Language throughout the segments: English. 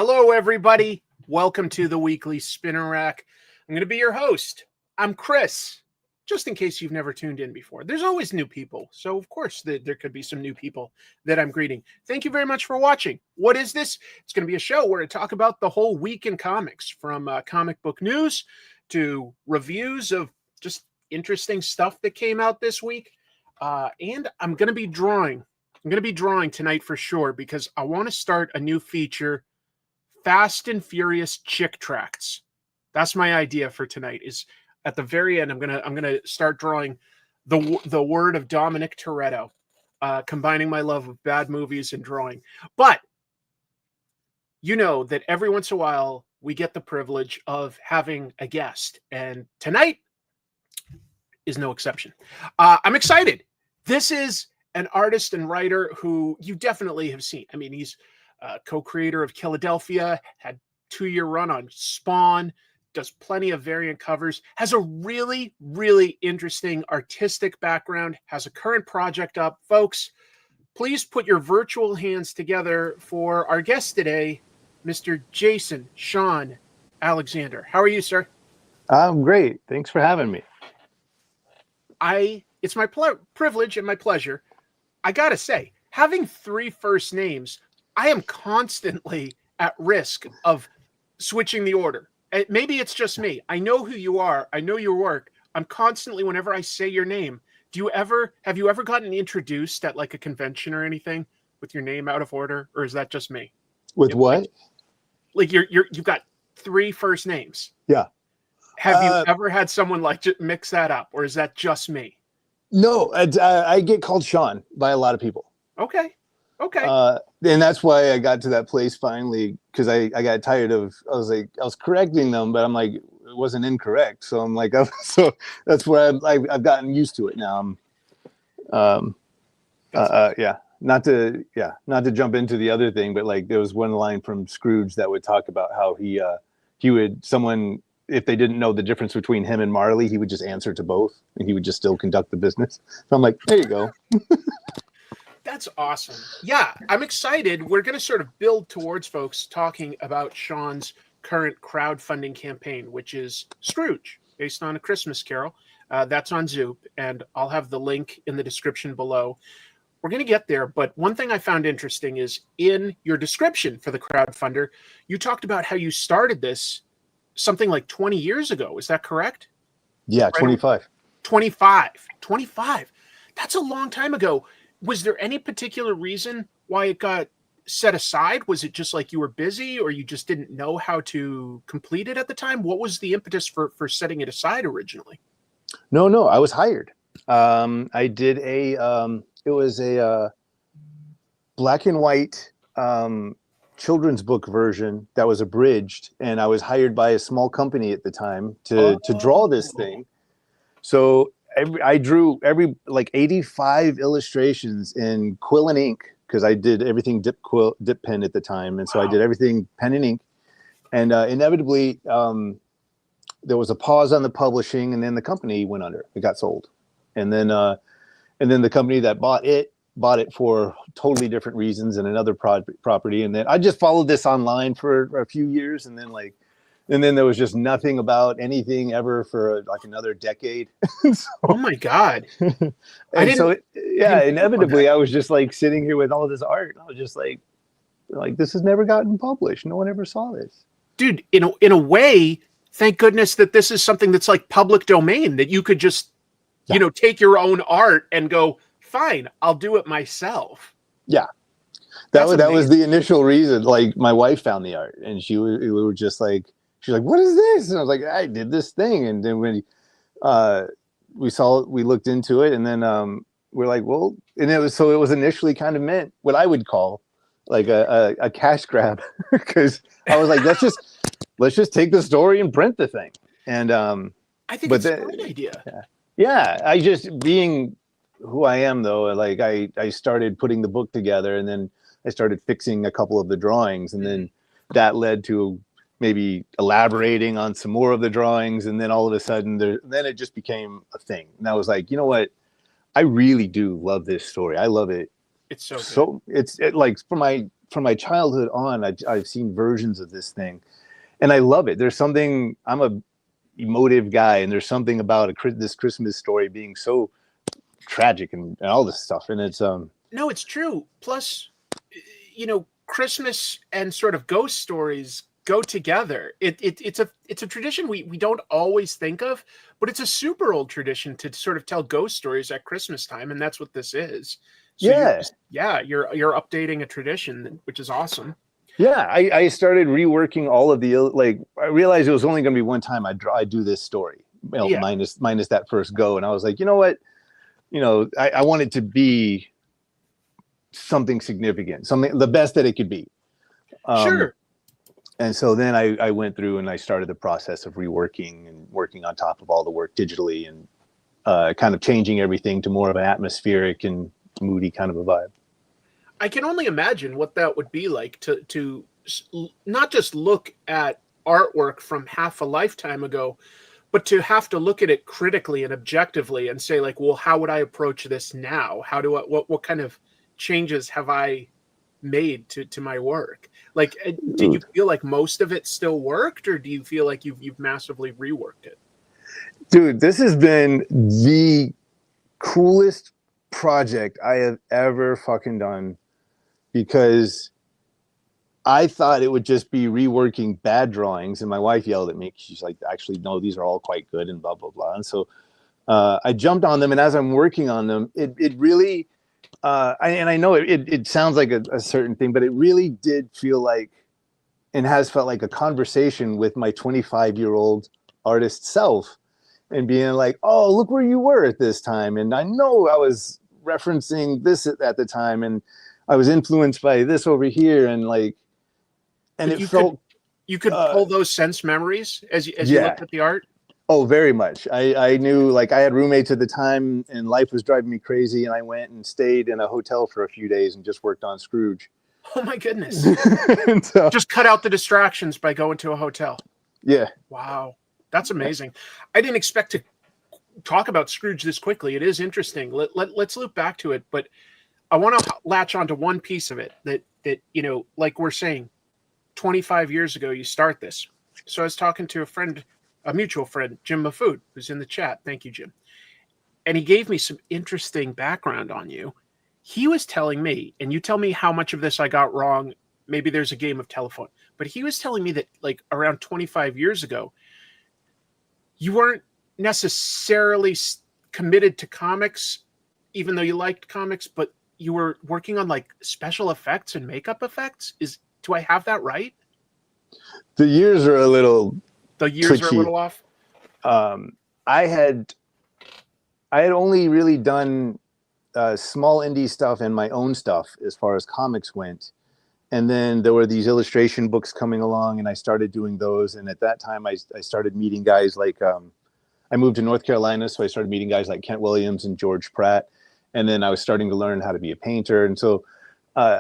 Hello, everybody. Welcome to the weekly Spinner Rack. I'm going to be your host. I'm Chris, just in case you've never tuned in before. There's always new people, so of course there could be some new people that I'm greeting. Thank you very much for watching. What is this? It's going to be a show where I talk about the whole week in comics, from comic book news to reviews of just interesting stuff that came out this week. And I'm going to be drawing. I'm going to be drawing tonight for sure because I want to start a new feature, Fast and Furious Chick Tracts. That's my idea for tonight. Is at the very end, I'm gonna start drawing the word of Dominic Toretto, combining my love of bad movies and drawing. But you know that every once in a while we get the privilege of having a guest, and tonight is no exception. I'm excited. This is an artist and writer who you definitely have seen. I mean, he's co-creator of Killadelphia, had 2-year run on Spawn, does plenty of variant covers, has a really, really interesting artistic background, has a current project up. Folks, please put your virtual hands together for our guest today, Mr. Jason Shawn Alexander. How are you, sir? I'm great. Thanks for having me. It's my privilege and my pleasure. I gotta say, having 3 first names, I am constantly at risk of switching the order. Maybe it's just me. I know who you are. I know your work. I'm constantly, whenever I say your name, have you ever gotten introduced at like a convention or anything with your name out of order, or is that just me? With what? Like you've got 3 first names. Yeah. Have you ever had someone like mix that up, or is that just me? No, I get called Shawn by a lot of people. Okay. And that's why I got to that place finally, because I got tired of, I was correcting them, but I'm like, it wasn't incorrect. So I'm like, so that's where I've gotten used to it now. Not to jump into the other thing, but like there was one line from Scrooge that would talk about how someone, if they didn't know the difference between him and Marley, he would just answer to both and he would just still conduct the business. So I'm like, there you go. That's awesome. Yeah, I'm excited. We're going to sort of build towards folks talking about Shawn's current crowdfunding campaign, which is Scrooge, based on A Christmas Carol. That's on Zoop, and I'll have the link in the description below. We're going to get there, but one thing I found interesting is in your description for the crowdfunder, you talked about how you started this something like 20 years ago. Is that correct? Yeah, right? 25. 25. That's a long time ago. Was there any particular reason why it got set aside? Was it just like you were busy, or you just didn't know how to complete it at the time? What was the impetus for setting it aside originally? No, I was hired. I did it was a black and white children's book version that was abridged, and I was hired by a small company at the time to draw this thing. So I drew like 85 illustrations in quill and ink, because I did everything dip pen at the time, and so I did everything pen and ink. And inevitably, there was a pause on the publishing, and then the company went under. It got sold, and then the company that bought it for totally different reasons and another property. And then I just followed this online for a few years, and then there was just nothing about anything ever for like another decade. So, oh my God. Inevitably I was just like sitting here with all this art. I was just like this has never gotten published. No one ever saw this. Dude, in a way, thank goodness that this is something that's like public domain, that you could just, take your own art and go, fine, I'll do it myself. Yeah. That was the initial reason. Like my wife found the art, and we were just like, she's like, what is this? And I was like, I did this thing. And then when we saw it, we looked into it, and then we're like, well, and it was initially kind of meant what I would call like a cash grab, because I was like, let's just take the story and print the thing. And I think it's a great idea. Yeah. I just, being who I am though, like I started putting the book together, and then I started fixing a couple of the drawings, and then that led to maybe elaborating on some more of the drawings, and then all of a sudden then it just became a thing. And I was like, you know what, I really do love this story. I love it. It's so good. It's like from my childhood on, I've seen versions of this thing, and I love it. There's something. I'm a emotive guy, and there's something about this Christmas story being so tragic and all this stuff, and it's No, it's true. Plus, Christmas and sort of ghost stories go together. It's a tradition we don't always think of, but it's a super old tradition to sort of tell ghost stories at Christmas time, and that's what this is. So you're updating a tradition, which is awesome. Yeah, I started reworking all of the, like, I realized it was only going to be one time I'd do this story, minus that first go, and I was like, you know what, I want it to be something significant, something the best that it could be. Sure. And so then I went through and I started the process of reworking and working on top of all the work digitally and kind of changing everything to more of an atmospheric and moody kind of a vibe. I can only imagine what that would be like to not just look at artwork from half a lifetime ago, but to have to look at it critically and objectively and say, like, well, how would I approach this now? How do I, what kind of changes have I made to my work? Like, did you feel like most of it still worked, or do you feel like you've massively reworked it? Dude, this has been the coolest project I have ever fucking done, because I thought it would just be reworking bad drawings, and my wife yelled at me. She's like, actually, no, these are all quite good and blah, blah, blah. And so I jumped on them, and as I'm working on them, it really, I know it sounds like a certain thing, but it really did feel like, and has felt like, a conversation with my 25-year-old artist self, and being like, oh, look where you were at this time. And I know I was referencing this at the time, and I was influenced by this over here, and like, and but it felt you could pull those sense memories as you looked at the art. Oh, very much. I knew, like, I had roommates at the time, and life was driving me crazy, and I went and stayed in a hotel for a few days and just worked on Scrooge. Oh my goodness! Just cut out the distractions by going to a hotel. Yeah. Wow, that's amazing. I didn't expect to talk about Scrooge this quickly. It is interesting. Let's loop back to it, but I want to latch onto one piece of it that like we're saying, 25 years ago you start this. So I was talking to a mutual friend, Jim Mafood, who's in the chat. Thank you, Jim. And he gave me some interesting background on you. He was telling me, and you tell me how much of this I got wrong. Maybe there's a game of telephone, but he was telling me that, like, around 25 years ago, you weren't necessarily committed to comics, even though you liked comics, but you were working on, like, special effects and makeup effects. Do I have that right? The years are a little tricky. Are a little off. I had only really done small indie stuff and my own stuff as far as comics went. And then there were these illustration books coming along, and I started doing those. And at that time, I started meeting guys like, I moved to North Carolina, so I started meeting guys like Kent Williams and George Pratt. And then I was starting to learn how to be a painter. And so I'd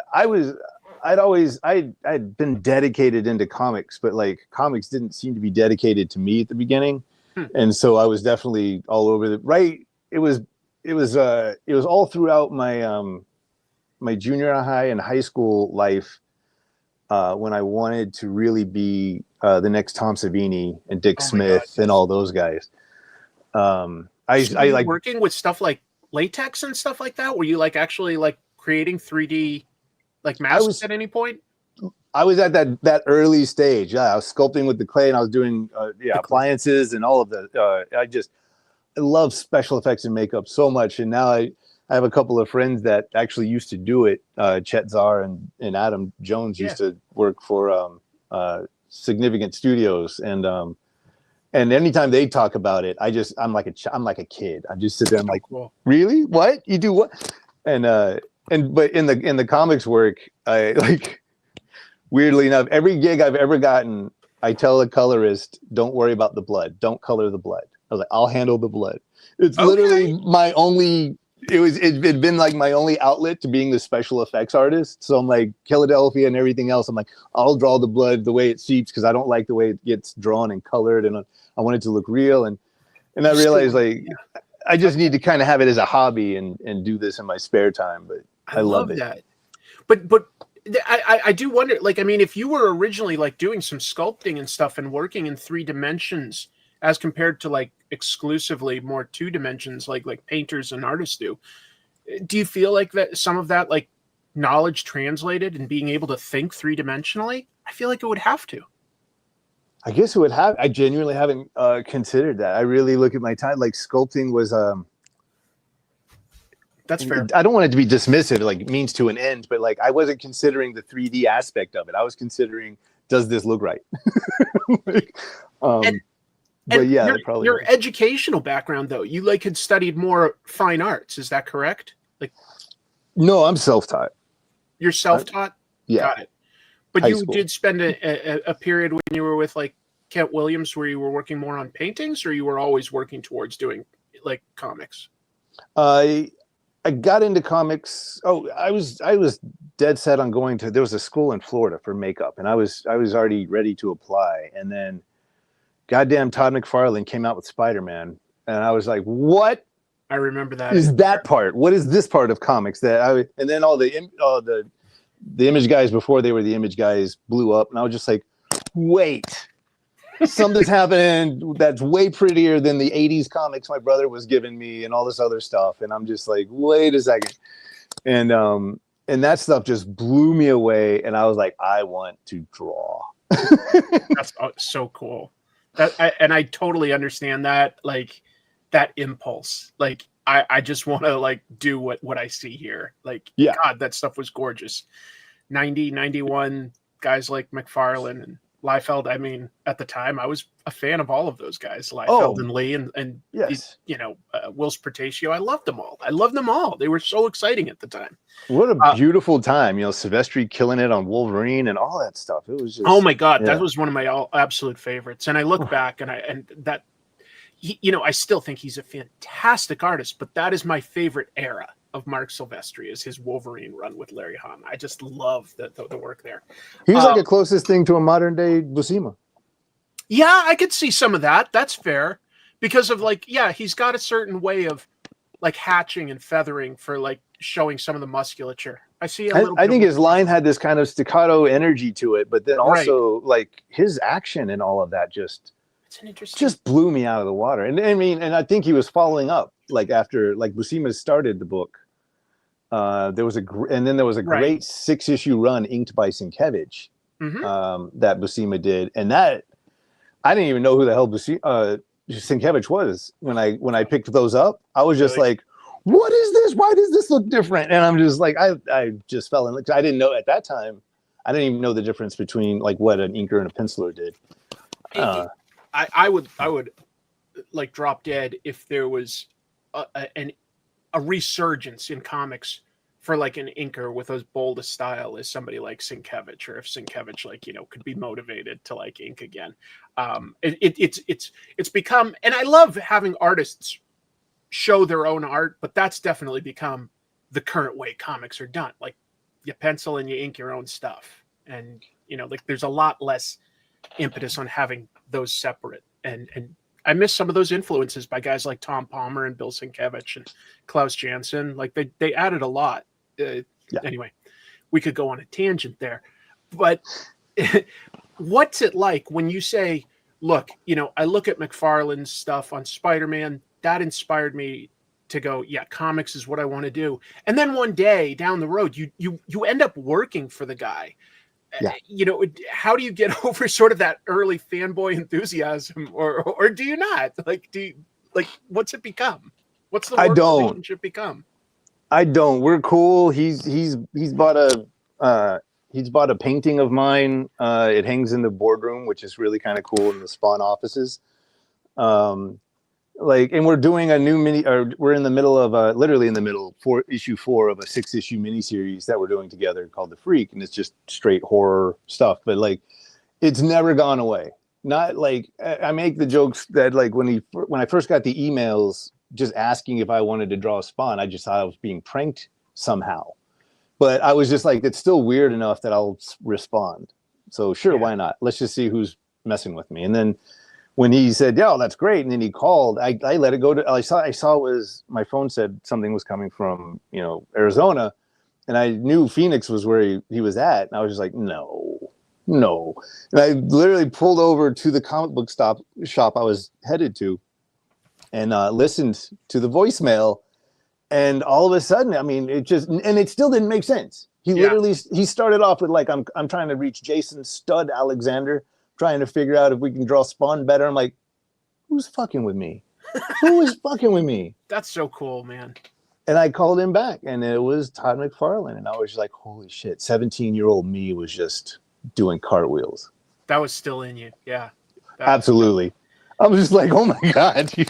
been dedicated into comics, but, like, comics didn't seem to be dedicated to me at the beginning. And so I was definitely all over it was all throughout my my junior high and high school life, when I wanted to really be the next Tom Savini and Dick Smith and all those guys. I like working with stuff like latex and stuff like that. Were you, like, actually, like, creating 3D, like, masks at any point? I was at that early stage. Yeah, I was sculpting with the clay, and I was doing appliances and all of that. I love special effects and makeup so much, and now I have a couple of friends that actually used to do it. Chet Zar and Adam Jones used to work for significant studios, and anytime they talk about it, I'm like a kid. I just sit there. I'm like, cool. Really? What? You do what? But in the comics work, I, like, weirdly enough, every gig I've ever gotten, I tell the colorist, don't worry about the blood. Don't color the blood. I was like, I'll handle the blood. It's literally my only, it'd been like my only outlet to being the special effects artist. So I'm like, Killadelphia and everything else, I'm like, I'll draw the blood the way it seeps, because I don't like the way it gets drawn and colored, and I want it to look real. And I realized, like, I just need to kind of have it as a hobby and do this in my spare time. But I love it. That. But I do wonder, like, I mean, if you were originally like doing some sculpting and stuff and working in 3 dimensions as compared to like exclusively more 2 dimensions, like painters and artists do you feel like that some of that like knowledge translated and being able to think 3-dimensionally? I feel like it would have to. I guess it would have. I genuinely haven't considered that. I really look at my time. Like sculpting was. That's fair. I don't want it to be dismissive, like means to an end, but like I wasn't considering the 3D aspect of it. I was considering, does this look right? Like, but yeah, your educational background though, you like had studied more fine arts, is that correct? Like, no, I'm self-taught. You're self-taught? Yeah. Got it. But High you school. did spend a period when you were with like Kent Williams where you were working more on paintings, or you were always working towards doing like comics? I got into comics. Oh, I was dead set on going to. There was a school in Florida for makeup, and I was already ready to apply. And then, goddamn, Todd McFarlane came out with Spider-Man, and I was like, "What?" I remember that. Is that part? What is this part of comics that I? And then all the image guys before they were the image guys blew up, and I was just like, "Wait." Something's happened that's way prettier than the 80s comics my brother was giving me and all this other stuff. And I'm just like, wait a second. And that stuff just blew me away. And I was like, I want to draw. That's so cool. I totally understand that, like that impulse. Like I just want to like do what I see here. Like, yeah. God, that stuff was gorgeous. 90, 91 guys like McFarlane and Liefeld. I mean, at the time, I was a fan of all of those guys, Liefeld and Lee, and yes, Will's Portatio. I loved them all. They were so exciting at the time. What a beautiful time, Silvestri killing it on Wolverine and all that stuff. It was just, oh my God, that was one of my absolute favorites. And I look back and I still think he's a fantastic artist, but that is my favorite era of Mark Silvestri, is his Wolverine run with Larry Hama. I just love the work there. He's like the closest thing to a modern day Buscema. Yeah, I could see some of that. That's fair. Because of he's got a certain way of like hatching and feathering for like showing some of the musculature. I see a little I think his line had this kind of staccato energy to it, but then also like his action and all of that just blew me out of the water. And I mean, and I think he was following up like after like Buscema started the book. There was a great 6-issue run inked by Sienkiewicz that Buscema did, and that I didn't even know who the hell Sienkiewicz was when I picked those up. I was just like, "What is this? Why does this look different?" And I'm just like, I just fell in. I didn't know at that time. I didn't even know the difference between like what an inker and a penciler did. I would like drop dead if there was a resurgence in comics for like an inker with as bold a style as somebody like Sienkiewicz, or if Sienkiewicz could be motivated to like ink again. It's become, and I love having artists show their own art, but that's definitely become the current way comics are done. Like you pencil and you ink your own stuff, and like there's a lot less impetus on having those separate, and I miss some of those influences by guys like Tom Palmer and Bill Sienkiewicz and Klaus Janson. Like they added a lot. Anyway, we could go on a tangent there, but what's it like when you say, look, I look at McFarlane's stuff on Spider-Man, that inspired me to go, yeah, comics is what I want to do. And then one day down the road, you end up working for the guy. Yeah. How do you get over sort of that early fanboy enthusiasm, or do you not? What's it become? What's the relationship become? I don't. We're cool. He's bought a painting of mine. It hangs in the boardroom, which is really kind of cool, in the Spawn offices. And we're doing a new we're in the middle of literally in the middle, issue 4 of a 6-issue miniseries that we're doing together called The Freak, and it's just straight horror stuff. But like, it's never gone away. Not like I make the jokes that like when I first got the emails just asking if I wanted to draw Spawn, I just thought I was being pranked somehow. But I was just like, it's still weird enough that I'll respond. So sure, why not? Let's just see who's messing with me. And then when he said, "Yeah, that's great," and then he called, I let it go. I saw it was my phone said something was coming from Arizona, and I knew Phoenix was where he was at, and I was just like, no. And I literally pulled over to the comic book shop I was headed to, and listened to the voicemail, and all of a sudden, I mean, it still didn't make sense. He literally started off with like, I'm trying to reach Jason Stud Alexander, trying to figure out if we can draw Spawn better. I'm like, who's fucking with me? Who is fucking with me? That's so cool, man. And I called him back, and it was Todd McFarlane, and I was just like, holy shit, 17-year-old me was just doing cartwheels. That was still in you, yeah. Absolutely. I was just like, oh my God, you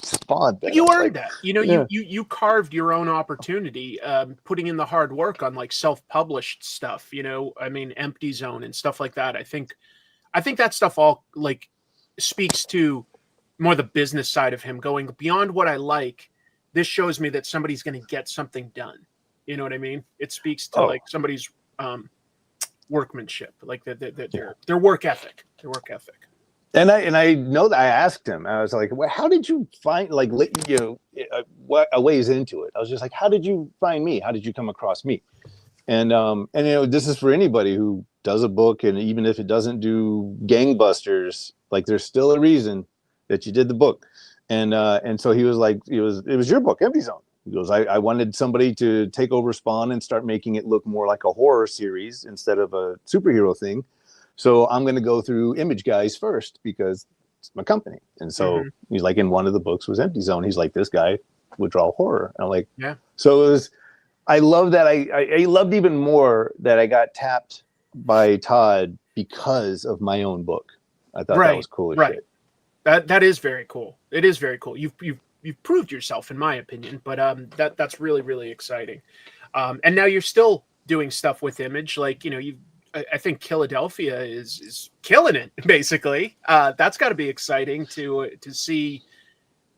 spawned that. You earned that. You know, you carved your own opportunity, putting in the hard work on like self-published stuff, you know, I mean, Empty Zone and stuff like that. I think that stuff all like speaks to more the business side of him going beyond what I like. This shows me that somebody's going to get something done. You know what I mean? It speaks to like somebody's workmanship, like their work ethic, And I know that I asked him, I was like, well, how did you find, like, a ways into it? I was just like, how did you find me? How did you come across me? And you know, this is for anybody who does a book, and even if it doesn't do gangbusters, like there's still a reason that you did the book. And so he was like, it was your book, Empty Zone. He goes, I wanted somebody to take over Spawn and start making it look more like a horror series instead of a superhero thing. So I'm going to go through Image Guys first because it's my company. And so he's like, in one of the books was Empty Zone. He's like, this guy would draw horror. And I'm like, yeah. So it was, I love that. I loved even more that I got tapped by Todd because of my own book. I thought that was cool as shit. That is very cool. It is very cool. You've proved yourself, in my opinion, but that's really, really exciting. And now you're still doing stuff with Image, like, you know, I think Killadelphia is killing it, basically. That's got to be exciting to see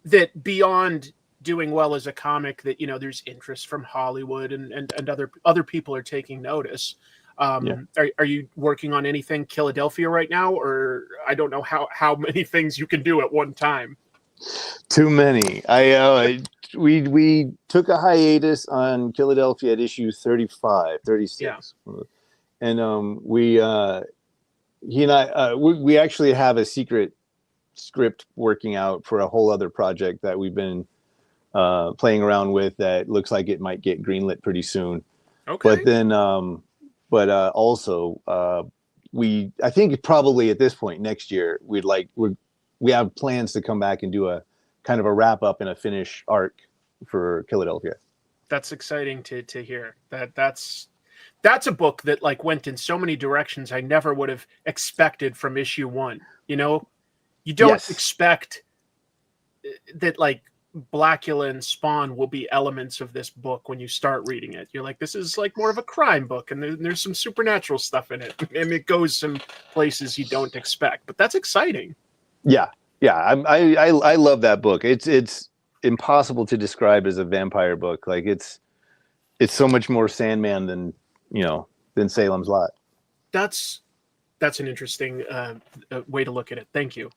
that beyond doing well as a comic, that, you know, there's interest from Hollywood and other people are taking notice. Are you working on anything Killadelphia right now, or I don't know how many things you can do at one time? Too many. We took a hiatus on Killadelphia at issue 35, 36. Yeah. And he and I we actually have a secret script working out for a whole other project that we've been playing around with that looks like it might get greenlit pretty soon. Okay. But then also I think probably at this point next year we have plans to come back and do a kind of a wrap up and a finish arc for Killadelphia. That's exciting to hear. That's a book that like went in so many directions I never would have expected from issue 1. You know, you don't expect that like Blackula and Spawn will be elements of this book when you start reading it. You're like, this is like more of a crime book, and there's some supernatural stuff in it, and it goes some places you don't expect. But that's exciting. Yeah. I love that book. It's impossible to describe as a vampire book. Like it's so much more Sandman than Salem's Lot. That's an interesting way to look at it. Thank you.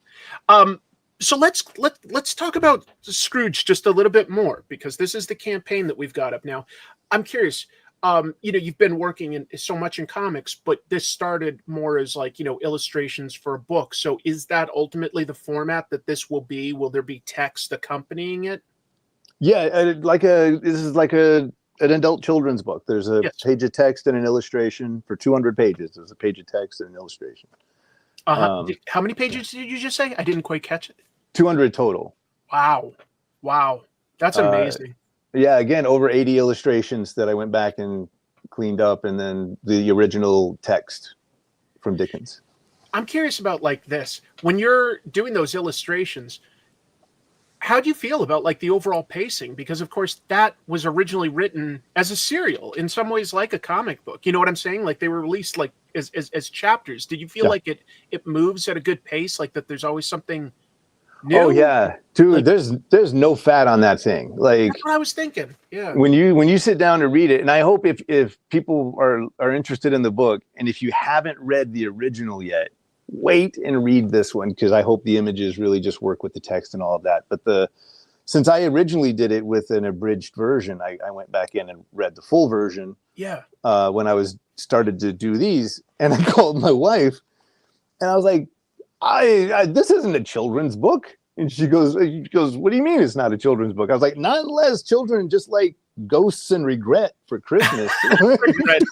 So let's talk about Scrooge just a little bit more, because this is the campaign that we've got up now. I'm curious. You've been working so much in comics, but this started more as like, illustrations for a book. So is that ultimately the format that this will be? Will there be text accompanying it? Yeah, this is like an adult children's book. There's a page of text and an illustration for 200 pages. There's a page of text and an illustration. How many pages did you just say? I didn't quite catch it. 200 total. Wow. That's amazing. Yeah, again, over 80 illustrations that I went back and cleaned up, and then the original text from Dickens. I'm curious about like this. When you're doing those illustrations, how do you feel about like the overall pacing? Because of course that was originally written as a serial, in some ways like a comic book. You know what I'm saying? Like they were released like as chapters. Did you feel like it moves at a good pace? Like that there's always something new? Oh yeah, dude. Like, there's no fat on that thing. Like that's what I was thinking. Yeah. When you sit down to read it, and I hope if people are interested in the book, and if you haven't read the original yet, wait and read this one, because I hope the images really just work with the text and all of that. But since I originally did it with an abridged version, I went back in and read the full version. Yeah. When I was started to do these, and I called my wife, and I was like, I this isn't a children's book. And she goes, what do you mean it's not a children's book? I was like, not unless children just like ghosts and regret for Christmas. Regret.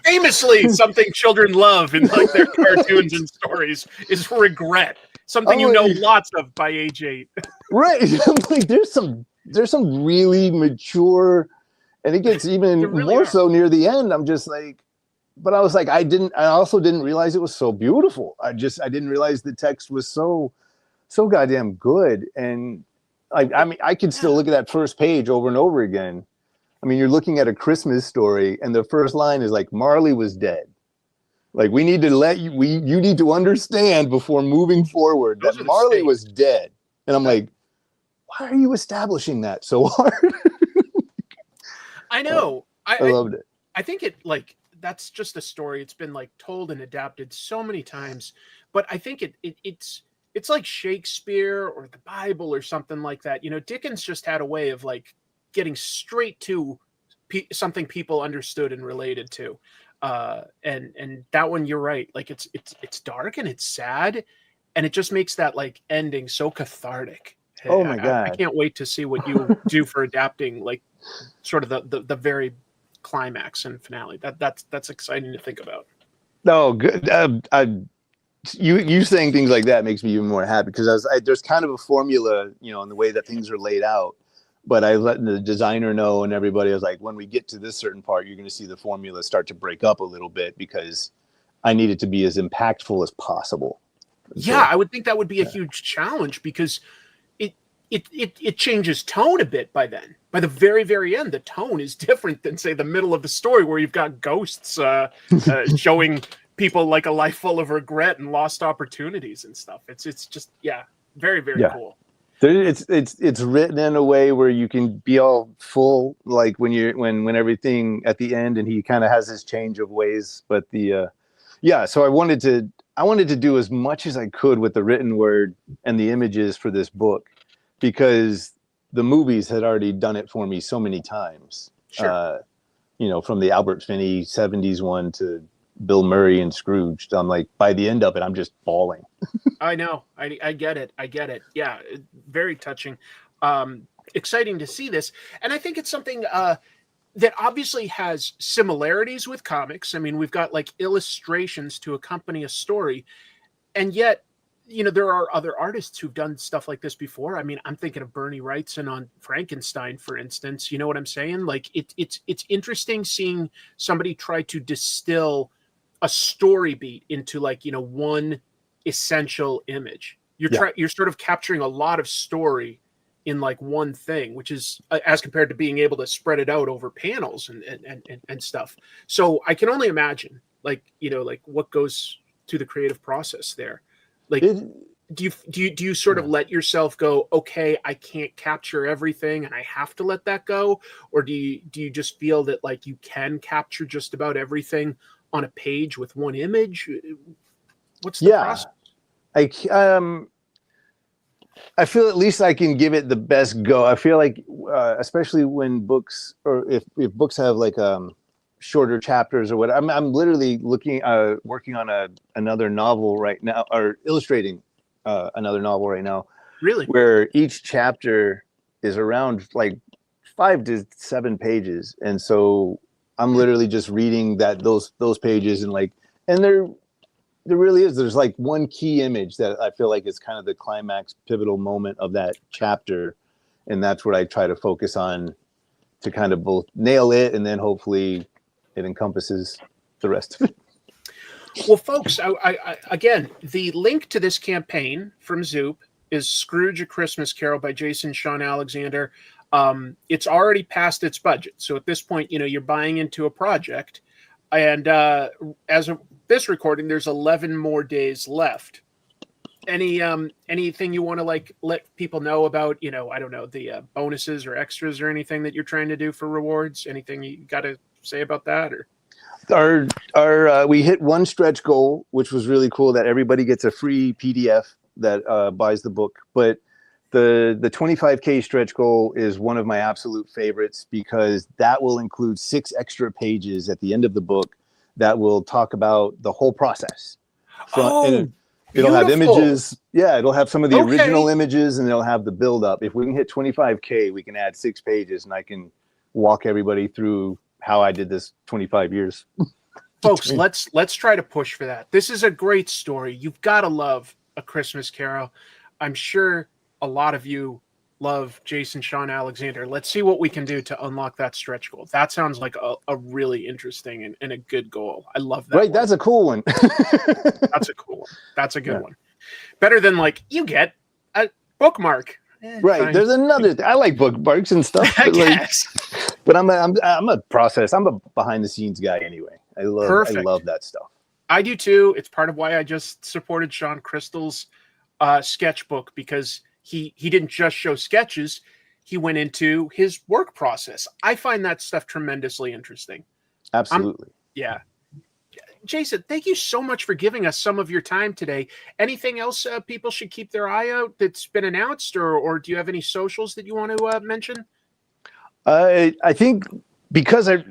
Famously, something children love in like their cartoons and stories is regret. Something you know lots of by age 8. Right. I'm like, there's some really mature, and it gets even more so near the end. I'm just like, but I was like, I also didn't realize it was so beautiful. I didn't realize the text was so goddamn good. And I mean, I could still look at that first page over and over again. I mean, you're looking at a Christmas story, and the first line is like, Marley was dead. Like, we need to you need to understand before moving forward that Marley was dead. And I'm like, why are you establishing that so hard? I know. I loved it. I think it like, that's just a story. It's been like told and adapted so many times, but I think it's like Shakespeare or the Bible or something like that. You know, Dickens just had a way of like getting straight to something people understood and related to. And that one, you're right. Like it's dark and it's sad, and it just makes that like ending so cathartic. Oh my God. I can't wait to see what you do for adapting like sort of the very climax and finale. That's exciting to think about. No, good. You saying things like that makes me even more happy, because there's kind of a formula, you know, in the way that things are laid out. But I let the designer know, and everybody was like, when we get to this certain part, you're going to see the formula start to break up a little bit, because I need it to be as impactful as possible. Yeah, so, I would think that would be a huge challenge, because it changes tone a bit by then. By the very, very end, the tone is different than, say, the middle of the story where you've got ghosts showing people like a life full of regret and lost opportunities and stuff. It's just, yeah, very, very cool. It's written in a way where you can be all full, like when everything at the end, and he kind of has his change of ways. But so I wanted to do as much as I could with the written word and the images for this book, because the movies had already done it for me so many times. Sure. You know, from the Albert Finney 70s one to Bill Murray and Scrooge. I'm like, by the end of it, I'm just bawling. I know. I get it. Yeah, very touching. Exciting to see this. And I think it's something that obviously has similarities with comics. I mean, we've got like illustrations to accompany a story. And yet, you know, there are other artists who've done stuff like this before. I mean, I'm thinking of Bernie Wrightson on Frankenstein, for instance. You know what I'm saying? Like, it's interesting seeing somebody try to distill a story beat into, like, you know, one essential image. You're sort of capturing a lot of story in like one thing, which is as compared to being able to spread it out over panels and stuff. So I can only imagine, like, you know, like what goes to the creative process there. Like, do you sort of let yourself go, okay, I can't capture everything and I have to let that go? Or do you just feel that like you can capture just about everything on a page with one image? What's the process? I feel at least I can give it the best go. I feel like, especially when books, or if books have like shorter chapters or what, I'm literally working on another novel right now, or illustrating another novel right now. Really? Where each chapter is around like 5 to 7 pages, and so I'm literally just reading those pages, and there really is. There's like one key image that I feel like is kind of the climax, pivotal moment of that chapter, and that's what I try to focus on to kind of both nail it, and then hopefully it encompasses the rest of it. Well, folks, I again, the link to this campaign from Zoop is Scrooge: A Christmas Carol by Jason Shawn Alexander. It's already past its budget, so at this point, you know, you're buying into a project. And as of this recording, there's 11 more days left. Anything you want to like let people know about, you know, I don't know, the bonuses or extras or anything that you're trying to do for rewards? Anything you got to say about that? Or we hit one stretch goal, which was really cool, that everybody gets a free PDF that buys the book. But The 25K stretch goal is one of my absolute favorites because that will include 6 extra pages at the end of the book that will talk about the whole process. And it'll have images. Yeah, it'll have some of the original images, and it'll have the build up. If we can hit 25K, we can add 6 pages, and I can walk everybody through how I did this 25 years. Folks, let's try to push for that. This is a great story. You've got to love A Christmas Carol. I'm sure a lot of you love Jason Shawn Alexander. Let's see what we can do to unlock that stretch goal. That sounds like a really interesting and a good goal. I love that. Right, that's a cool one. That's a cool one. That's a good one. Better than like you get a bookmark. Right. Fine. There's another. I like bookmarks and stuff. But I'm a process. I'm a behind the scenes guy anyway. I love that stuff. I do too. It's part of why I just supported Sean Crystal's sketchbook, because he didn't just show sketches. He went into his work process. I find that stuff tremendously interesting. Absolutely. Yeah. Jason, thank you so much for giving us some of your time today. Anything else people should keep their eye out that's been announced, or do you have any socials that you want to mention? I think because I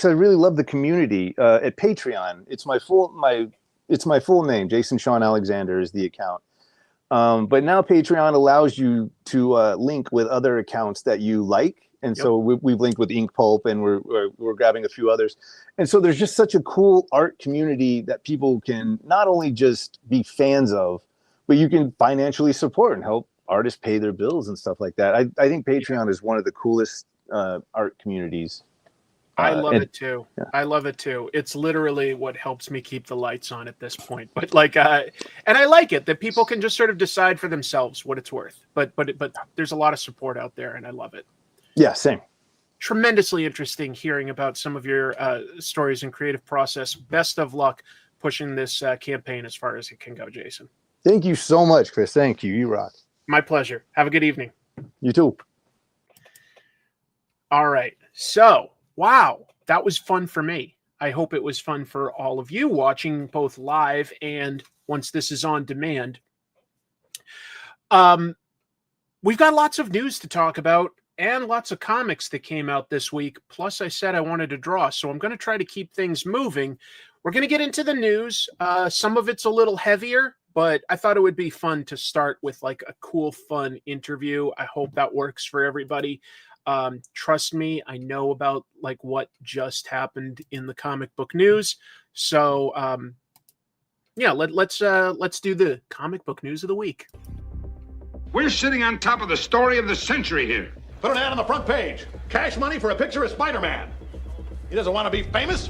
really love the community at Patreon. It's my full name. Jason Shawn Alexander is the account. But now Patreon allows you to link with other accounts that you like. And so we've linked with Ink Pulp, and we're grabbing a few others. And so there's just such a cool art community that people can not only just be fans of, but you can financially support and help artists pay their bills and stuff like that. I think Patreon is one of the coolest art communities. I love it too. Yeah. I love it too. It's literally what helps me keep the lights on at this point. But and I like it that people can just sort of decide for themselves what it's worth. But there's a lot of support out there, and I love it. Yeah, same. Tremendously interesting hearing about some of your stories and creative process. Best of luck pushing this campaign as far as it can go, Jason. Thank you so much, Chris. Thank you. You rock. My pleasure. Have a good evening. You too. All right. So, wow, that was fun for me. I hope it was fun for all of you watching both live and once this is on demand. We've got lots of news to talk about and lots of comics that came out this week. Plus, I said I wanted to draw, so I'm going to try to keep things moving. We're going to get into the news. Some of it's a little heavier, but I thought it would be fun to start with like a cool, fun interview. I hope that works for everybody. Trust me, I know about like what just happened in the comic book news. So, yeah, let's do the comic book news of the week. We're sitting on top of the story of the century here. Put an ad on the front page. Cash money for a picture of Spider-Man. He doesn't want to be famous,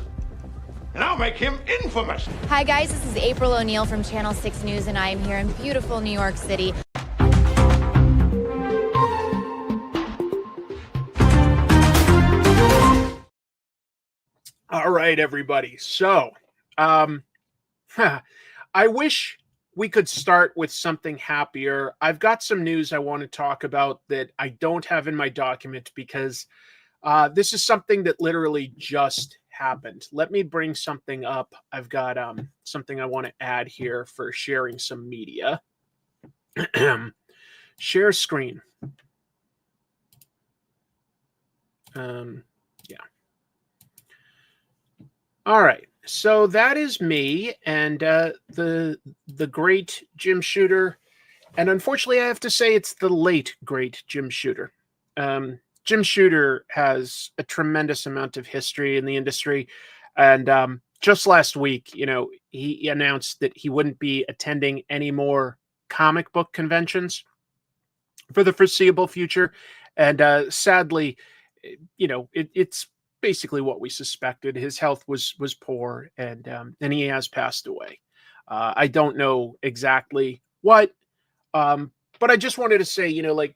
and I'll make him infamous. Hi guys, this is April O'Neil from Channel 6 News, and I am here in beautiful New York City. All right, everybody. So, I wish we could start with something happier. I've got some news I want to talk about that I don't have in my document because this is something that literally just happened. Let me bring something up. I've got something I want to add here for sharing some media. Share screen. Yeah. All right. So that is me and the great Jim Shooter. And unfortunately, I have to say it's the late, great Jim Shooter. Jim Shooter has a tremendous amount of history in the industry. And just last week, he announced that he wouldn't be attending any more comic book conventions for the foreseeable future. And sadly, it's basically what we suspected. His health was poor, and he has passed away. I don't know exactly what, but I just wanted to say,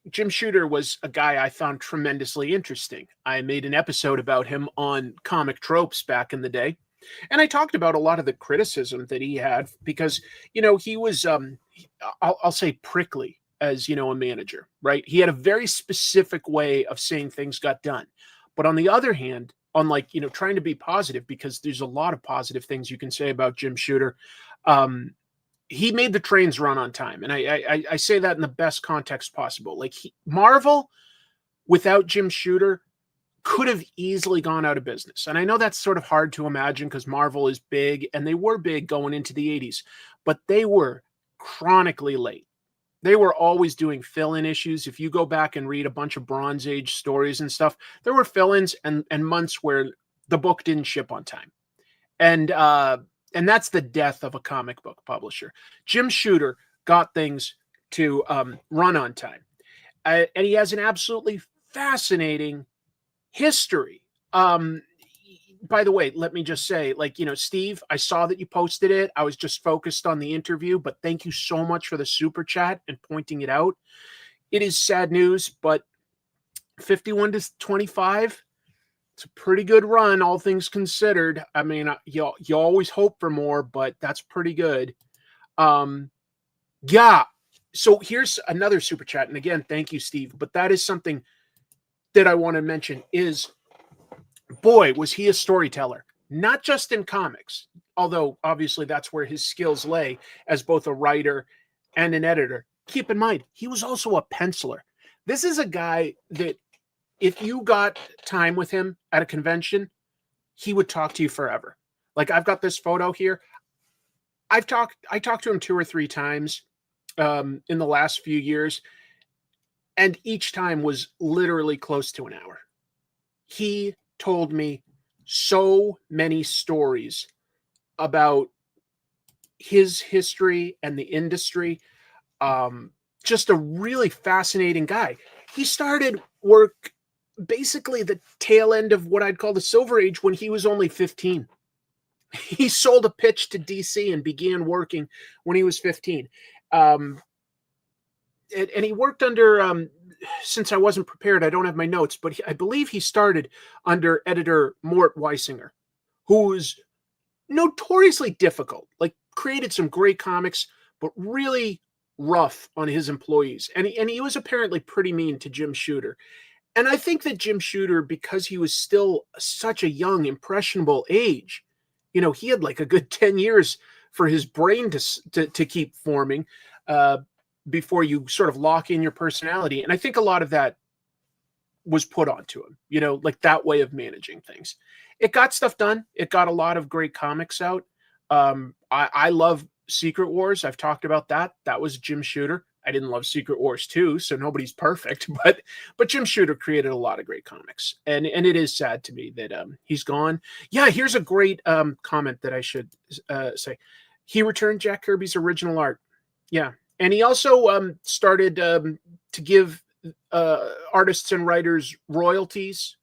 Jim Shooter was a guy I found tremendously interesting. I made an episode about him on Comic Tropes back in the day, and I talked about a lot of the criticism that he had because, he was, I'll say prickly as, a manager, right? He had a very specific way of saying things got done. But on the other hand, trying to be positive, because there's a lot of positive things you can say about Jim Shooter. he made the trains run on time. And I say that in the best context possible. Like Marvel, without Jim Shooter, could have easily gone out of business. And I know that's sort of hard to imagine because Marvel is big, and they were big going into the 80s, but they were chronically late. They were always doing fill-in issues. If you go back and read a bunch of Bronze Age stories and stuff, there were fill-ins and months where the book didn't ship on time. And that's the death of a comic book publisher. Jim Shooter got things to run on time. And he has an absolutely fascinating history. By the way, let me just say, like, Steve, I saw that you posted it. I was just focused on the interview, but thank you so much for the super chat and pointing it out. It is sad news, but 51 to 25, it's a pretty good run, all things considered. I mean, you always hope for more, but that's pretty good. Yeah. So here's another super chat. And again, thank you, Steve. But that is something that I want to mention is, boy, was he a storyteller, not just in comics, although obviously that's where his skills lay as both a writer and an editor. Keep in mind, he was also a penciler. This is a guy that if you got time with him at a convention, he would talk to you forever. Like, I've got this photo here. I talked to him 2 or 3 times in the last few years, and each time was literally close to an hour. He told me so many stories about his history and the industry. Just a really fascinating guy. He started work basically the tail end of what I'd call the Silver Age when he was only 15. He sold a pitch to DC and began working when he was 15. And he worked under, since I wasn't prepared, I don't have my notes, but I believe he started under editor Mort Weisinger, who was notoriously difficult, like created some great comics, but really rough on his employees. And he was apparently pretty mean to Jim Shooter. And I think that Jim Shooter, because he was still such a young, impressionable age, he had like a good 10 years for his brain to keep forming before you sort of lock in your personality. And I think a lot of that was put onto him, like that way of managing things. It got stuff done. It got a lot of great comics out. I love Secret Wars. I've talked about that. That was Jim Shooter. I didn't love Secret Wars 2, so nobody's perfect, but Jim Shooter created a lot of great comics. And it is sad to me that he's gone. Yeah, here's a great comment that I should say. He returned Jack Kirby's original art. Yeah. And he also started to give artists and writers royalties.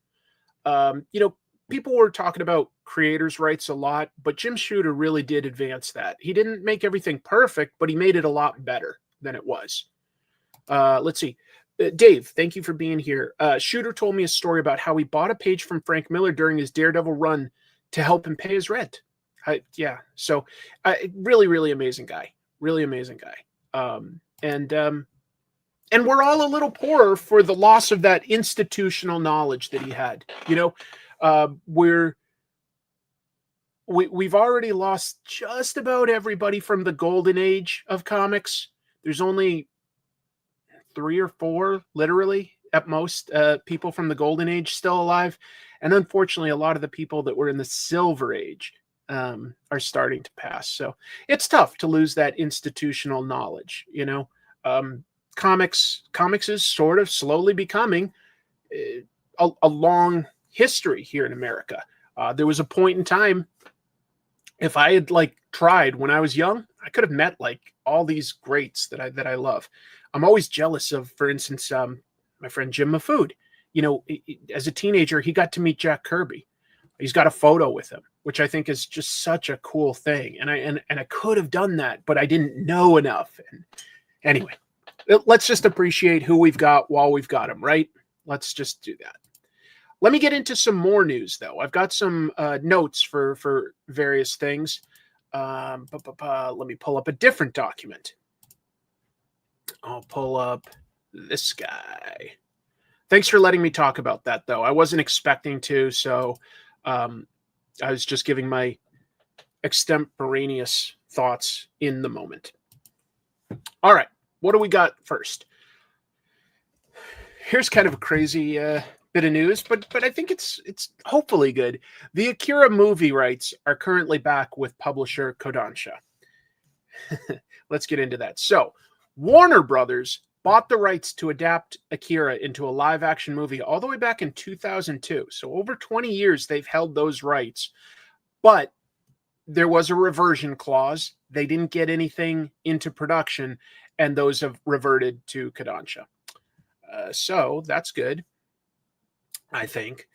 People were talking about creators' rights a lot, but Jim Shooter really did advance that. He didn't make everything perfect, but he made it a lot better than it was. Let's see. Dave, thank you for being here. Shooter told me a story about how he bought a page from Frank Miller during his Daredevil run to help him pay his rent. So really, really amazing guy. Really amazing guy. And we're all a little poorer for the loss of that institutional knowledge that he had. We've already lost just about everybody from the golden age of comics. There's only 3 or 4, literally at most, people from the golden age still alive. And unfortunately, a lot of the people that were in the silver age are starting to pass. So it's tough to lose that institutional knowledge. Comics is sort of slowly becoming a long history here in America. There was a point in time, if I had tried when I was young, I could have met all these greats that I love. I'm always jealous of, for instance, my friend Jim Mafood. As a teenager, he got to meet Jack Kirby. He's got a photo with him, which I think is just such a cool thing. And I could have done that, but I didn't know enough. And anyway, let's just appreciate who we've got while we've got them, right? Let's just do that. Let me get into some more news, though. I've got some notes for various things. Let me pull up a different document. I'll pull up this guy. Thanks for letting me talk about that, though. I wasn't expecting to, so I was just giving my extemporaneous thoughts in the moment. All right. What do we got first? Here's kind of a crazy bit of news, but I think it's hopefully good. The Akira movie rights are currently back with publisher Kodansha. Let's get into that. So, Warner Brothers bought the rights to adapt Akira into a live-action movie all the way back in 2002. So, over 20 years, they've held those rights. But there was a reversion clause. They didn't get anything into production, and those have reverted to Kodansha. So that's good, I think.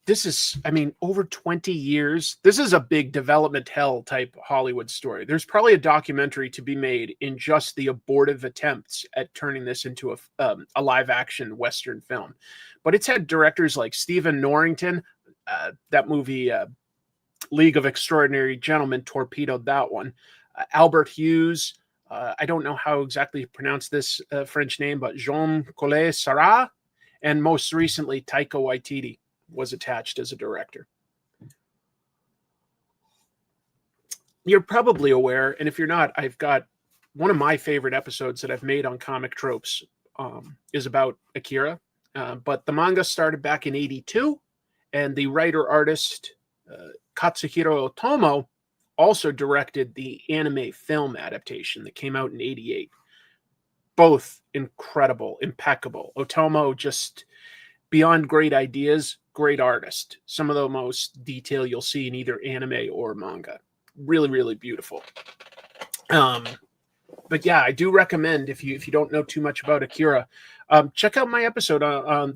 This is, I mean, over 20 years. This is a big development hell type Hollywood story. There's probably a documentary to be made in just the abortive attempts at turning this into a live action Western film. But it's had directors like Stephen Norrington. That movie, League of Extraordinary Gentlemen, torpedoed that one. Albert Hughes. I don't know how exactly to pronounce this French name, but Jean Collet Sarah, and most recently Taika Waititi was attached as a director. You're probably aware, and if you're not, I've got one of my favorite episodes that I've made on comic tropes is about Akira, but the manga started back in '82, and the writer-artist Katsuhiro Otomo also directed the anime film adaptation that came out in '88. Both incredible, impeccable. Otomo, just beyond great ideas, great artist. Some of the most detail you'll see in either anime or manga. Really, really beautiful. But yeah, I do recommend, if you don't know too much about Akira, check out my episode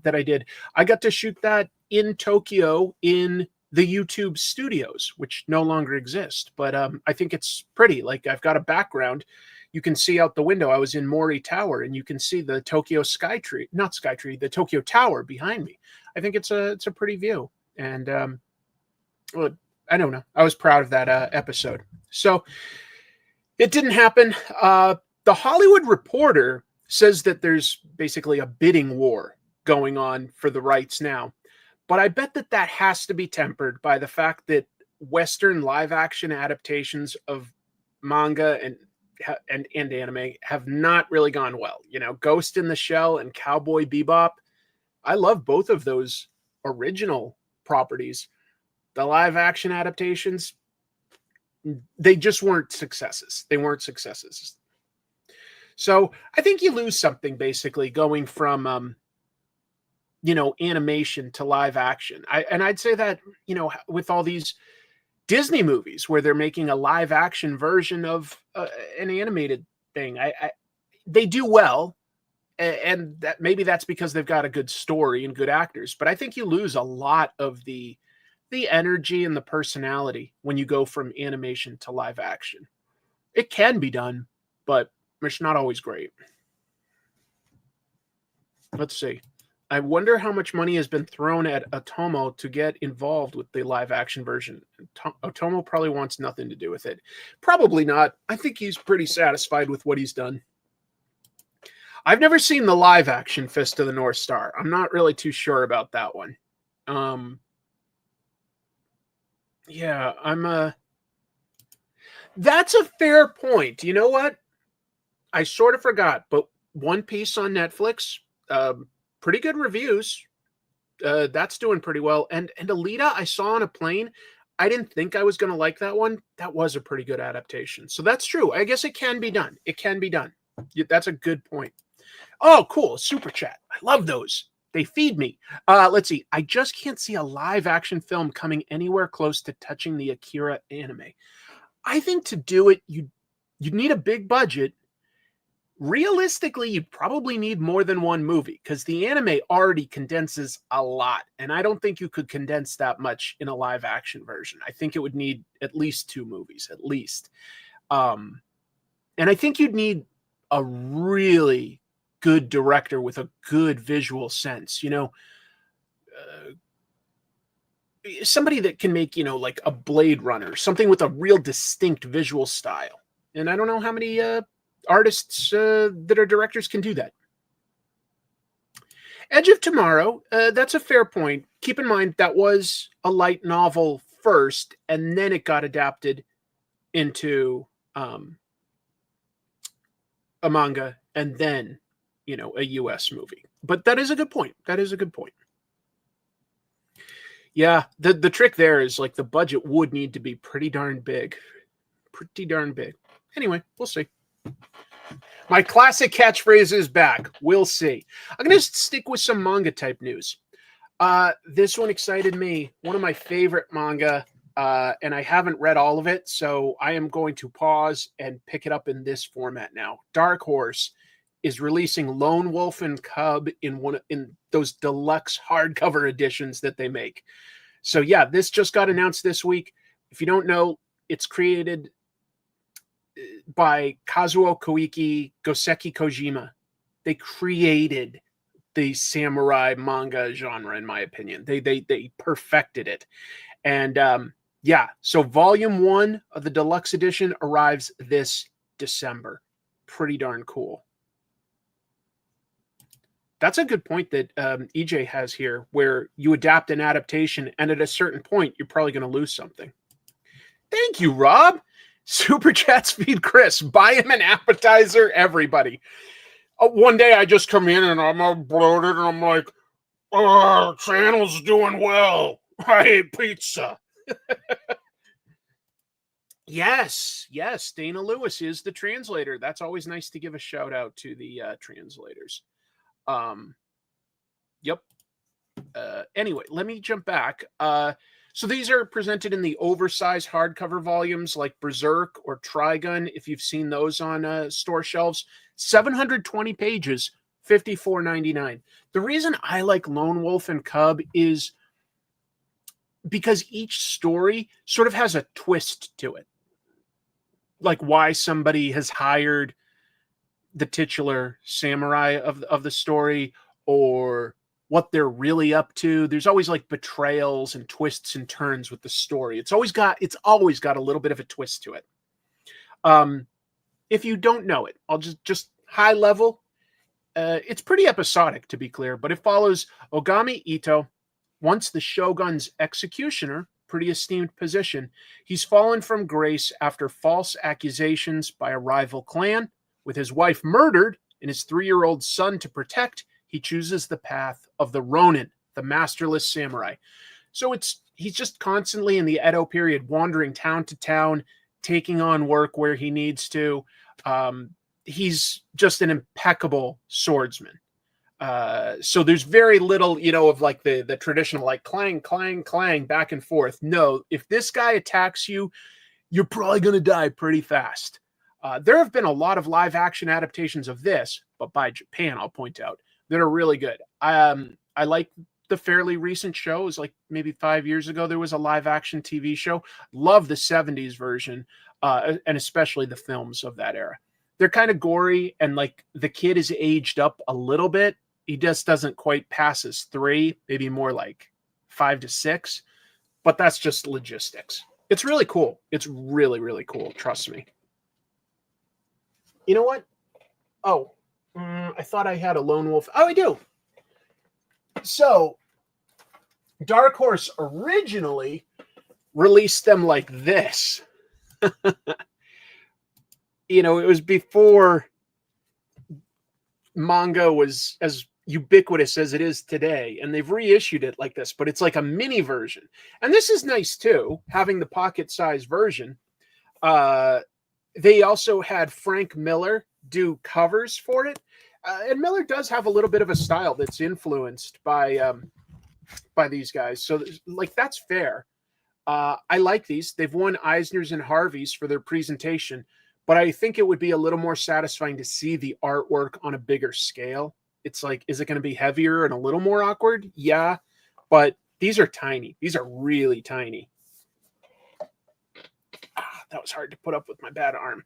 that I did. I got to shoot that in Tokyo in the YouTube studios, which no longer exist, but I think it's pretty. Like, I've got a background. You can see out the window. I was in Mori Tower, and you can see the Tokyo the Tokyo Tower behind me. I think it's a pretty view, and well, I don't know. I was proud of that episode. So it didn't happen. The Hollywood Reporter says that there's basically a bidding war going on for the rights now. But I bet that has to be tempered by the fact that Western live-action adaptations of manga and anime have not really gone well. You know, Ghost in the Shell and Cowboy Bebop. I love both of those original properties. The live-action adaptations, they just weren't successes. They weren't successes. So I think you lose something basically going from animation to live action. I'd say that, with all these Disney movies where they're making a live action version of an animated thing, they do well. And that maybe that's because they've got a good story and good actors. But I think you lose a lot of the energy and the personality when you go from animation to live action. It can be done, but it's not always great. Let's see. I wonder how much money has been thrown at Otomo to get involved with the live action version. Otomo probably wants nothing to do with it. Probably not. I think he's pretty satisfied with what he's done. I've never seen the live action Fist of the North Star. I'm not really too sure about that one. That's a fair point. You know what? I sort of forgot, but One Piece on Netflix, pretty good reviews. That's doing pretty well. And Alita, I saw on a plane. I didn't think I was going to like that one. That was a pretty good adaptation. So that's true. I guess it can be done. It can be done. That's a good point. Oh, cool. Super chat. I love those. They feed me. Let's see. I just can't see a live action film coming anywhere close to touching the Akira anime. I think to do it, you'd need a big budget. Realistically, you probably need more than one movie because the anime already condenses a lot. And I don't think you could condense that much in a live action version. I think it would need at least 2 movies, at least. And I think you'd need a really good director with a good visual sense, somebody that can make, like a Blade Runner, something with a real distinct visual style. And I don't know how many artists that are directors can do that. Edge of Tomorrow, that's a fair point. Keep in mind that was a light novel first, and then it got adapted into a manga and then, a US movie. But that is a good point. Yeah, the trick there is like the budget would need to be pretty darn big. Anyway, we'll see. My classic catchphrase is back. We'll see. I'm going to stick with some manga type news. This one excited me. One of my favorite manga, and I haven't read all of it, so I am going to pause and pick it up in this format now. Dark Horse is releasing Lone Wolf and Cub in those deluxe hardcover editions that they make. So yeah, this just got announced this week. If you don't know, it's created by Kazuo Koike, Goseki Kojima. They created the samurai manga genre, in my opinion. They perfected it. And so volume 1 of the deluxe edition arrives this December. Pretty darn cool. That's a good point that EJ has here, where you adapt an adaptation, and at a certain point, you're probably going to lose something. Thank you, Rob. Super Chats feed Chris. Buy him an appetizer, everybody. One day I just come in and I'm all bloated and I'm like, oh, channel's doing well. I ate pizza. Yes. Dana Lewis is the translator. That's always nice to give a shout out to the translators. Yep. Anyway, let me jump back. So these are presented in the oversized hardcover volumes like Berserk or Trigun, if you've seen those on store shelves. 720 pages, $54.99. The reason I like Lone Wolf and Cub is because each story sort of has a twist to it. Like why somebody has hired the titular samurai of the story, or what they're really up to. There's always like betrayals and twists and turns with the story. It's always got a little bit of a twist to it. If you don't know it, I'll just high level. It's pretty episodic, to be clear, but it follows Ogami Ito. Once the shogun's executioner, pretty esteemed position, he's fallen from grace after false accusations by a rival clan. With his wife murdered and his 3-year-old son to protect, he chooses the path of the Ronin, the masterless samurai. So he's just constantly in the Edo period, wandering town to town, taking on work where he needs to. He's just an impeccable swordsman. So there's very little, of like the traditional like clang, clang, clang back and forth. No, if this guy attacks you, you're probably going to die pretty fast. There have been a lot of live action adaptations of this, but by Japan, I'll point out, that are really good. I like the fairly recent shows, like maybe 5 years ago, there was a live action TV show. Love the 70s version, and especially the films of that era. They're kind of gory, and like the kid is aged up a little bit. He just doesn't quite pass his 3, maybe more like 5 to 6, but that's just logistics. It's really cool. It's really, really cool. Trust me. You know what? Oh, I thought I had a Lone Wolf. Oh, I do. So, Dark Horse originally released them like this. It was before manga was as ubiquitous as it is today, and they've reissued it like this, but it's like a mini version. And this is nice too, having the pocket-sized version. They also had Frank Miller do covers for it. And Miller does have a little bit of a style that's influenced by these guys. So like, that's fair. I like these. They've won Eisners and Harveys for their presentation, but I think it would be a little more satisfying to see the artwork on a bigger scale. It's like, is it going to be heavier and a little more awkward? Yeah, but these are tiny. These are really tiny. That was hard to put up with my bad arm.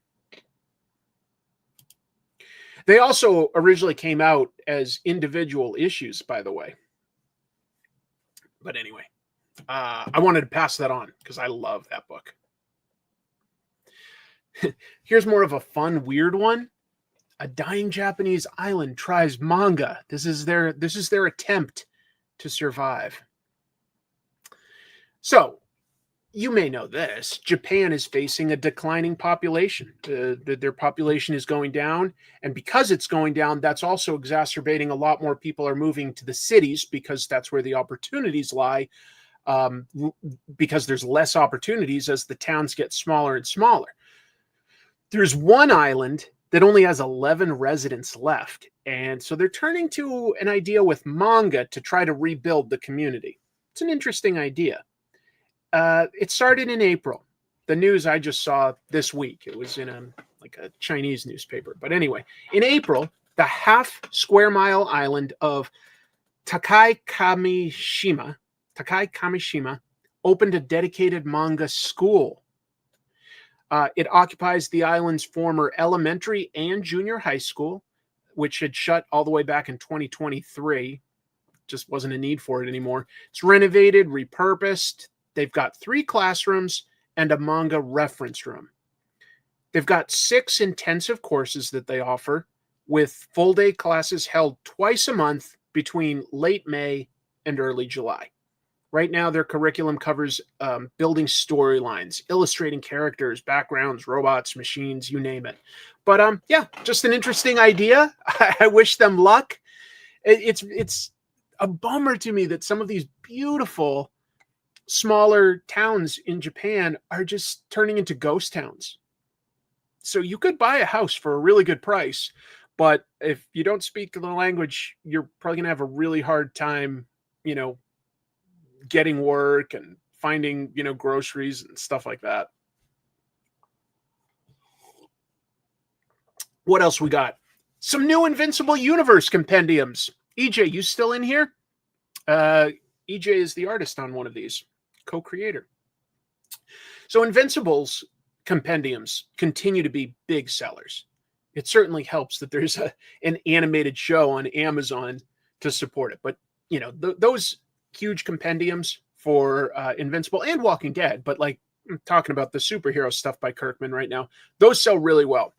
They also originally came out as individual issues, by the way. But anyway, I wanted to pass that on because I love that book. Here's more of a fun, weird one. A dying Japanese island tries manga. This is their attempt to survive. So, you may know this. Japan is facing a declining population. Their population is going down. And because it's going down, that's also exacerbating. A lot more people are moving to the cities because that's where the opportunities lie. Because there's less opportunities as the towns get smaller and smaller. There's one island that only has 11 residents left. And so they're turning to an idea with Manga to try to rebuild the community. It's an interesting idea. It started in April. The news I just saw this week. It was in a Chinese newspaper. But anyway, in April, the half square mile island of Takai Kamishima opened a dedicated manga school. It occupies the island's former elementary and junior high school, which had shut all the way back in 2023. Just wasn't a need for it anymore. It's renovated, repurposed. They've got 3 classrooms and a manga reference room. They've got 6 intensive courses that they offer, with full-day classes held twice a month between late May and early July. Right now, their curriculum covers building storylines, illustrating characters, backgrounds, robots, machines, you name it. But yeah, just an interesting idea. I wish them luck. It's a bummer to me that some of these beautiful smaller towns in Japan are just turning into ghost towns. So you could buy a house for a really good price, but if you don't speak the language, you're probably going to have a really hard time, getting work and finding, groceries and stuff like that. What else we got? Some new Invincible Universe compendiums. EJ, you still in here? EJ is the artist on one of these, co-creator. So Invincible's compendiums continue to be big sellers. It certainly helps that there's an animated show on Amazon to support it. But, those huge compendiums for Invincible and Walking Dead, but I'm talking about the superhero stuff by Kirkman right now, those sell really well.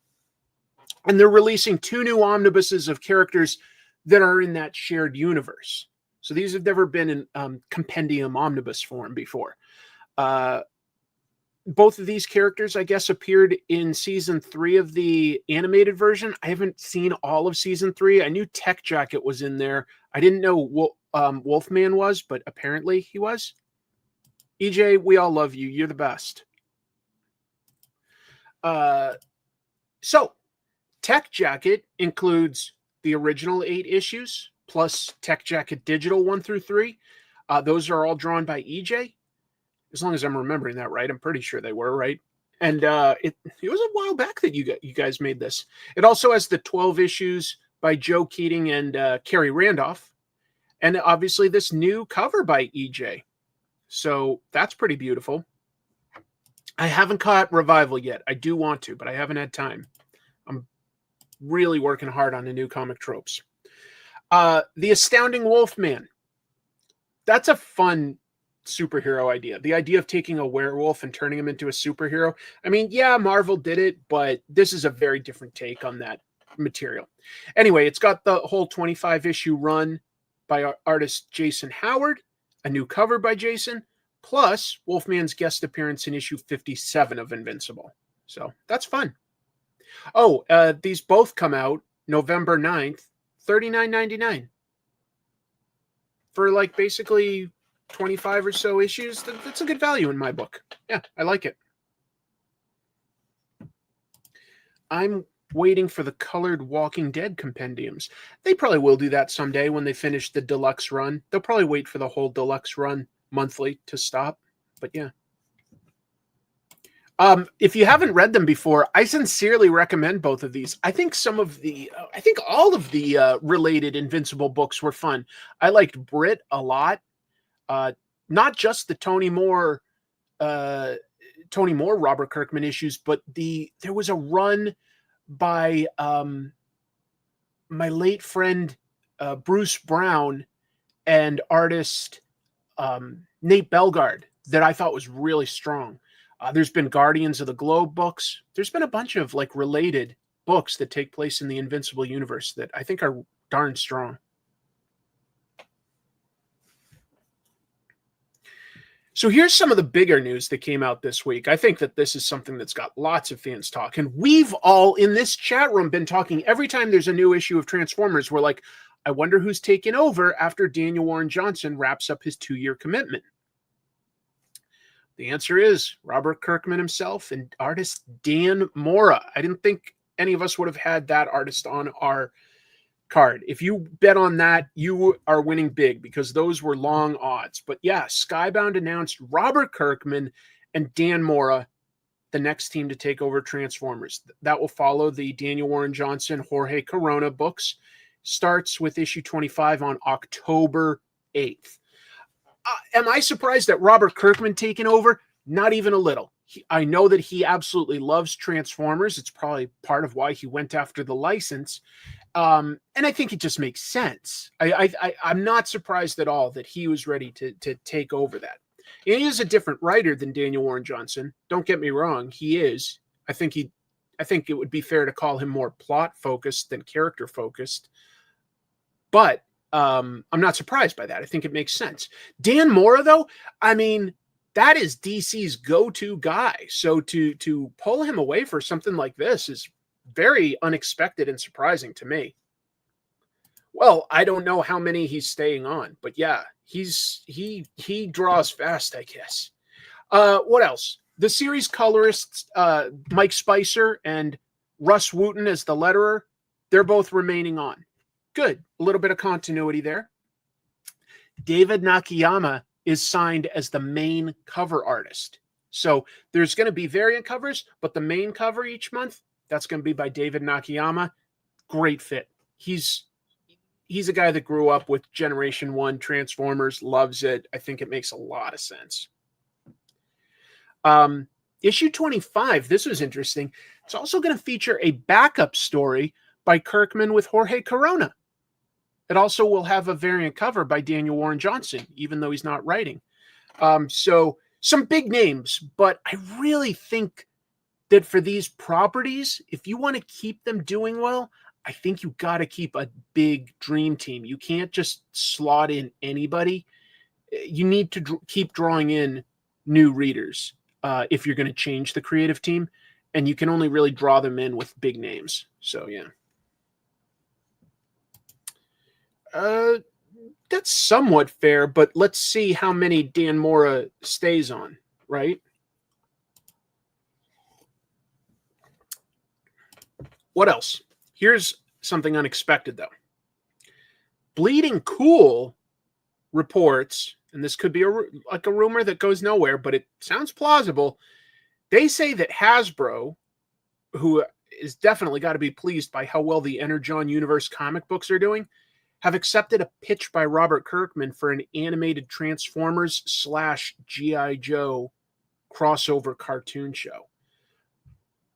And they're releasing 2 new omnibuses of characters that are in that shared universe. So these have never been in compendium omnibus form before. Both of these characters, I guess, appeared in season 3 of the animated version. I haven't seen all of season 3. I knew Tech Jacket was in there. I didn't know Wolfman was, but apparently he was. EJ, we all love you. You're the best. So Tech Jacket includes the original 8 issues plus Tech Jacket Digital 1 through 3. Those are all drawn by EJ. As long as I'm remembering that right, I'm pretty sure they were, right? And it was a while back that you guys made this. It also has the 12 issues by Joe Keating and Carrie Randolph. And obviously this new cover by EJ. So that's pretty beautiful. I haven't caught Revival yet. I do want to, but I haven't had time. I'm really working hard on the new comic tropes. The Astounding Wolfman. That's a fun superhero idea. The idea of taking a werewolf and turning him into a superhero. I mean, yeah, Marvel did it, but this is a very different take on that material. Anyway, it's got the whole 25-issue run by artist Jason Howard, a new cover by Jason, plus Wolfman's guest appearance in issue 57 of Invincible. So that's fun. Oh, these both come out November 9th, $39.99. For basically 25 or so issues. That's a good value in my book. Yeah, I like it. I'm waiting for the colored Walking Dead compendiums. They probably will do that someday when they finish the deluxe run. They'll probably wait for the whole deluxe run monthly to stop. But yeah. If you haven't read them before, I sincerely recommend both of these. I think all of the related Invincible books were fun. I liked Brit a lot. Not just the Tony Moore, Robert Kirkman issues, but there was a run by my late friend Bruce Brown and artist Nate Belgard that I thought was really strong. There's been Guardians of the Globe books. There's been a bunch of related books that take place in the Invincible universe that I think are darn strong. So here's some of the bigger news that came out this week. I think that this is something that's got lots of fans talking. We've all in this chat room been talking every time there's a new issue of Transformers. We're like, I wonder who's taking over after Daniel Warren Johnson wraps up his 2-year commitment. The answer is Robert Kirkman himself and artist Dan Mora. I didn't think any of us would have had that artist on our card. If you bet on that, you are winning big because those were long odds. But yeah, Skybound announced Robert Kirkman and Dan Mora, the next team to take over Transformers. That will follow the Daniel Warren Johnson, Jorge Corona books. Starts with issue 25 on October 8th. Am I surprised at Robert Kirkman taking over? Not even a little. I know that he absolutely loves Transformers. It's probably part of why he went after the license. And I think it just makes sense. I'm not surprised at all that he was ready to take over that. And he is a different writer than Daniel Warren Johnson. Don't get me wrong. He is. I think it would be fair to call him more plot focused than character focused. But I'm not surprised by that. I think it makes sense. Dan Mora, though, I mean, that is DC's go-to guy. So to pull him away for something like this is very unexpected and surprising to me. Well, I don't know how many he's staying on, but yeah, he draws fast, I guess. What else? The series colorists, Mike Spicer and Russ Wooten as the letterer, they're both remaining on. Good. A little bit of continuity there. David Nakayama is signed as the main cover artist. So there's going to be variant covers, but the main cover each month, that's going to be by David Nakayama. Great fit. He's a guy that grew up with Generation 1 Transformers, loves it. I think it makes a lot of sense. Issue 25, this was interesting. It's also going to feature a backup story by Kirkman with Jorge Corona. It also will have a variant cover by Daniel Warren Johnson, even though he's not writing. So some big names, but I really think that for these properties, if you want to keep them doing well, I think you got to keep a big dream team. You can't just slot in anybody. You need to keep drawing in new readers if you're going to change the creative team, and you can only really draw them in with big names. So, yeah. That's somewhat fair, but let's see how many Dan Mora stays on, right? What else? Here's something unexpected, though. Bleeding Cool reports, and this could be like a rumor that goes nowhere, but it sounds plausible. They say that Hasbro, who is definitely got to be pleased by how well the Energon Universe comic books are doing, have accepted a pitch by Robert Kirkman for an animated Transformers / G.I. Joe crossover cartoon show.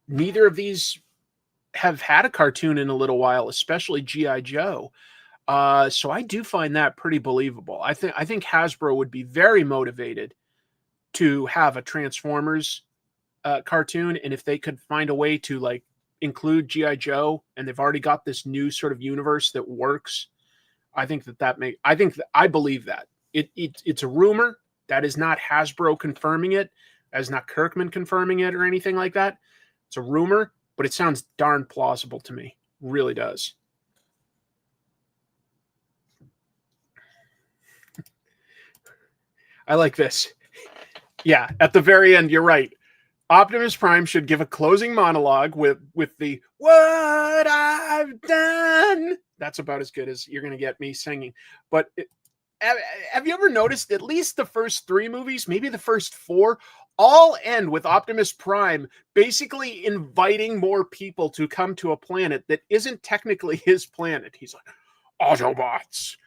Neither of these have had a cartoon in a little while, especially G.I. Joe. So I do find that pretty believable. I think Hasbro would be very motivated to have a Transformers cartoon, and if they could find a way to like include G.I. Joe, and they've already got this new sort of universe that works, I believe that. It's a rumor. That is not Hasbro confirming it. That is not Kirkman confirming it or anything like that. It's a rumor, but it sounds darn plausible to me. Really does. I like this. Yeah, at the very end, you're right. Optimus Prime should give a closing monologue with the "What I've done." That's about as good as you're going to get me singing. But have you ever noticed at least the first 3 movies, maybe the first 4, all end with Optimus Prime basically inviting more people to come to a planet that isn't technically his planet. He's like, "Autobots,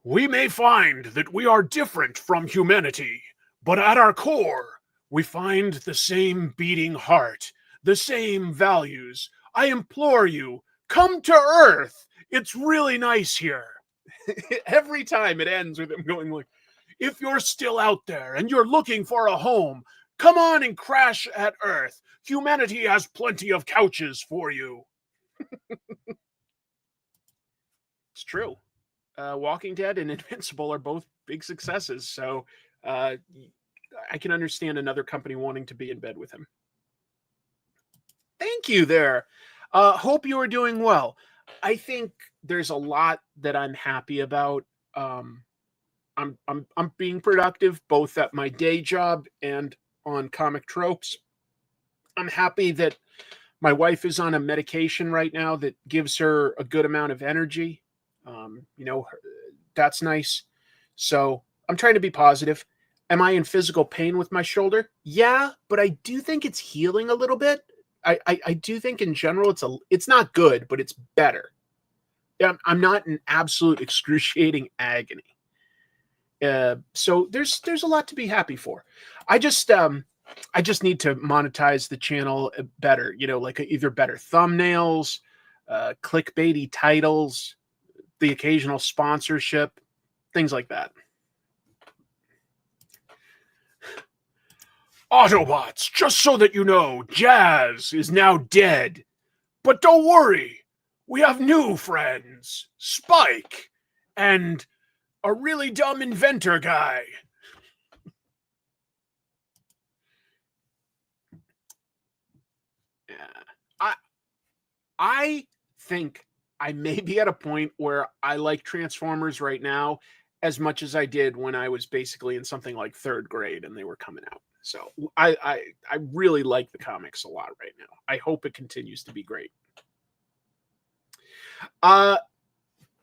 we may find that we are different from humanity, but at our core, we find the same beating heart, the same values. I implore you, come to Earth. It's really nice here." Every time it ends with him going like, "If you're still out there and you're looking for a home, come on and crash at Earth. Humanity has plenty of couches for you." It's true. Walking Dead and Invincible are both big successes. So I can understand another company wanting to be in bed with him. Thank you there. Hope you are doing well. I think there's a lot that I'm happy about. I'm being productive both at my day job and on Comic Tropes. I'm happy that my wife is on a medication right now that gives her a good amount of energy. That's nice. So I'm trying to be positive. Am I in physical pain with my shoulder? Yeah, but I do think it's healing a little bit. I do think in general it's not good, but it's better. I'm not in absolute excruciating agony. So there's a lot to be happy for. I just need to monetize the channel better, like either better thumbnails, clickbaity titles, the occasional sponsorship, things like that. Autobots, just so that you know, Jazz is now dead. But don't worry, we have new friends, Spike, and a really dumb inventor guy. I think I may be at a point where I like Transformers right now as much as I did when I was basically in something like 3rd grade and they were coming out. So I really like the comics a lot right now. I hope it continues to be great.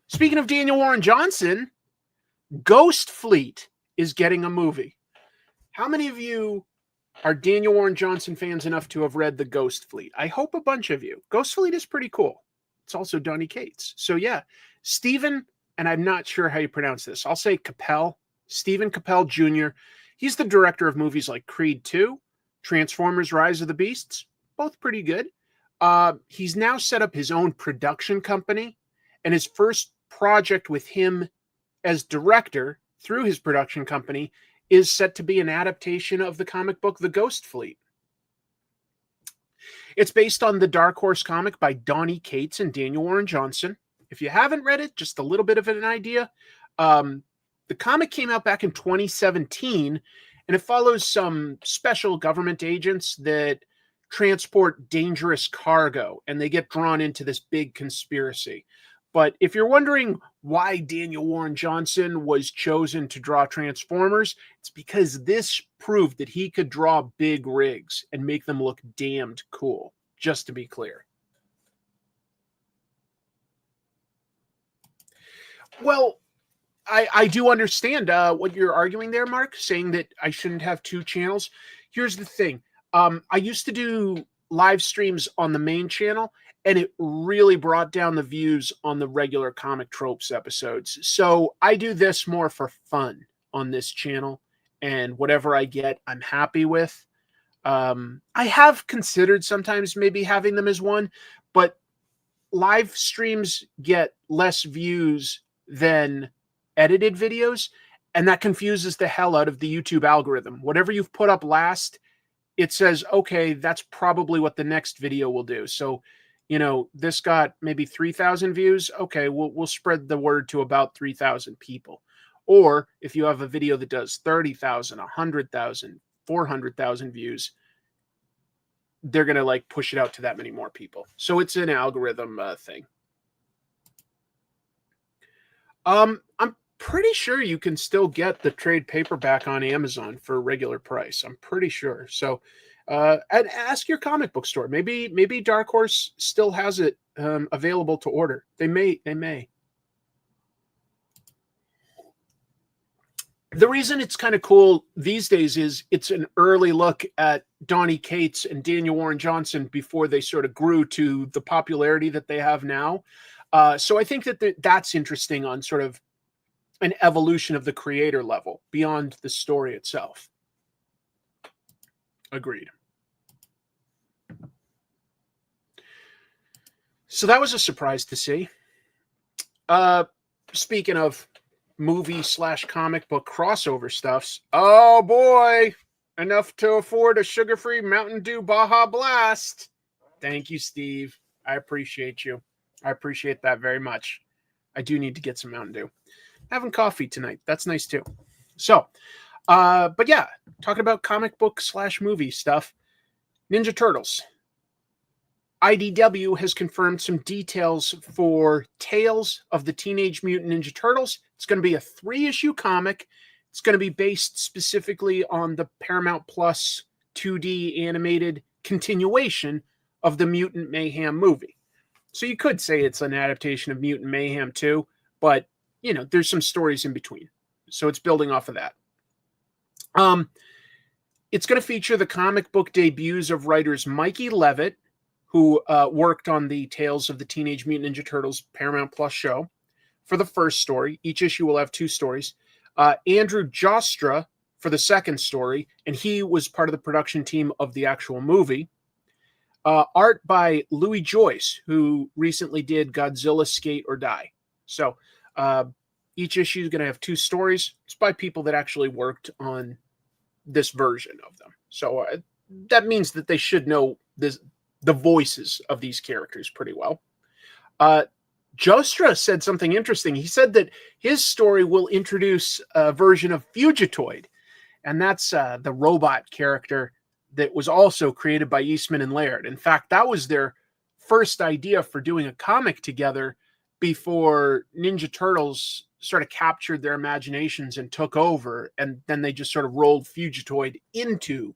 Speaking of Daniel Warren Johnson, Ghost Fleet is getting a movie. How many of you are Daniel Warren Johnson fans enough to have read The Ghost Fleet? I hope a bunch of you. Ghost Fleet is pretty cool. It's also Donny Cates. So yeah, Stephen, and I'm not sure how you pronounce this. I'll say Capel, Stephen Capel Jr. He's the director of movies like Creed 2, Transformers Rise of the Beasts, both pretty good. He's now set up his own production company, and his first project with him as director through his production company is set to be an adaptation of the comic book The Ghost Fleet. It's based on the Dark Horse comic by Donny Cates and Daniel Warren Johnson. If you haven't read it, just a little bit of an idea. The comic came out back in 2017, and it follows some special government agents that transport dangerous cargo, and they get drawn into this big conspiracy. But if you're wondering why Daniel Warren Johnson was chosen to draw Transformers, it's because this proved that he could draw big rigs and make them look damned cool, just to be clear. Well, I do understand what you're arguing there, Mark, saying that I shouldn't have 2 channels. Here's the thing. I used to do live streams on the main channel, and it really brought down the views on the regular Comic Tropes episodes. So I do this more for fun on this channel, and whatever I get, I'm happy with. I have considered sometimes maybe having them as one, but live streams get less views than edited videos, and that confuses the hell out of the YouTube algorithm. Whatever you've put up last, it says, okay, that's probably what the next video will do. So, this got maybe 3,000 views. Okay, we'll spread the word to about 3,000 people. Or if you have a video that does 30,000, 100,000, 400,000 views, they're going to push it out to that many more people. So it's an algorithm thing. I'm pretty sure you can still get the trade paperback on Amazon for a regular price. I'm pretty sure. So and ask your comic book store. Maybe Dark Horse still has it available to order. They may. The reason it's kind of cool these days is it's an early look at Donny Cates and Daniel Warren Johnson before they sort of grew to the popularity that they have now. So I think that's interesting on sort of an evolution of the creator level beyond the story itself. Agreed. So that was a surprise to see. Speaking of movie/comic book crossover stuffs, oh boy, enough to afford a sugar-free Mountain Dew Baja Blast. Thank you, Steve. I appreciate you. I appreciate that very much. I do need to get some Mountain Dew. Having coffee tonight. That's nice too. So, But yeah, talking about comic book / movie stuff. Ninja Turtles. IDW has confirmed some details for Tales of the Teenage Mutant Ninja Turtles. It's going to be a 3-issue comic. It's going to be based specifically on the Paramount Plus 2D animated continuation of the Mutant Mayhem movie. So you could say it's an adaptation of Mutant Mayhem too, but you know, there's some stories in between. So it's building off of that. It's going to feature the comic book debuts of writers Mikey Levitt, who worked on the Tales of the Teenage Mutant Ninja Turtles Paramount Plus show for the first story. Each issue will have 2 stories. Andrew Jostra for the second story, and he was part of the production team of the actual movie. Art by Louis Joyce, who recently did Godzilla Skate or Die. So each issue is going to have 2 stories. It's by people that actually worked on this version of them. So that means that they should know the voices of these characters pretty well. Jostra said something interesting. He said that his story will introduce a version of Fugitoid, and that's the robot character that was also created by Eastman and Laird. In fact, that was their first idea for doing a comic together before Ninja Turtles sort of captured their imaginations and took over, and then they just sort of rolled Fugitoid into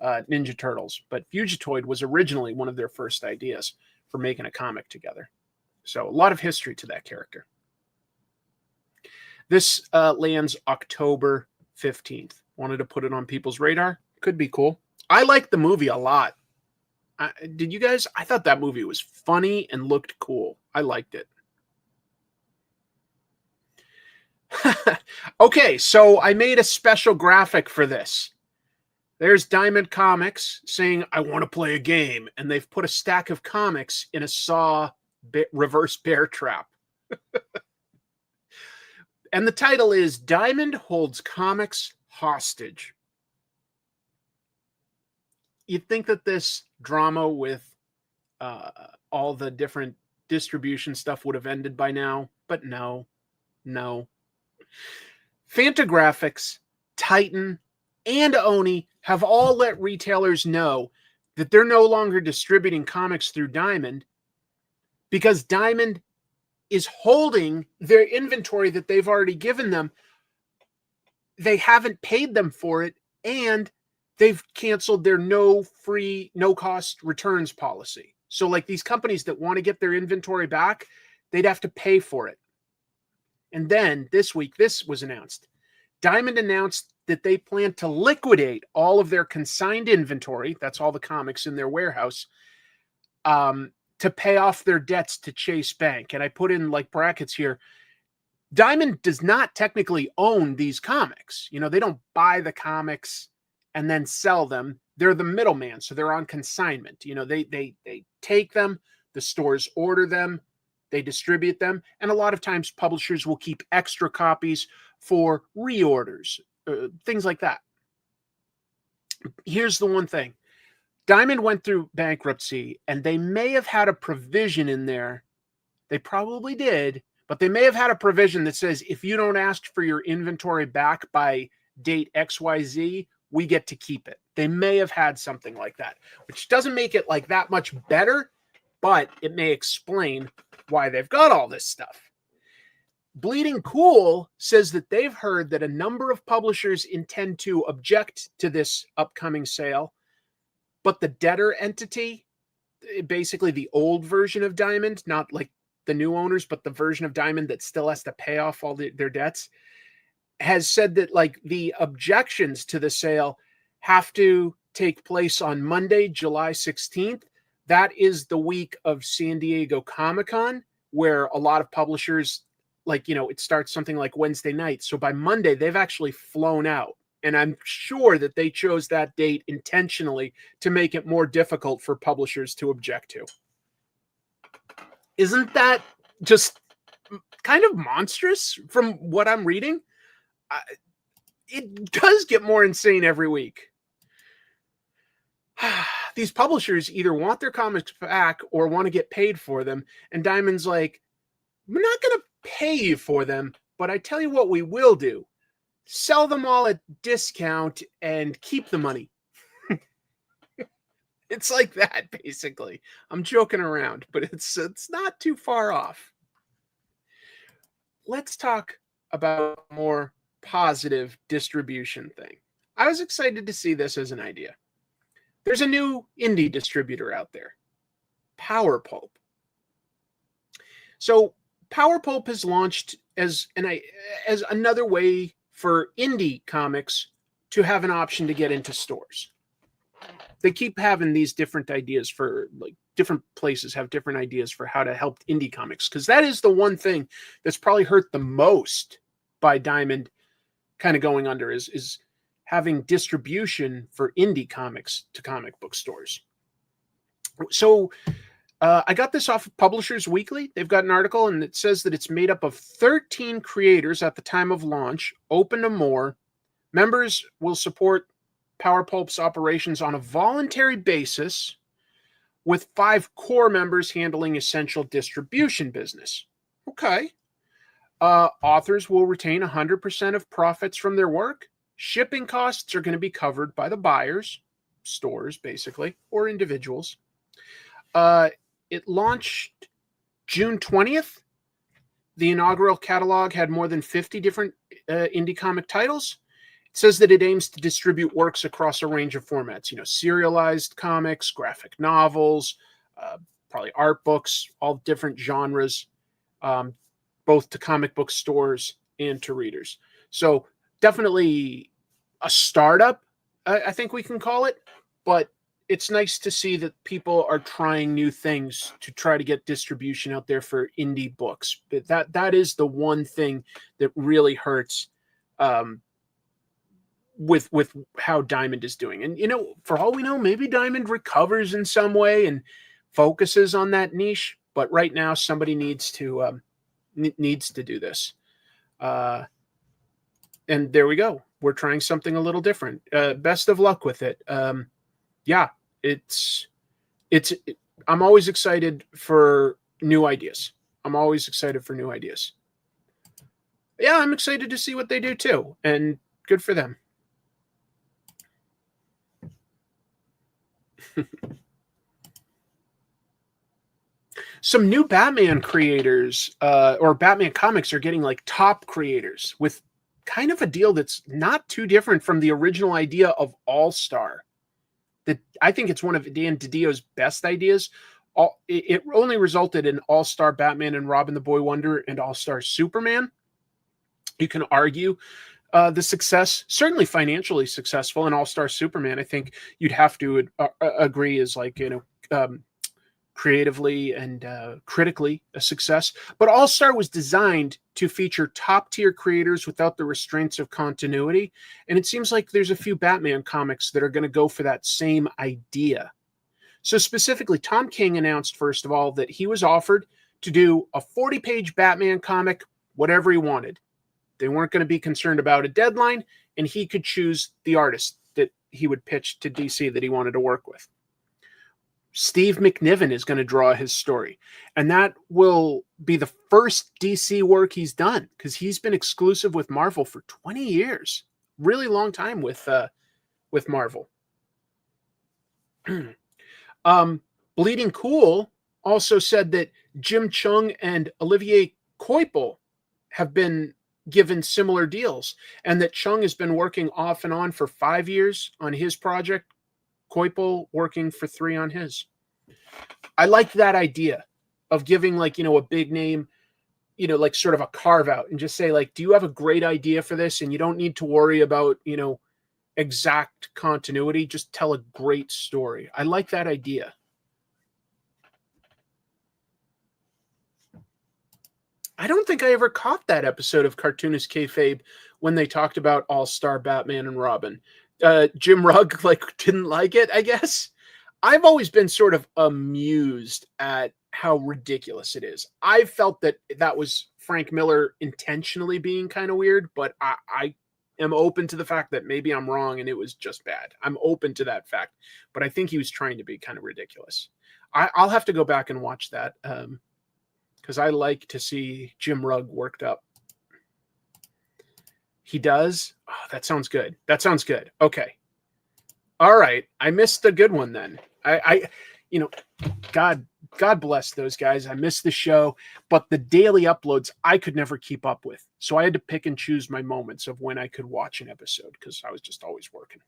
Ninja Turtles. But Fugitoid was originally one of their first ideas for making a comic together. So a lot of history to that character. This lands October 15th. Wanted to put it on people's radar. Could be cool. I liked the movie a lot. Did you guys? I thought that movie was funny and looked cool. I liked it. Okay, so I made a special graphic for this. There's Diamond Comics saying, I want to play a game. And they've put a stack of comics in a Saw reverse bear trap. And the title is Diamond Holds Comics Hostage. You'd think that this drama with all the different distribution stuff would have ended by now, but no. Fantagraphics, Titan, and Oni have all let retailers know that they're no longer distributing comics through Diamond because Diamond is holding their inventory that they've already given them. They haven't paid them for it, and they've canceled their no cost returns policy. So like these companies that want to get their inventory back, they'd have to pay for it. And then this week, this was announced. Diamond announced that they plan to liquidate all of their consigned inventory, that's all the comics in their warehouse, to pay off their debts to Chase Bank. And I put in like brackets here. Diamond does not technically own these comics. You know, they don't buy the comics and then sell them. They're the middleman, so they're on consignment. You know, they take them, the stores order them, they distribute them, and a lot of times publishers will keep extra copies for reorders, things like that. Here's the one thing. Diamond went through bankruptcy, and they may have had a provision in there. They probably did, but they may have had a provision that says if you don't ask for your inventory back by date XYZ, we get to keep it. They may have had something like that, which doesn't make it like that much better, but it may explain why they've got all this stuff. Bleeding Cool says that they've heard that a number of publishers intend to object to this upcoming sale, but the debtor entity, basically the old version of Diamond, not like the new owners, but the version of Diamond that still has to pay off all their debts, has said that like the objections to the sale have to take place on Monday, July 16th. That is the week of San Diego Comic-Con, where a lot of publishers, like, you know, it starts something like Wednesday night. So by Monday, they've actually flown out. And I'm sure that they chose that date intentionally to make it more difficult for publishers to object to. Isn't that just kind of monstrous from what I'm reading? It does get more insane every week. These publishers either want their comics back or want to get paid for them. And Diamond's like, we're not going to pay you for them, but I tell you what we will do. sell them all at discount and keep the money. It's like that, basically. I'm joking around, but it's not too far off. Let's talk about a more positive distribution thing. I was excited to see this as an idea. There's a new indie distributor out there, Pulp. So Pulp has launched as another way for indie comics to have an option to get into stores. They keep having these different ideas for, like, different places have different ideas for how to help indie comics, because that is the one thing that's probably hurt the most by Diamond kind of going under is having distribution for indie comics to comic book stores. So I got this off of Publishers Weekly. They've got an article, and it says that it's made up of 13 creators at the time of launch, open to more. Members will support Pulp's operations on a voluntary basis, with 5 core members handling essential distribution business. Okay. Authors will retain 100% of profits from their work. Shipping costs are going to be covered by the buyers, stores basically, or individuals. It launched June 20th. The inaugural catalog had more than 50 different indie comic titles. It says that it aims to distribute works across a range of formats, serialized comics, graphic novels, probably art books, all different genres, both to comic book stores and to readers. So definitely a startup, I think we can call it, but it's nice to see that people are trying new things to try to get distribution out there for indie books. But that is the one thing that really hurts with how Diamond is doing. And, for all we know, maybe Diamond recovers in some way and focuses on that niche. But right now, somebody needs to do this. And there we go. We're trying something a little different. Best of luck with it. Yeah, I'm always excited for new ideas. Yeah, I'm excited to see what they do too. And good for them. Some new Batman creators or Batman comics are getting like top creators with kind of a deal that's not too different from the original idea of All-Star. That I think it's one of Dan DiDio's best ideas. It only resulted in All-Star Batman and Robin the Boy Wonder and All-Star Superman. You can argue the success, certainly financially successful, in All-Star Superman, I think you'd have to agree is like, creatively and critically a success. But All-Star was designed to feature top-tier creators without the restraints of continuity. And it seems like there's a few Batman comics that are going to go for that same idea. So specifically, Tom King announced, first of all, that he was offered to do a 40-page Batman comic, whatever he wanted. They weren't going to be concerned about a deadline, and he could choose the artist that he would pitch to DC that he wanted to work with. Steve McNiven is going to draw his story, and that will be the first DC work he's done, because he's been exclusive with Marvel for 20 years. Really long time with Marvel. Bleeding Cool also said that Jim Chung and Olivier Coipel have been given similar deals, and that Chung has been working off and on for 5 years on his project, Coipel working for 3 on his. I like that idea of giving, like, a big name, like sort of a carve out, and just say, like, do you have a great idea for this? And you don't need to worry about, exact continuity. Just tell a great story. I like that idea. I don't think I ever caught that episode of Cartoonist Kayfabe when they talked about All-Star Batman and Robin. Jim Rugg didn't like it, I guess. I've always been sort of amused at how ridiculous it is. I felt that was Frank Miller intentionally being kind of weird, but I am open to the fact that maybe I'm wrong and it was just bad. I'm open to that fact, but I think he was trying to be kind of ridiculous. I'll have to go back and watch that because I like to see Jim Rugg worked up. He does? Oh, that sounds good. That sounds good. Okay. All right. I missed a good one then. You know, God bless those guys. I missed the show, but the daily uploads I could never keep up with. So I had to pick and choose my moments of when I could watch an episode because I was just always working.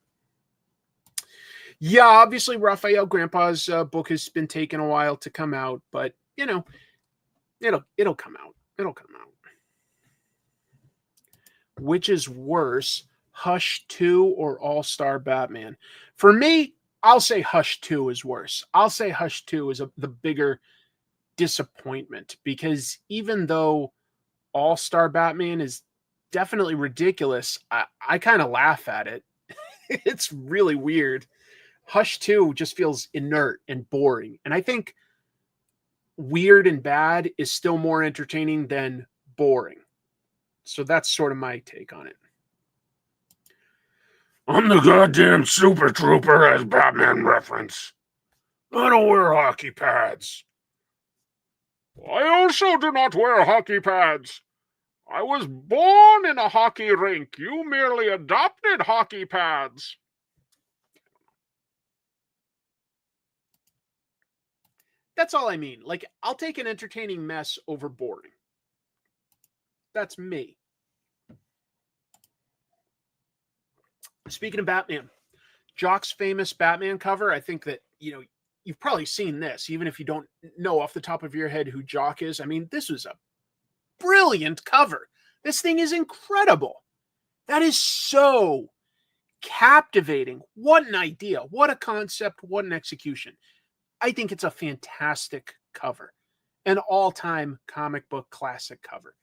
Yeah, obviously Raphael Grandpa's book has been taking a while to come out, but you know, it'll come out. It'll come out. Which is worse, Hush 2 or All-Star Batman? For me, I'll say Hush 2 is worse. I'll say Hush 2 is the bigger disappointment because even though All-Star Batman is definitely ridiculous, I kind of laugh at it. It's really weird. Hush 2 just feels inert and boring. And I think weird and bad is still more entertaining than boring. So that's sort of my take on it. I'm the goddamn Super Trooper as Batman reference. I don't wear hockey pads. I also do not wear hockey pads. I was born in a hockey rink. You merely adopted hockey pads. That's all I mean. Like, I'll take an entertaining mess over boring. That's me. Speaking of Batman, Jock's famous Batman cover, I think that, you know, you've probably seen this, even if you don't know off the top of your head who Jock is. I mean, this was a brilliant cover. This thing is incredible. That is so captivating. What an idea. What a concept. What an execution. I think it's a fantastic cover. An all-time comic book classic cover.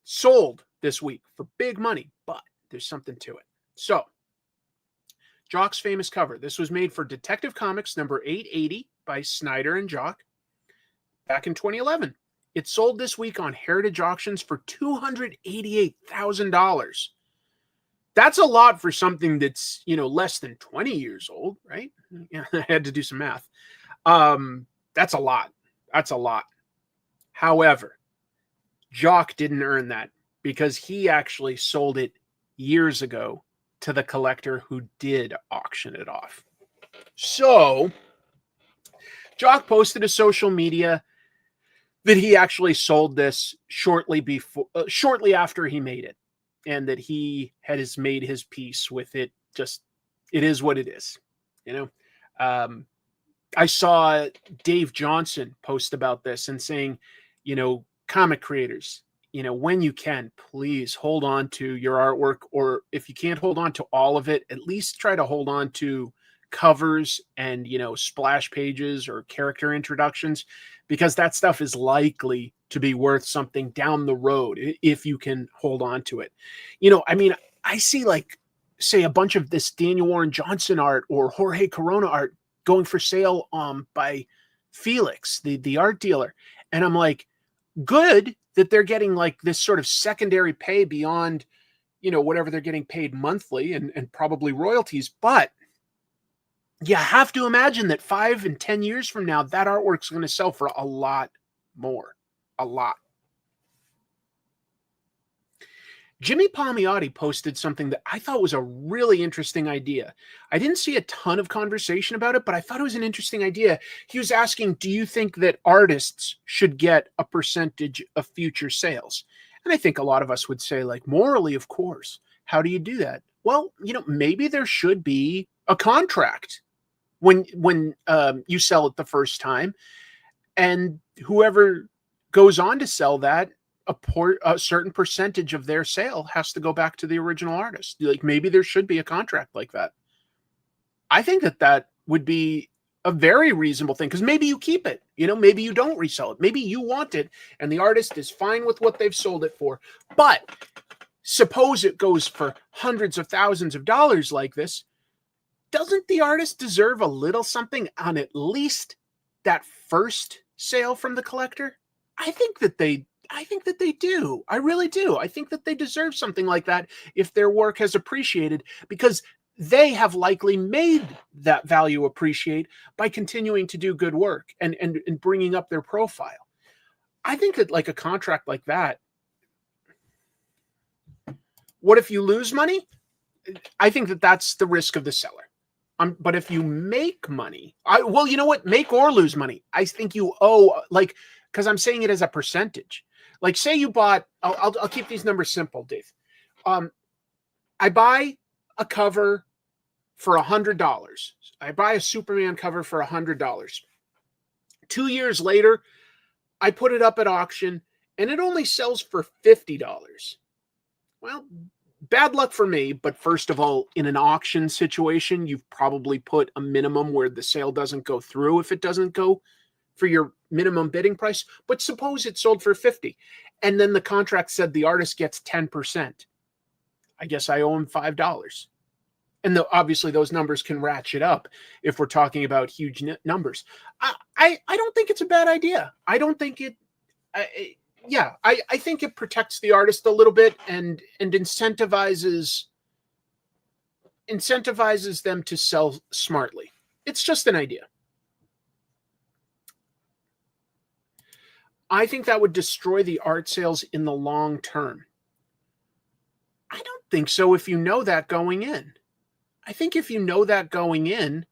Sold this week for big money, but there's something to it. So, Jock's famous cover. This was made for Detective Comics number 880 by Snyder and Jock back in 2011. It sold this week on Heritage Auctions for $288,000. That's a lot for something that's, you know, less than 20 years old, right? Yeah, I had to do some math. That's a lot. That's a lot. However, Jock didn't earn that because he actually sold it years ago to the collector who did auction it off. So, Jock posted to social media that he actually sold this shortly after he made it, and that he has made his peace with it. Just, it is what it is, you know. I saw Dave Johnson post about this and saying, you know, comic creators, you know, when you can, please hold on to your artwork, or if you can't hold on to all of it, at least try to hold on to covers and, you know, splash pages or character introductions, because that stuff is likely to be worth something down the road if you can hold on to it. You know, I mean, I see, like, say a bunch of this Daniel Warren Johnson art or Jorge Corona art going for sale by Felix, the art dealer. And I'm like, good that they're getting like this sort of secondary pay beyond, you know, whatever they're getting paid monthly and probably royalties. But you have to imagine that 5 and 10 years from now, that artwork's going to sell for a lot more. A lot. Jimmy Palmiotti posted something that I thought was a really interesting idea. I didn't see a ton of conversation about it, but I thought it was an interesting idea. He was asking, do you think that artists should get a percentage of future sales? And I think a lot of us would say, like, morally, of course. How do you do that? Well, you know, maybe there should be a contract when you sell it the first time, and whoever goes on to sell that, a certain percentage of their sale has to go back to the original artist. Like, maybe there should be a contract like that. I think that would be a very reasonable thing, because maybe you keep it, you know, maybe you don't resell it. Maybe you want it and the artist is fine with what they've sold it for. But suppose it goes for hundreds of thousands of dollars like this. Doesn't the artist deserve a little something on at least that first sale from the collector? I think that they do. I really do. I think that they deserve something like that if their work has appreciated, because they have likely made that value appreciate by continuing to do good work and bringing up their profile. I think that, like, a contract like that What if you lose money? I think that that's the risk of the seller. But if you make money, well, you know what? Make or lose money. I think you owe, like, because I'm saying it as a percentage. Like, say you bought, I'll keep these numbers simple, Dave. I buy a cover for $100. I buy a Superman cover for $100. 2 years later, I put it up at auction and it only sells for $50. Well, bad luck for me, but first of all, in an auction situation, you've probably put a minimum where the sale doesn't go through if it doesn't go for your minimum bidding price. But suppose it sold for 50 and then the contract said the artist gets 10%. I guess I owe him $5. And obviously those numbers can ratchet up if we're talking about huge numbers. I don't think it's a bad idea. I don't think it... I think it protects the artist a little bit and incentivizes them to sell smartly. It's just an idea. I think that would destroy the art sales in the long term. I don't think so if you know that going in. I think if you know that going in,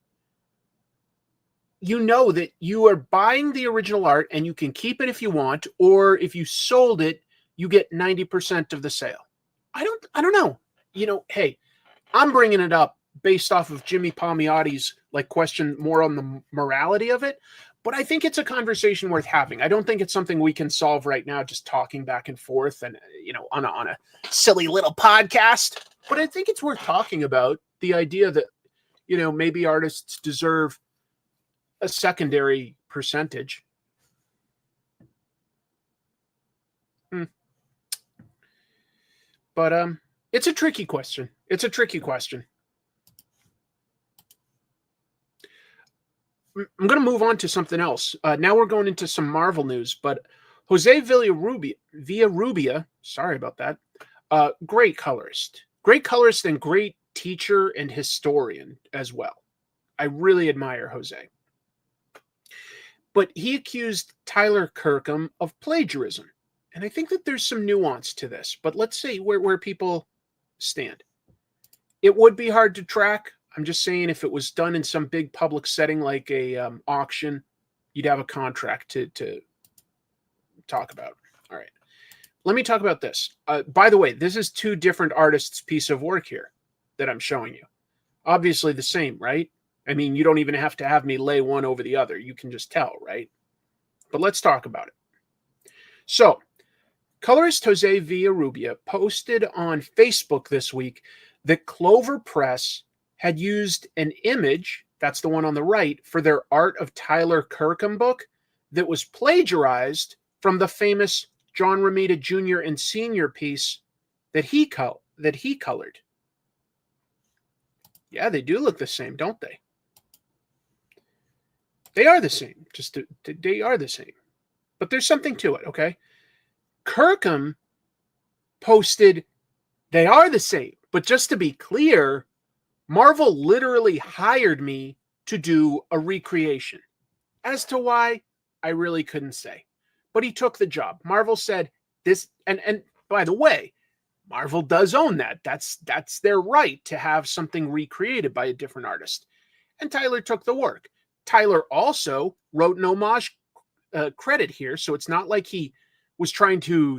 you know that you are buying the original art and you can keep it if you want, or if you sold it, you get 90% of the sale. I don't know. You know, hey, I'm bringing it up based off of Jimmy Palmiotti's question more on the morality of it, but I think it's a conversation worth having. I don't think it's something we can solve right now, just talking back and forth and, on a silly little podcast, but I think it's worth talking about the idea that, maybe artists deserve a secondary percentage. But it's a tricky question. I'm going to move on to something else. Now we're going into some Marvel news, but Jose Villarubia, sorry about that, great colorist and great teacher and historian as well. I really admire Jose. But he accused Tyler Kirkham of plagiarism. And I think that there's some nuance to this, but let's see where people stand. It would be hard to track. I'm just saying if it was done in some big public setting like a auction, you'd have a contract to talk about. All right. Let me talk about this. By the way, this is two different artists' piece of work here that I'm showing you. Obviously the same, right? I mean, you don't even have to have me lay one over the other. You can just tell, right? But let's talk about it. So, colorist Jose Villarubia posted on Facebook this week that Clover Press had used an image, that's the one on the right, for their Art of Tyler Kirkham book that was plagiarized from the famous John Romita Jr. and Sr. piece that he colored. Yeah, they do look the same, don't they? They are the same. They are the same. But there's something to it, okay? Kirkham posted, they are the same. But just to be clear, Marvel literally hired me to do a recreation. As to why, I really couldn't say. But he took the job. Marvel said this, and by the way, Marvel does own that. That's their right to have something recreated by a different artist. And Tyler took the work. Tyler also wrote an homage credit here, so it's not like he was trying to,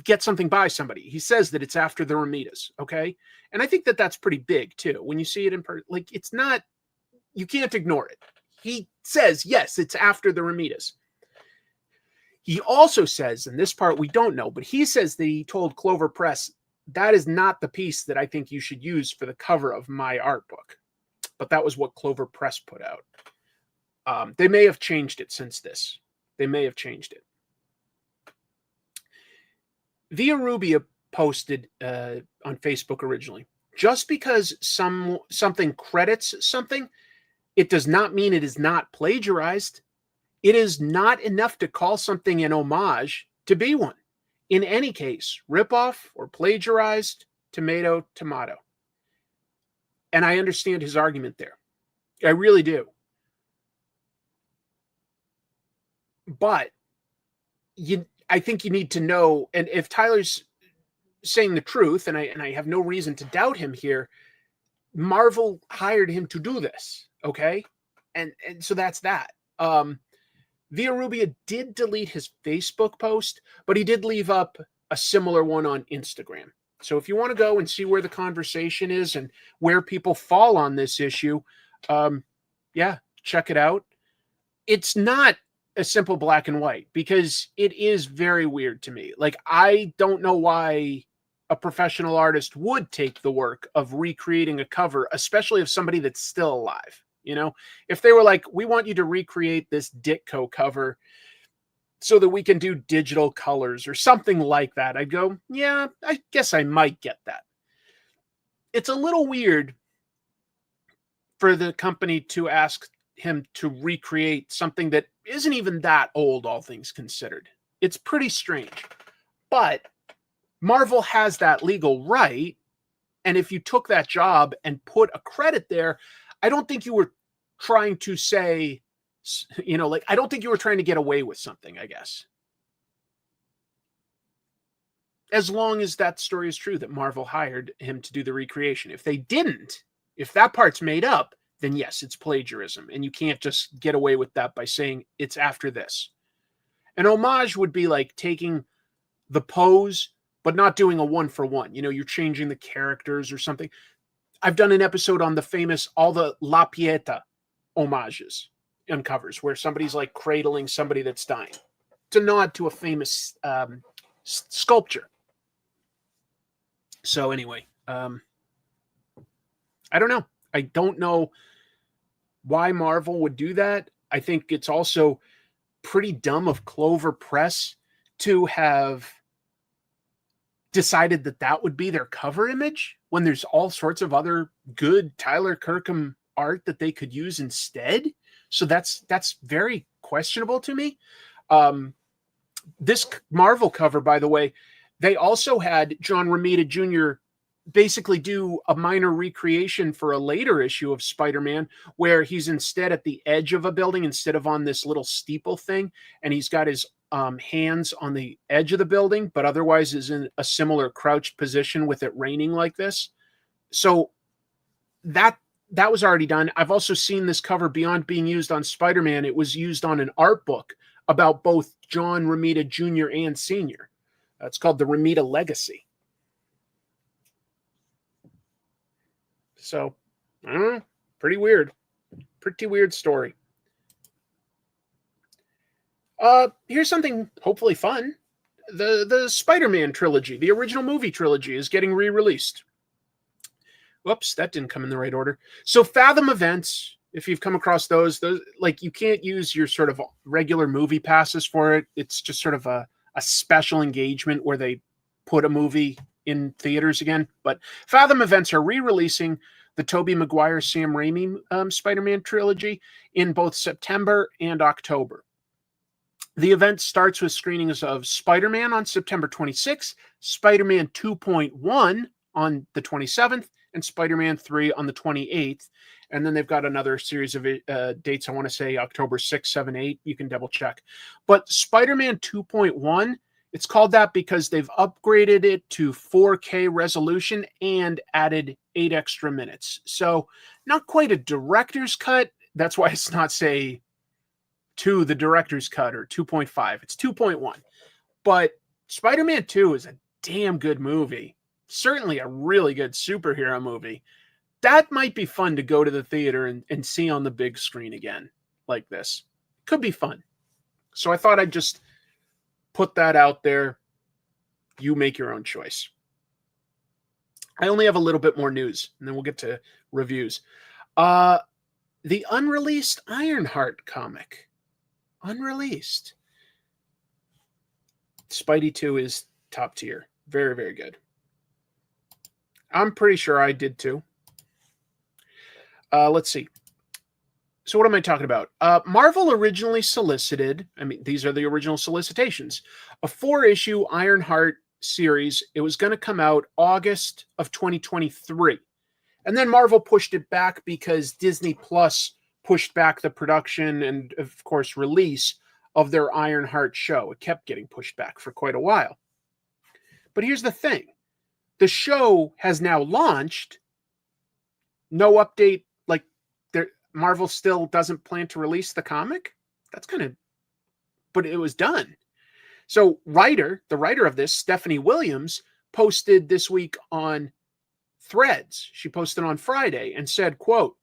get something by somebody. He says that it's after the Romitas, okay? And I think that that's pretty big, too. When you see it in person, it's not, you can't ignore it. He says, yes, it's after the Romitas. He also says, and this part we don't know, but he says that he told Clover Press, that is not the piece that I think you should use for the cover of my art book. But that was what Clover Press put out. They may have changed it since this. They may have changed it. Villarubia posted on Facebook originally, just because something credits something, it does not mean it is not plagiarized. It is not enough to call something an homage to be one. In any case, ripoff or plagiarized, tomato, tomato. And I understand his argument there. I really do. But I think you need to know, and if Tyler's saying the truth, and I have no reason to doubt him here. Marvel hired him to do this, okay? And so that's that. Villarubia did delete his Facebook post, but he did leave up a similar one on Instagram. So if you want to go and see where the conversation is and where people fall on this issue, yeah, check it out. It's not a simple black and white because it is very weird to me. Like, I don't know why a professional artist would take the work of recreating a cover, especially of somebody that's still alive. You know, if they were like, we want you to recreate this Ditko cover so that we can do digital colors or something like that, I'd go, yeah, I guess I might get that. It's a little weird for the company to ask him to recreate something that isn't even that old, all things considered. It's pretty strange. But Marvel has that legal right. And if you took that job and put a credit there, I don't think you were trying to say, you know, like, I don't think you were trying to get away with something, I guess. As long as that story is true, that Marvel hired him to do the recreation. If they didn't, if that part's made up, then yes, it's plagiarism. And you can't just get away with that by saying it's after this. An homage would be like taking the pose, but not doing a one-for-one. You know, you're changing the characters or something. I've done an episode on the famous, all the La Pieta homages and covers where somebody's like cradling somebody that's dying. It's a nod to a famous sculpture. So anyway, I don't know. I don't know why Marvel would do that. I think it's also pretty dumb of Clover Press to have decided that that would be their cover image when there's all sorts of other good Tyler Kirkham art that they could use instead. So that's very questionable to me. This Marvel cover, by the way, they also had John Romita Jr. basically do a minor recreation for a later issue of Spider-Man where he's instead at the edge of a building instead of on this little steeple thing, and he's got his hands on the edge of the building, but otherwise is in a similar crouched position with it raining like this. So that was already done. I've also seen this cover beyond being used on Spider-Man. It was used on an art book about both John Romita Jr. and Sr. It's called The Romita Legacy. So, I don't know. Pretty weird. Pretty weird story. Here's something hopefully fun. The Spider-Man trilogy, the original movie trilogy, is getting re-released. Whoops, that didn't come in the right order. So Fathom Events, if you've come across those like, you can't use your sort of regular movie passes for it. It's just sort of a special engagement where they put a movie in theaters again. But Fathom Events are re-releasing the Tobey Maguire, Sam Raimi Spider-Man trilogy in both September and October. The event starts with screenings of Spider-Man on September 26th, Spider-Man 2.1 on the 27th, and Spider-Man 3 on the 28th. And then they've got another series of dates, I want to say October 6, 7, 8. You can double check. But Spider-Man 2.1, it's called that because they've upgraded it to 4K resolution and added 8 extra minutes. So not quite a director's cut. That's why it's not, say, 2, the director's cut, or 2.5. It's 2.1. But Spider-Man 2 is a damn good movie. Certainly a really good superhero movie. That might be fun to go to the theater and see on the big screen again like this. Could be fun. So I thought I'd just put that out there. You make your own choice. I only have a little bit more news, and then we'll get to reviews. The unreleased Ironheart comic. Unreleased. Spidey 2 is top tier. Very, very good. I'm pretty sure I did too. Let's see. So what am I talking about? Marvel originally solicited, these are the original solicitations, a 4-issue Ironheart series. It was going to come out August of 2023. And then Marvel pushed it back because Disney Plus pushed back the production and, of course, release of their Ironheart show. It kept getting pushed back for quite a while. But here's the thing. the show has now launched. No update, like Marvel still doesn't plan to release the comic. That's kind of, but it was done. So the writer of this, Stephanie Williams, posted this week on Threads. She posted on Friday and said, quote,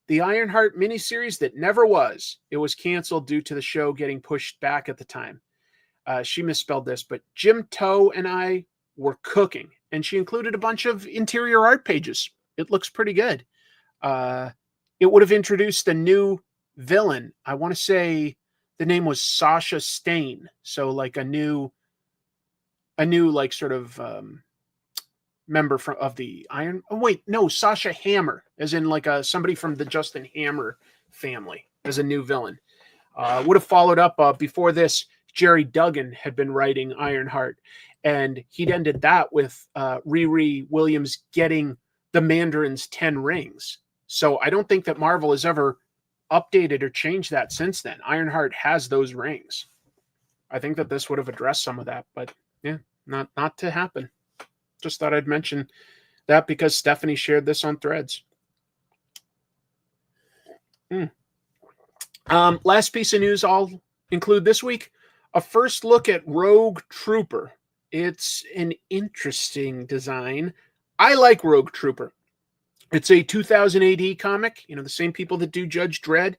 "The Ironheart miniseries that never was. It was canceled due to the show getting pushed back at the time." She misspelled this, but Jim Toe and I were cooking, and she included a bunch of interior art pages. It looks pretty good. It would have introduced a new villain. I want to say the name was Sasha Stain. So like a new like sort of member of the Iron. Oh wait, no, Sasha Hammer, as in like somebody from the Justin Hammer family as a new villain. Would have followed up before this. Jerry Duggan had been writing Ironheart, and he'd ended that with Riri Williams getting the Mandarin's 10 rings. So I don't think that Marvel has ever updated or changed that since then. Ironheart has those rings. I think that this would have addressed some of that, but yeah, not to happen. Just thought I'd mention that because Stephanie shared this on Threads. Last piece of news I'll include this week, a first look at Rogue Trooper. It's an interesting design. I like Rogue Trooper. It's a 2000 AD comic. The same people that do Judge Dredd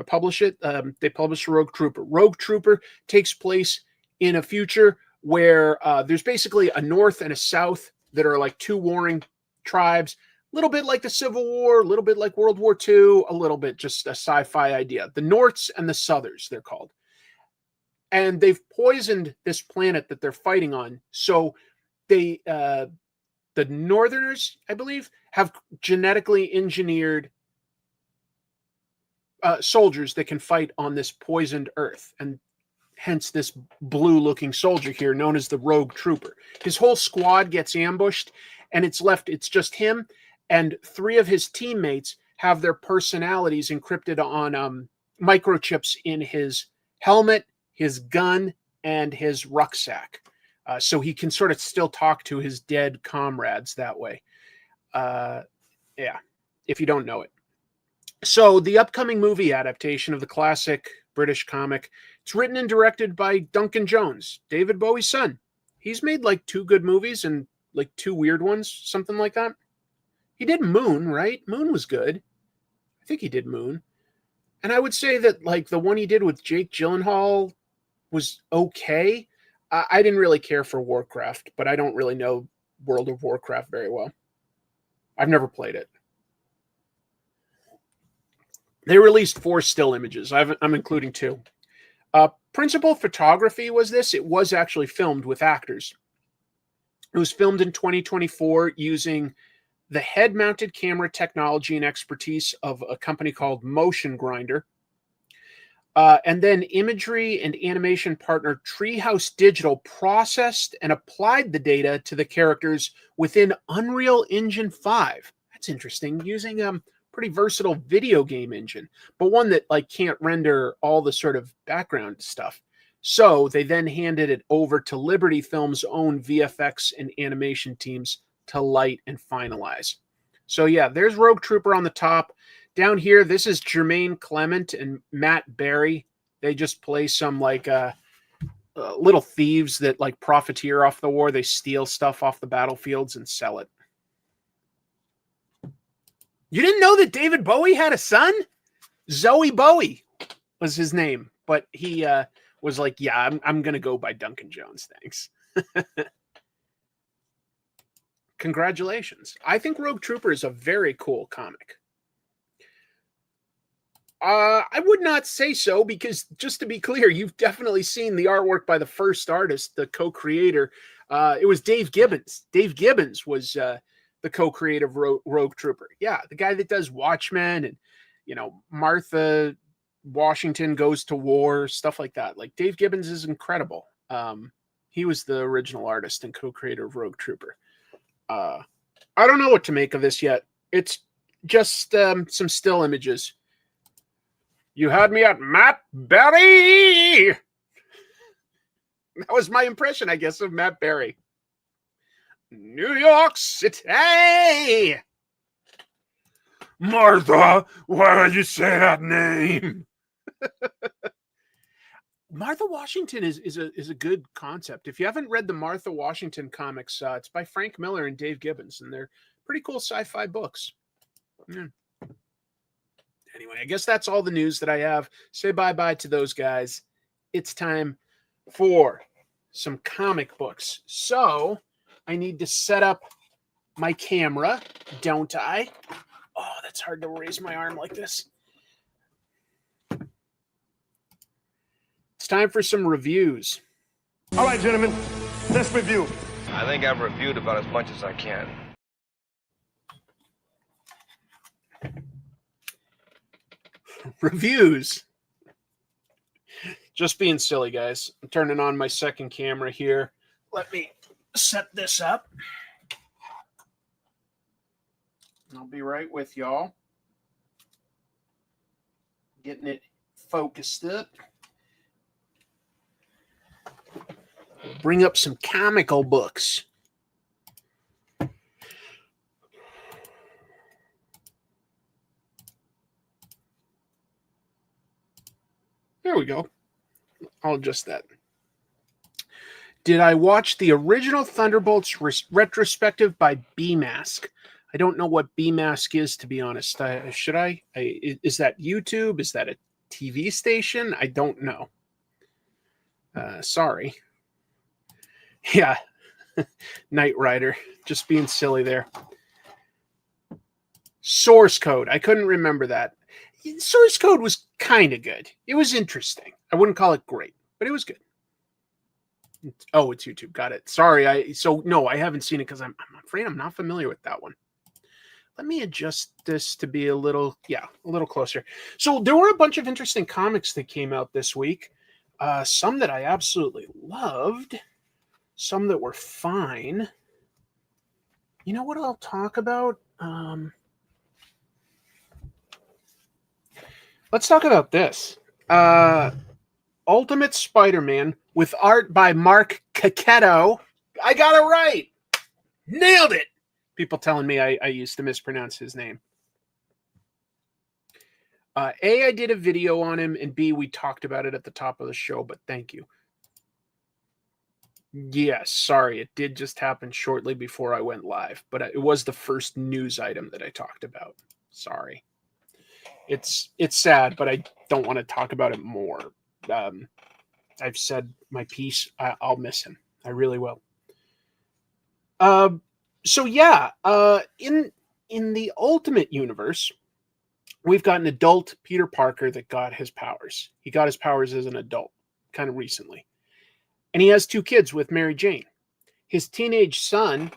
publish it. They publish Rogue Trooper. Rogue Trooper takes place in a future where there's basically a North and a South that are like two warring tribes. A little bit like the Civil War, a little bit like World War II, a little bit just a sci-fi idea. The Norths and the Southers, they're called. And they've poisoned this planet that they're fighting on. So they... the Northerners, I believe, have genetically engineered soldiers that can fight on this poisoned Earth, and hence this blue-looking soldier here known as the Rogue Trooper. His whole squad gets ambushed, and it's just him, and 3 of his teammates have their personalities encrypted on microchips in his helmet, his gun, and his rucksack. So he can sort of still talk to his dead comrades that way. If you don't know it. So the upcoming movie adaptation of the classic British comic, it's written and directed by Duncan Jones, David Bowie's son. He's made like 2 good movies and like 2 weird ones, something like that. He did Moon, right? Moon was good. I think he did Moon. And I would say that like the one he did with Jake Gyllenhaal was okay. I didn't really care for Warcraft, but I don't really know World of Warcraft very well. I've never played it. They released 4 still images. I'm including 2. Principal photography was this. It was actually filmed with actors. It was filmed in 2024 using the head-mounted camera technology and expertise of a company called Motion Grinder. And then imagery and animation partner Treehouse Digital processed and applied the data to the characters within Unreal Engine 5. That's interesting, using a pretty versatile video game engine, but one that like can't render all the sort of background stuff. So they then handed it over to Liberty Films' own VFX and animation teams to light and finalize. So yeah, there's Rogue Trooper on the top. Down here, this is Jermaine Clement and Matt Berry. They just play some like little thieves that like profiteer off the war. They steal stuff off the battlefields and sell it. You didn't know that David Bowie had a son? Zoe Bowie was his name, but he was like, yeah, I'm going to go by Duncan Jones. Thanks. Congratulations. I think Rogue Trooper is a very cool comic. I would not say so, because just to be clear, you've definitely seen the artwork by the first artist, the co-creator. It was Dave Gibbons. Dave Gibbons was the co-creator of Rogue Trooper. Yeah, the guy that does Watchmen and, Martha Washington Goes to War, stuff like that. Like, Dave Gibbons is incredible. He was the original artist and co-creator of Rogue Trooper. I don't know what to make of this yet. It's just some still images. You had me at Matt Berry. That was my impression, I guess, of Matt Berry. New York City. Martha, why did you say that name? Martha Washington is a good concept. If you haven't read the Martha Washington comics, it's by Frank Miller and Dave Gibbons, and they're pretty cool sci-fi books. Yeah. Anyway, I guess that's all the news that I have. Say bye-bye to those guys. It's time for some comic books. So I need to set up my camera, don't I? Oh, that's hard to raise my arm like this. It's time for some reviews. All right, gentlemen, let's review. I think I've reviewed about as much as I can. Reviews. Just being silly, guys. I'm turning on my second camera here. Let me set this up. I'll be right with y'all. Getting it focused up. Bring up some comical books. There we go. I'll adjust that. Did I watch the original Thunderbolts retrospective by B-Mask? I don't know what B-Mask is, to be honest. Should I? Is that YouTube? Is that a TV station? I don't know. Sorry. Yeah. Knight Rider. Just being silly there. Source Code. I couldn't remember that. Source Code was kind of good. It was interesting. I wouldn't call it great, but it was good. Oh, it's YouTube. Got it. Sorry. No, I haven't seen it because I'm afraid I'm not familiar with that one. Let me adjust this to be a little closer. So there were a bunch of interesting comics that came out this week. Some that I absolutely loved. Some that were fine. You know what I'll talk about? Let's talk about this. Ultimate Spider-Man with art by Mark Cacchetto. I got it right. Nailed it. People telling me I used to mispronounce his name. A, I did a video on him, and B, we talked about it at the top of the show, but thank you. Yes, sorry, it did just happen shortly before I went live, but it was the first news item that I talked about. Sorry. It's sad, but I don't want to talk about it more. I've said my piece. I'll miss him. I really will. So yeah, in the Ultimate Universe, we've got an adult Peter Parker that got his powers. He got his powers as an adult, kind of recently. And he has 2 kids with Mary Jane. His teenage son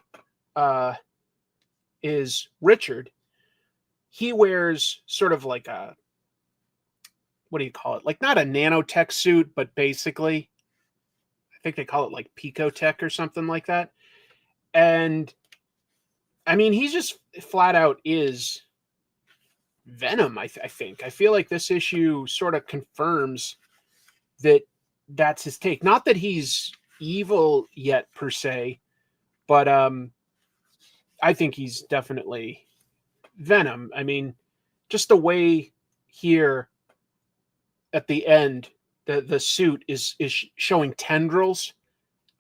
is Richard. He wears sort of like a, what do you call it? Like not a nanotech suit, but basically, I think they call it like Picotech or something like that. And I mean, he's just flat out is Venom, I think. I feel like this issue sort of confirms that that's his take. Not that he's evil yet per se, but I think he's definitely Venom. I mean, just the way here at the end, the suit is showing tendrils.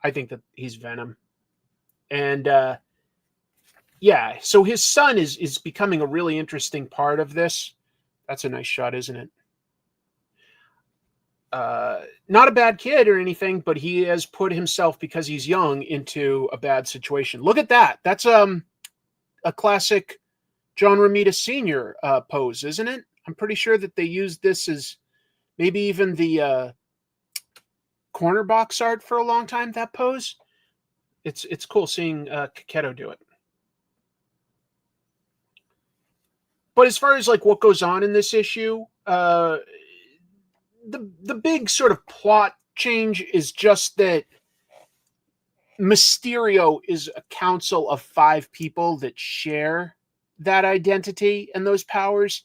I think that he's Venom. And yeah, so his son is becoming a really interesting part of this. That's a nice shot, isn't it? Not a bad kid or anything, but he has put himself, because he's young, into a bad situation. Look at that. That's a classic John Romita Sr. Pose, isn't it? I'm pretty sure that they used this as maybe even the corner box art for a long time, that pose. It's cool seeing Cacchetto do it. But as far as like what goes on in this issue, the big sort of plot change is just that Mysterio is a council of 5 people that share that identity and those powers,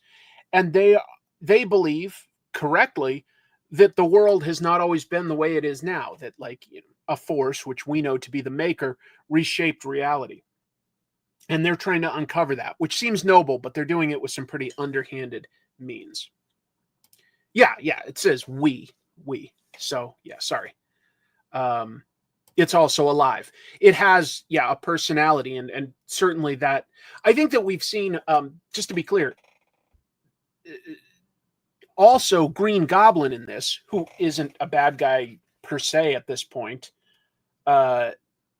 and they believe correctly that the world has not always been the way it is now, that like, you know, a force, which we know to be the Maker, reshaped reality. And they're trying to uncover that, which seems noble, but they're doing it with some pretty underhanded means. Yeah, it says we. So, yeah, sorry. It's also alive. It has, a personality, and certainly that. I think that we've seen, just to be clear, also Green Goblin in this, who isn't a bad guy per se at this point,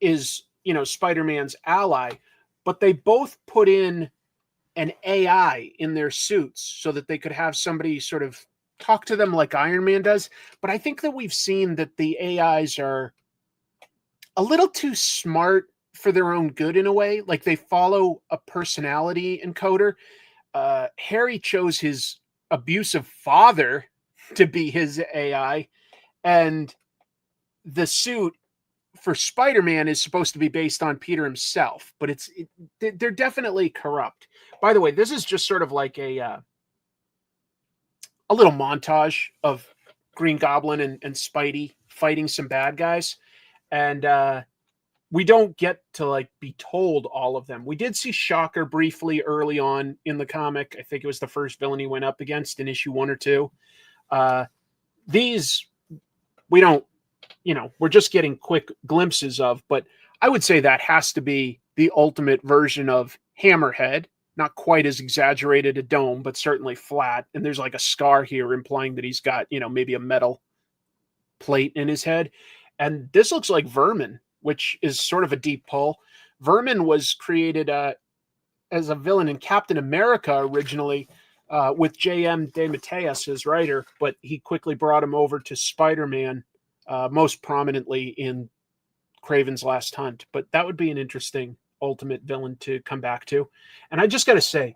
is, Spider-Man's ally, but they both put in an AI in their suits so that they could have somebody sort of talk to them like Iron Man does. But I think that we've seen that the AIs are a little too smart for their own good in a way. Like they follow a personality encoder. Harry chose his abusive father to be his AI, and the suit for Spider-Man is supposed to be based on Peter himself, but they're definitely corrupt. By the way, this is just sort of like a little montage of Green Goblin and Spidey fighting some bad guys, and we don't get to be told all of them. We did see Shocker briefly early on in the comic. I think it was the first villain he went up against in issue 1 or 2. These we don't, we're just getting quick glimpses of, but I would say that has to be the ultimate version of Hammerhead. Not quite as exaggerated a dome, but certainly flat. And there's a scar here implying that he's got, maybe a metal plate in his head. And this looks like Vermin, which is sort of a deep pull. Vermin was created as a villain in Captain America originally with J.M. DeMatteis as writer, but he quickly brought him over to Spider-Man, most prominently in Kraven's Last Hunt. But that would be an interesting ultimate villain to come back to. And I just got to say,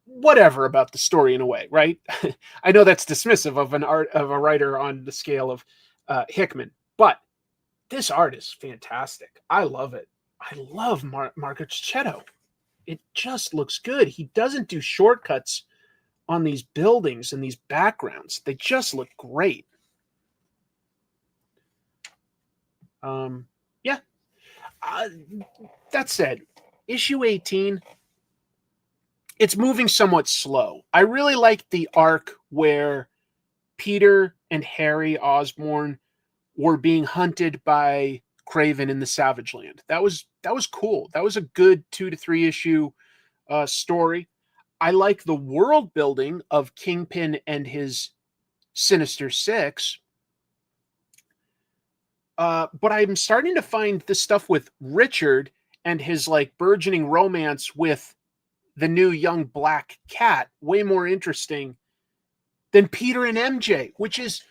whatever about the story in a way, right? I know that's dismissive of a writer on the scale of Hickman, but this art is fantastic. I love it. I love Marco Cicchetto. It just looks good. He doesn't do shortcuts on these buildings and these backgrounds. They just look great. That said, issue 18, it's moving somewhat slow. I really liked the arc where Peter and Harry Osborn were being hunted by Kraven in the Savage Land. That was cool. That was a good 2 to 3 issue story. I like the world building of Kingpin and his Sinister Six. But I'm starting to find this stuff with Richard and his burgeoning romance with the new young Black Cat way more interesting than Peter and MJ, which is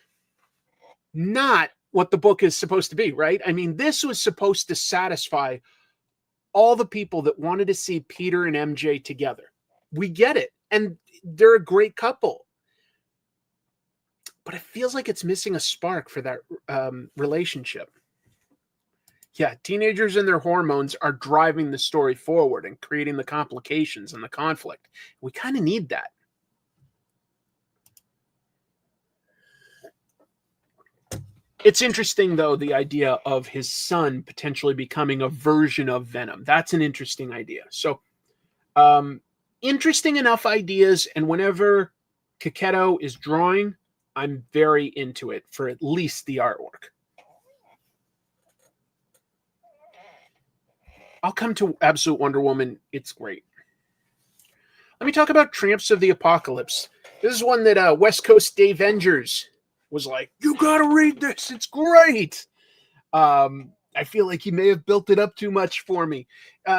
not what the book is supposed to be, right? I mean, this was supposed to satisfy all the people that wanted to see Peter and MJ together. We get it. And they're a great couple. But it feels like it's missing a spark for that relationship. Yeah, teenagers and their hormones are driving the story forward and creating the complications and the conflict. We kind of need that. It's interesting, though, the idea of his son potentially becoming a version of Venom. That's an interesting idea. So, interesting enough ideas. And whenever Cicchetto is drawing, I'm very into it for at least the artwork. I'll come to Absolute Wonder Woman. It's great. Let me talk about Tramps of the Apocalypse. This is one that West Coast Dave Engers was like, you got to read this. It's great. I feel like he may have built it up too much for me.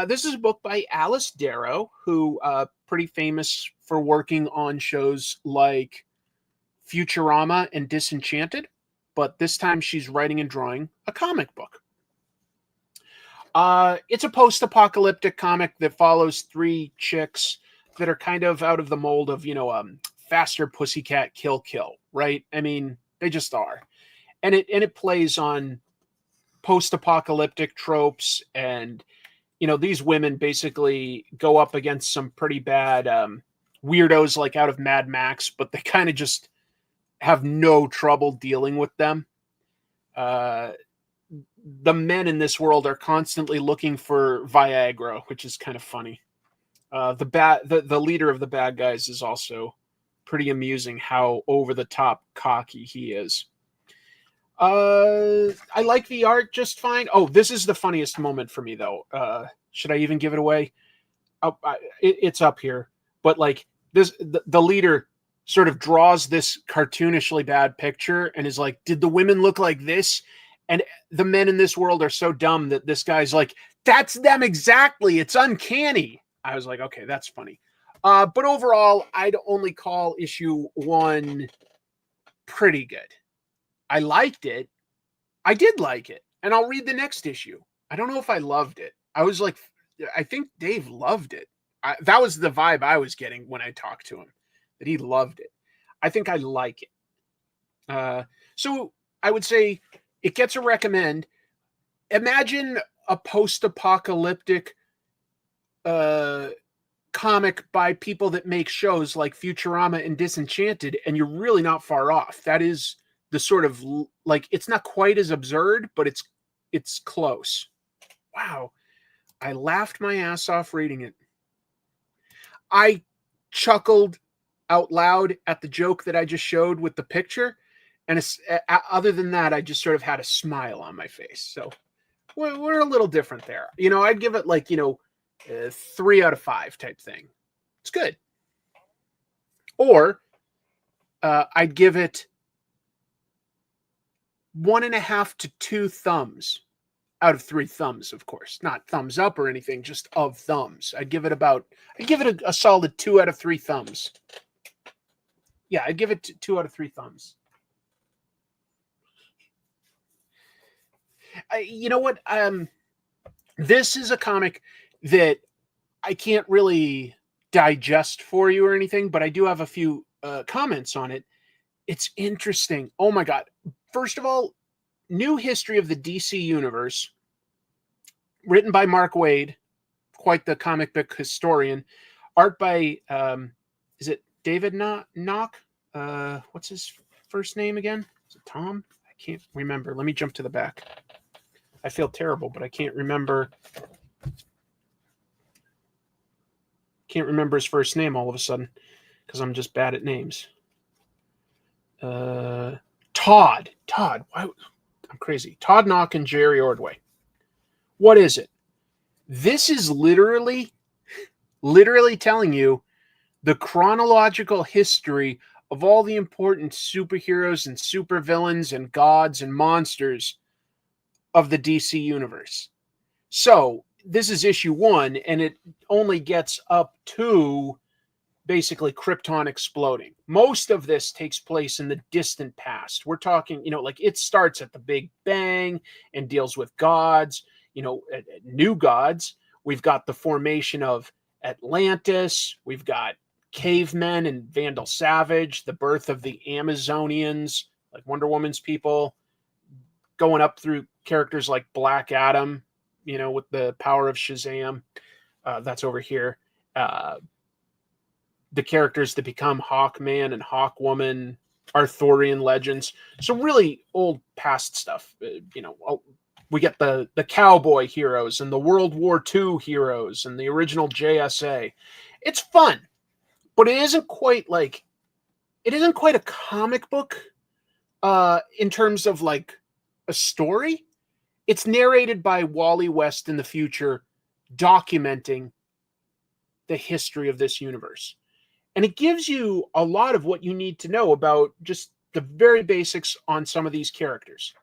This is a book by Alice Darrow, who pretty famous for working on shows like Futurama and Disenchanted, but this time she's writing and drawing a comic book. It's a post-apocalyptic comic that follows 3 chicks that are kind of out of the mold of, Faster Pussycat Kill, right? I mean, they just are. And it plays on post-apocalyptic tropes, and, these women basically go up against some pretty bad weirdos like out of Mad Max, but they kind of just have no trouble dealing with them. the men in this world are constantly looking for Viagra, which is kind of funny. The leader of the bad guys is also pretty amusing how over the top cocky he is. I like the art just fine. Oh, this is the funniest moment for me though. Should I even give it away? It's up here, but like this, the leader sort of draws this cartoonishly bad picture and is like, did the women look like this? And the men in this world are so dumb that this guy's like, that's them exactly. It's uncanny. I was like, okay, that's funny. But overall, I'd only call issue 1 pretty good. I liked it. I did like it. And I'll read the next issue. I don't know if I loved it. I was like, I think Dave loved it. That was the vibe I was getting when I talked to him, that he loved it. I think I like it. So I would say it gets a recommend. Imagine a post-apocalyptic comic by people that make shows like Futurama and Disenchanted, and you're really not far off. That is the sort of, like, it's not quite as absurd, but it's close. Wow. I laughed my ass off reading it. I chuckled out loud at the joke that I just showed with the picture. And other than that, I just sort of had a smile on my face. So we're a little different there. You know, I'd give it like, 3 out of 5 type thing. It's good. Or I'd give it 1.5 to 2 thumbs out of 3 thumbs, of course. Not thumbs up or anything, just of thumbs. I'd give it a solid 2 out of 3 thumbs. Yeah, I'd give it 2 out of 3 thumbs. You know what? This is a comic that I can't really digest for you or anything, but I do have a few comments on it. It's interesting. Oh my God. First of all, new history of the DC universe, written by Mark Waid, quite the comic book historian. Art by, is it David Knock? What's his first name again? Is it Tom? I can't remember. Let me jump to the back. I feel terrible, but I can't remember. Can't remember his first name all of a sudden because I'm just bad at names. Todd. Why? I'm crazy. Todd Knock and Jerry Ordway. What is it? This is literally telling you the chronological history of all the important superheroes and supervillains and gods and monsters of the DC universe. So this is issue 1, and it only gets up to basically Krypton exploding. Most of this takes place in the distant past. We're talking, like it starts at the Big Bang and deals with gods, new gods. We've got the formation of Atlantis. We've got cavemen and Vandal Savage, the birth of the Amazonians, like Wonder Woman's people, going up through characters like Black Adam, with the power of Shazam. That's over here. The characters that become Hawkman and Hawkwoman, Arthurian legends. So really old past stuff. We get the cowboy heroes and the World War II heroes and the original JSA. It's fun, but it isn't quite a comic book in terms of like a story. It's narrated by Wally West in the future, documenting the history of this universe. And it gives you a lot of what you need to know about just the very basics on some of these characters.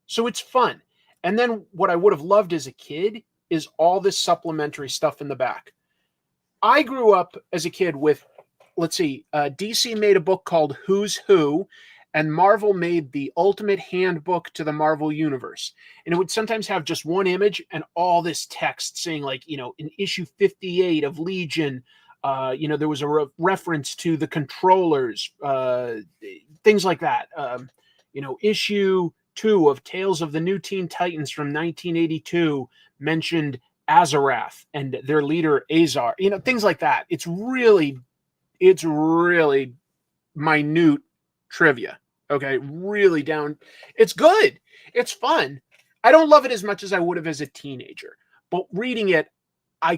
So it's fun. And then what I would have loved as a kid is all this supplementary stuff in the back. I grew up as a kid with, DC made a book called Who's Who, and Marvel made the Ultimate Handbook to the Marvel Universe. And it would sometimes have just one image and all this text saying in issue 58 of Legion, there was a reference to the controllers, things like that. Issue 2 of Tales of the New Teen Titans from 1982 mentioned Azarath and their leader Azar, things like that. It's really minute trivia. Okay. Really down. It's good. It's fun. I don't love it as much as I would have as a teenager, but reading it, I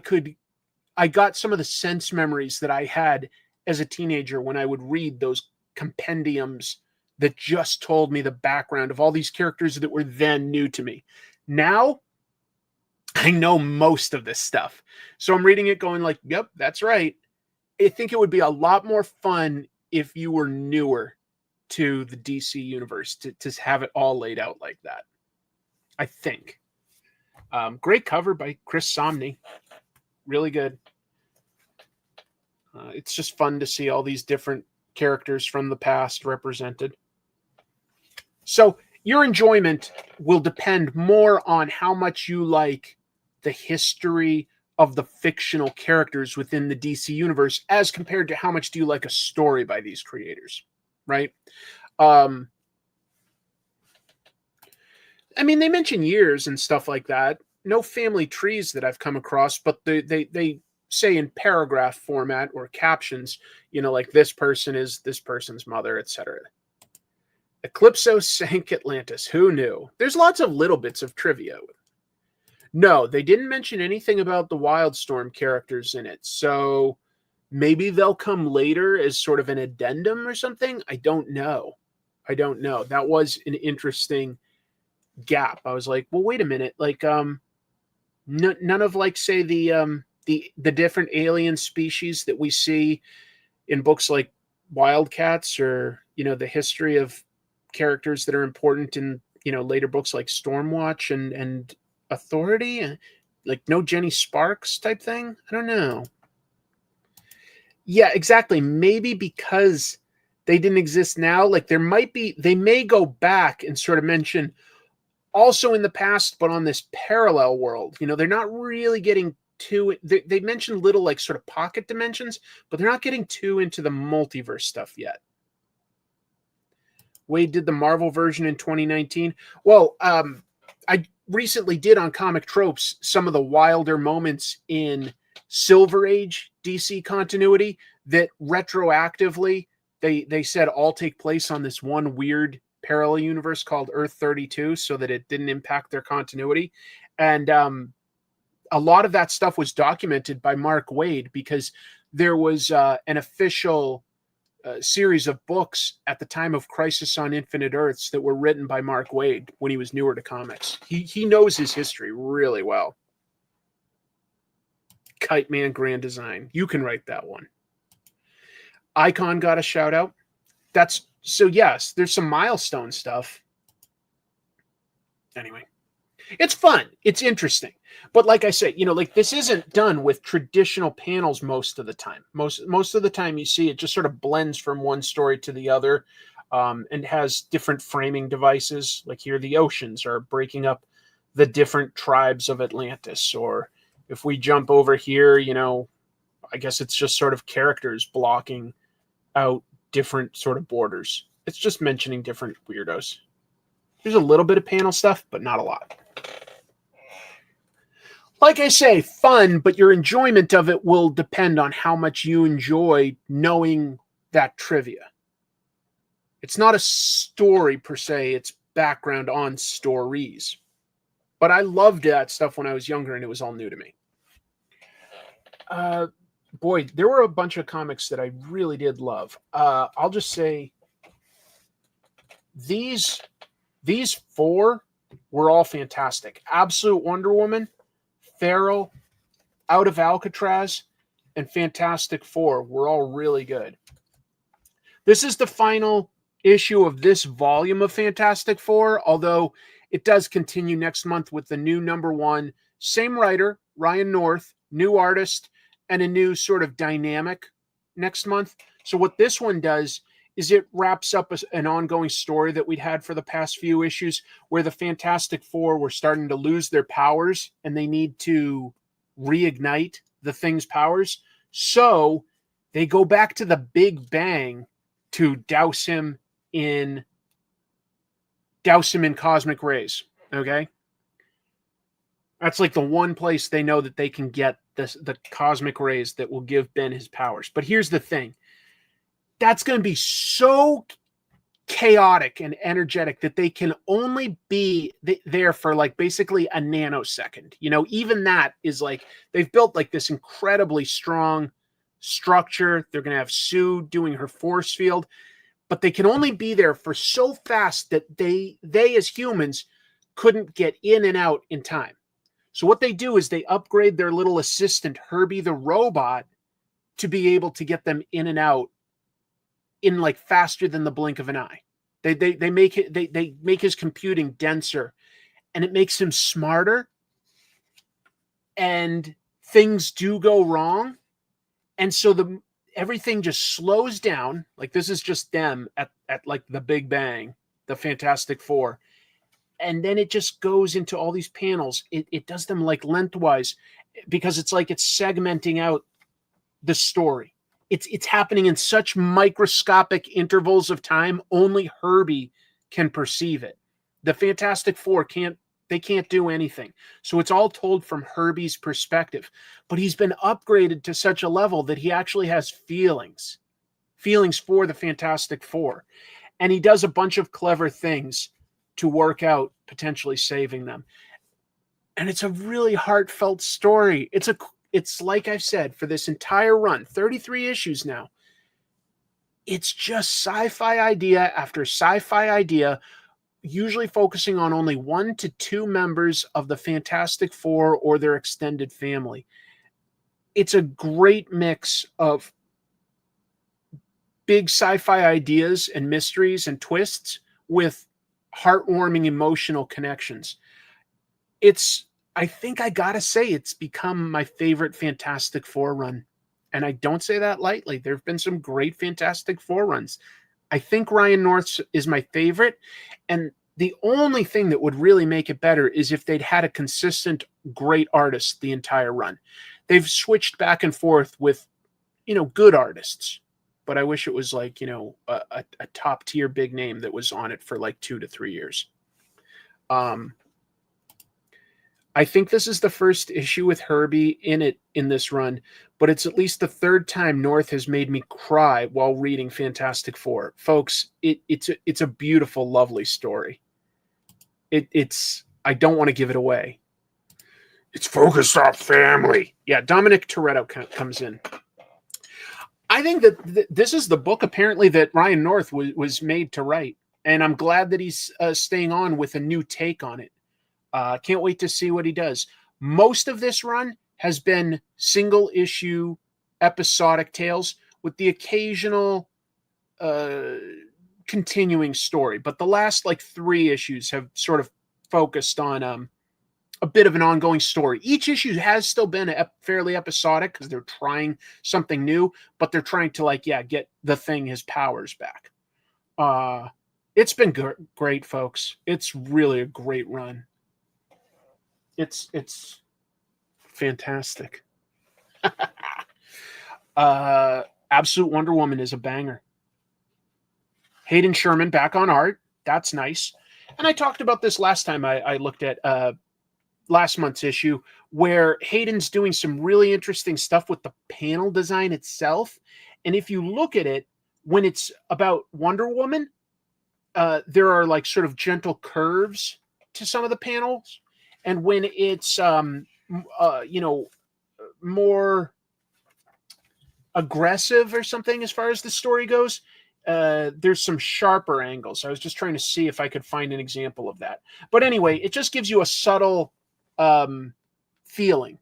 got some of the sense memories that I had as a teenager when I would read those compendiums that just told me the background of all these characters that were then new to me. Now, I know most of this stuff. So I'm reading it going like, yep, that's right. I think it would be a lot more fun if you were newer to the DC universe to have it all laid out like that. I think. Great cover by Chris Somney. Really good. It's just fun to see all these different characters from the past represented. So your enjoyment will depend more on how much you like the history of the fictional characters within the DC universe as compared to how much do you like a story by these creators, right? I mean, they mention years and stuff like that. No family trees that I've come across, but they say in paragraph format or captions, you know, like this person is this person's mother, etc. Eclipso sank Atlantis. Who knew? There's lots of little bits of trivia. No, they didn't mention anything about the Wildstorm characters in it. So maybe they'll come later as sort of an addendum or something. I don't know. That was an interesting gap. I was like, well, wait a minute. Like, none of like, say the different alien species that we see in books like Wildcats, or, you know, the history of characters that are important in, you know, later books like Stormwatch and Authority, like no Jenny Sparks type thing. I don't know. Yeah, exactly. Maybe because they didn't exist now, like they may go back and sort of mention also in the past, but on this parallel world. You know, they're not really getting too, they mentioned little like sort of pocket dimensions, but they're not getting too into the multiverse stuff yet. Wade did the Marvel version in 2019. Well, I recently did on Comic Tropes some of the wilder moments in Silver Age DC continuity that retroactively they said all take place on this one weird parallel universe called Earth 32, so that it didn't impact their continuity. And a lot of that stuff was documented by Mark Waid, because there was an official series of books at the time of Crisis on Infinite Earths that were written by Mark Waid when he was newer to comics. He knows his history really well. Kite Man Grand Design. You can write that one. Icon got a shout out. That's so, yes, there's some milestone stuff. Anyway, it's fun. It's interesting. But like I say, you know, like this isn't done with traditional panels most of the time. Most of the time you see it just sort of blends from one story to the other, and has different framing devices. Like here, the oceans are breaking up the different tribes of Atlantis. Or if we jump over here, you know, I guess it's just sort of characters blocking out different sort of borders. It's just mentioning different weirdos. There's a little bit of panel stuff, but not a lot. Like I say, fun, but your enjoyment of it will depend on how much you enjoy knowing that trivia. It's not a story per se, it's background on stories. But I loved that stuff when I was younger, and it was all new to me. Boy, there were a bunch of comics that I really did love. I'll just say these four were all fantastic. Absolute Wonder Woman, Feral, Out of Alcatraz, and Fantastic Four were all really good. This is the final issue of this volume of Fantastic Four, although it does continue next month with the new #1. Same writer, Ryan North, new artist, and a new sort of dynamic next month. So what this one does is it wraps up an ongoing story that we'd had for the past few issues, where the Fantastic Four were starting to lose their powers and they need to reignite the Thing's powers. So they go back to the Big Bang to douse him in cosmic rays. Okay. That's like the one place they know that they can get the cosmic rays that will give Ben his powers. But here's the thing. That's going to be so chaotic and energetic that they can only be there for like basically a nanosecond. You know, even that is like, they've built like this incredibly strong structure. They're going to have Sue doing her force field, but they can only be there for so fast that they as humans couldn't get in and out in time. So what they do is they upgrade their little assistant, Herbie the robot, to be able to get them in and out in like faster than the blink of an eye. They make his computing denser, and it makes him smarter, and things do go wrong. And so everything just slows down. Like, this is just them at like the Big Bang, the Fantastic Four. And then it just goes into all these panels. It does them like lengthwise, because it's like it's segmenting out the story. It's happening in such microscopic intervals of time. Only Herbie can perceive it. The Fantastic Four can't do anything. So it's all told from Herbie's perspective. But he's been upgraded to such a level that he actually has feelings for the Fantastic Four. And he does a bunch of clever things to work out potentially saving them. And it's a really heartfelt story. It's like I've said, for this entire run, 33 issues now, it's just sci-fi idea after sci-fi idea, usually focusing on only 1 to 2 members of the Fantastic Four or their extended family. It's a great mix of big sci-fi ideas and mysteries and twists with heartwarming emotional connections. I think I gotta say, it's become my favorite Fantastic Four run. And I don't say that lightly. There have been some great Fantastic Four runs. I think Ryan North's is my favorite. And the only thing that would really make it better is if they'd had a consistent, great artist the entire run. They've switched back and forth with, good artists. But I wish it was like, a top tier big name that was on it for like 2 to 3 years. I think this is the first issue with Herbie in this run, but it's at least the third time North has made me cry while reading Fantastic Four. Folks, it's a beautiful, lovely story. I don't want to give it away. It's focused on family. Yeah, Dominic Toretto comes in. I think that this is the book apparently that Ryan North was made to write, and I'm glad that he's staying on with a new take on it. Can't wait to see what he does. Most of this run has been single issue episodic tales with the occasional continuing story. But the last like 3 issues have sort of focused on a bit of an ongoing story. Each issue has still been fairly episodic because they're trying something new, but they're trying to get the Thing his powers back. It's been great, folks. It's really a great run. It's fantastic. Absolute Wonder Woman is a banger. Hayden Sherman back on art. That's nice. And I talked about this last time I looked at last month's issue, where Hayden's doing some really interesting stuff with the panel design itself. And if you look at it, when it's about Wonder Woman, there are like sort of gentle curves to some of the panels. And when it's, more aggressive or something as far as the story goes, there's some sharper angles. I was just trying to see if I could find an example of that. But anyway, it just gives you a subtle feeling.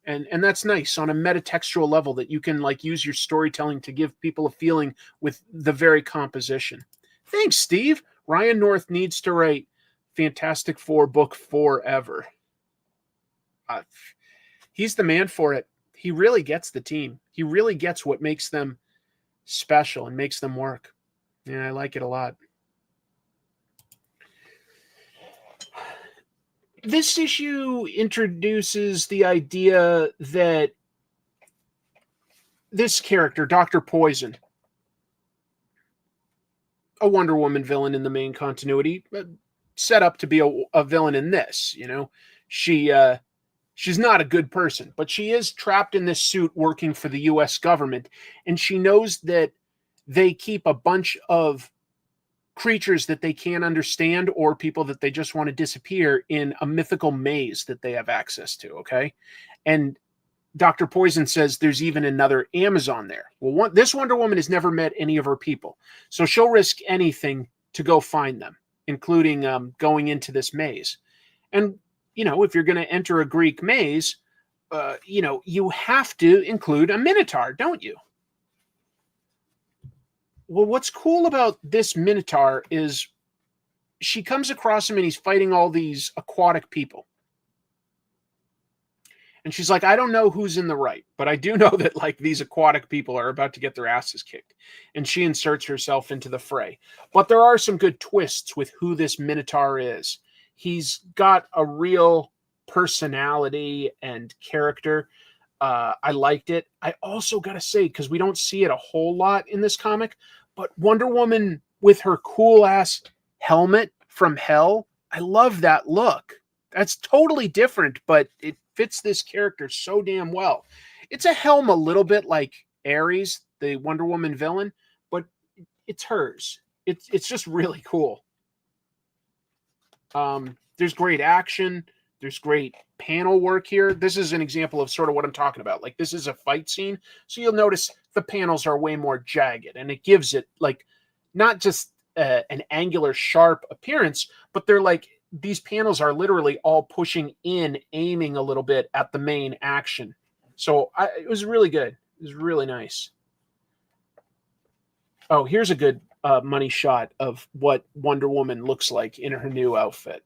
And that's nice on a metatextual level, that you can use your storytelling to give people a feeling with the very composition. Thanks, Steve. Ryan North needs to write Fantastic Four book forever. He's the man for it. He really gets the team. He really gets what makes them special and makes them work. Yeah, I like it a lot. This issue introduces the idea that this character, Dr. Poison, a Wonder Woman villain in the main continuity, set up to be a villain in this. She's not a good person, but she is trapped in this suit working for the U.S. government, and she knows that they keep a bunch of creatures that they can't understand or people that they just want to disappear in a mythical maze that they have access to, okay? And Dr. Poison says there's even another Amazon there. Well, this Wonder Woman has never met any of her people, so she'll risk anything to go find them, including going into this maze. And, you know, if you're going to enter a Greek maze, you know, you have to include a Minotaur, don't you? Well, what's cool about this Minotaur is she comes across him and he's fighting all these aquatic people. And she's like, I don't know who's in the right, but I do know that like these aquatic people are about to get their asses kicked. And she inserts herself into the fray. But there are some good twists with who this Minotaur is. He's got a real personality and character. I liked it. I also got to say, because we don't see it a whole lot in this comic, but Wonder Woman with her cool ass helmet from hell, I love that look. That's totally different, but it fits this character so damn well. It's a helm a little bit like Ares, the Wonder Woman villain, but it's hers. It's just really cool. There's great action. There's great panel work here. This is an example of sort of what I'm talking about. Like, this is a fight scene, so you'll notice the panels are way more jagged, and it gives it, like, not just an angular, sharp appearance, but they're like, these panels are literally all pushing in, aiming a little bit at the main action. So it was really good. It was really nice. Oh, here's a good money shot of what Wonder Woman looks like in her new outfit.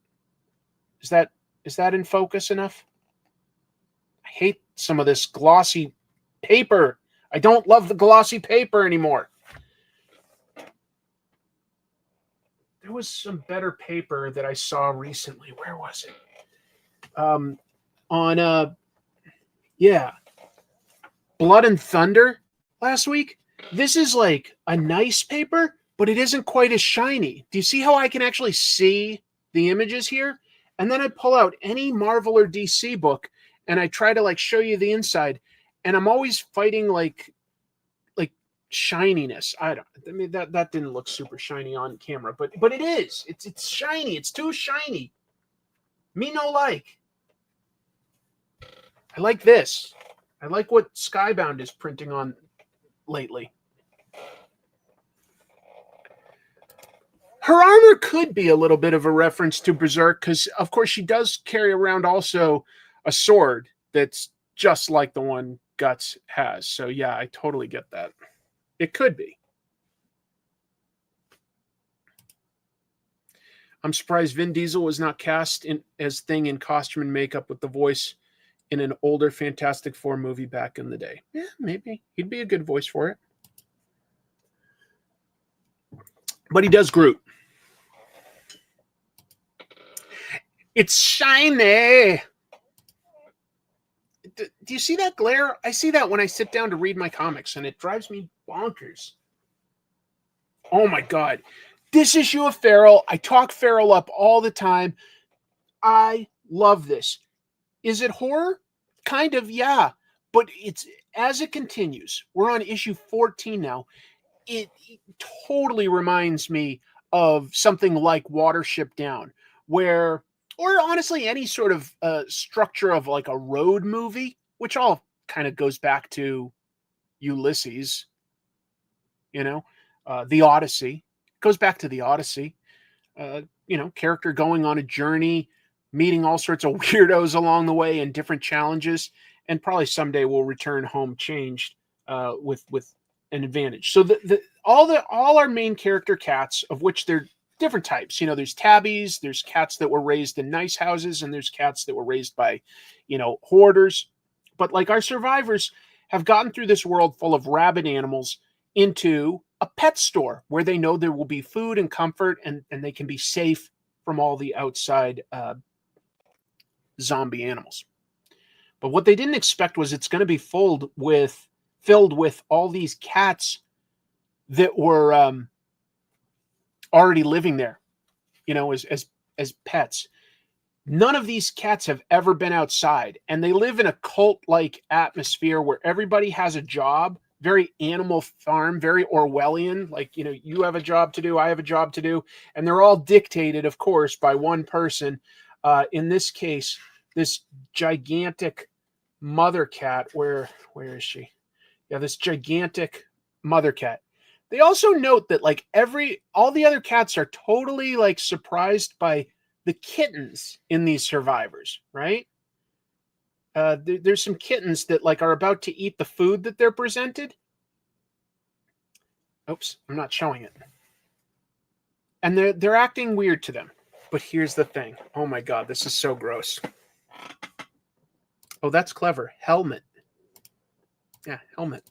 Is that in focus enough? I hate some of this glossy paper. I don't love the glossy paper anymore. There was some better paper that I saw recently. Where was it? Blood and Thunder last week. This is like a nice paper, but it isn't quite as shiny. Do you see how I can actually see the images here? And then I pull out any Marvel or DC book and I try to like show you the inside, and I'm always fighting like shininess. I mean that didn't look super shiny on camera, but it is. It's shiny. It's too shiny. Me no like. I like this. I like what Skybound is printing on lately. Her armor could be a little bit of a reference to Berserk because, of course, she does carry around also a sword that's just like the one Guts has. So, yeah, I totally get that. It could be. I'm surprised Vin Diesel was not cast as Thing in costume and makeup with the voice in an older Fantastic Four movie back in the day. Yeah, maybe. He'd be a good voice for it. But he does Groot. It's shiny. Do you see that glare? I see that when I sit down to read my comics, and it drives me bonkers. Oh, my God. This issue of Feral, I talk Feral up all the time. I love this. Is it horror? Kind of, yeah. But it's as it continues. We're on issue 14 now. It totally reminds me of something like Watership Down, where, or honestly, any sort of structure of like a road movie, which all kind of goes back to Ulysses, you know, the Odyssey. Goes back to the Odyssey. You know, character going on a journey, meeting all sorts of weirdos along the way and different challenges, and probably someday we'll return home changed with an advantage. So all our main character cats, of which they're different types. You know, there's tabbies, there's cats that were raised in nice houses, and there's cats that were raised by, you know, hoarders. But like our survivors have gotten through this world full of rabid animals into a pet store where they know there will be food and comfort, and they can be safe from all the outside zombie animals. But what they didn't expect was it's going to be filled with all these cats that were already living there, you know, as pets. None of these cats have ever been outside, and they live in a cult-like atmosphere where everybody has a job very Animal Farm, very Orwellian. Like, you know, you have a job to do, I have a job to do, and they're all dictated, of course, by one person. In this case, this gigantic mother cat. Where is she? Yeah, this gigantic mother cat. They also note that like all the other cats are totally like surprised by the kittens in these survivors, right? There's some kittens that like are about to eat the food that they're presented. Oops, I'm not showing it. And they're acting weird to them. But here's the thing. Oh my God, this is so gross. Oh, that's clever. Helmet. Yeah, helmet.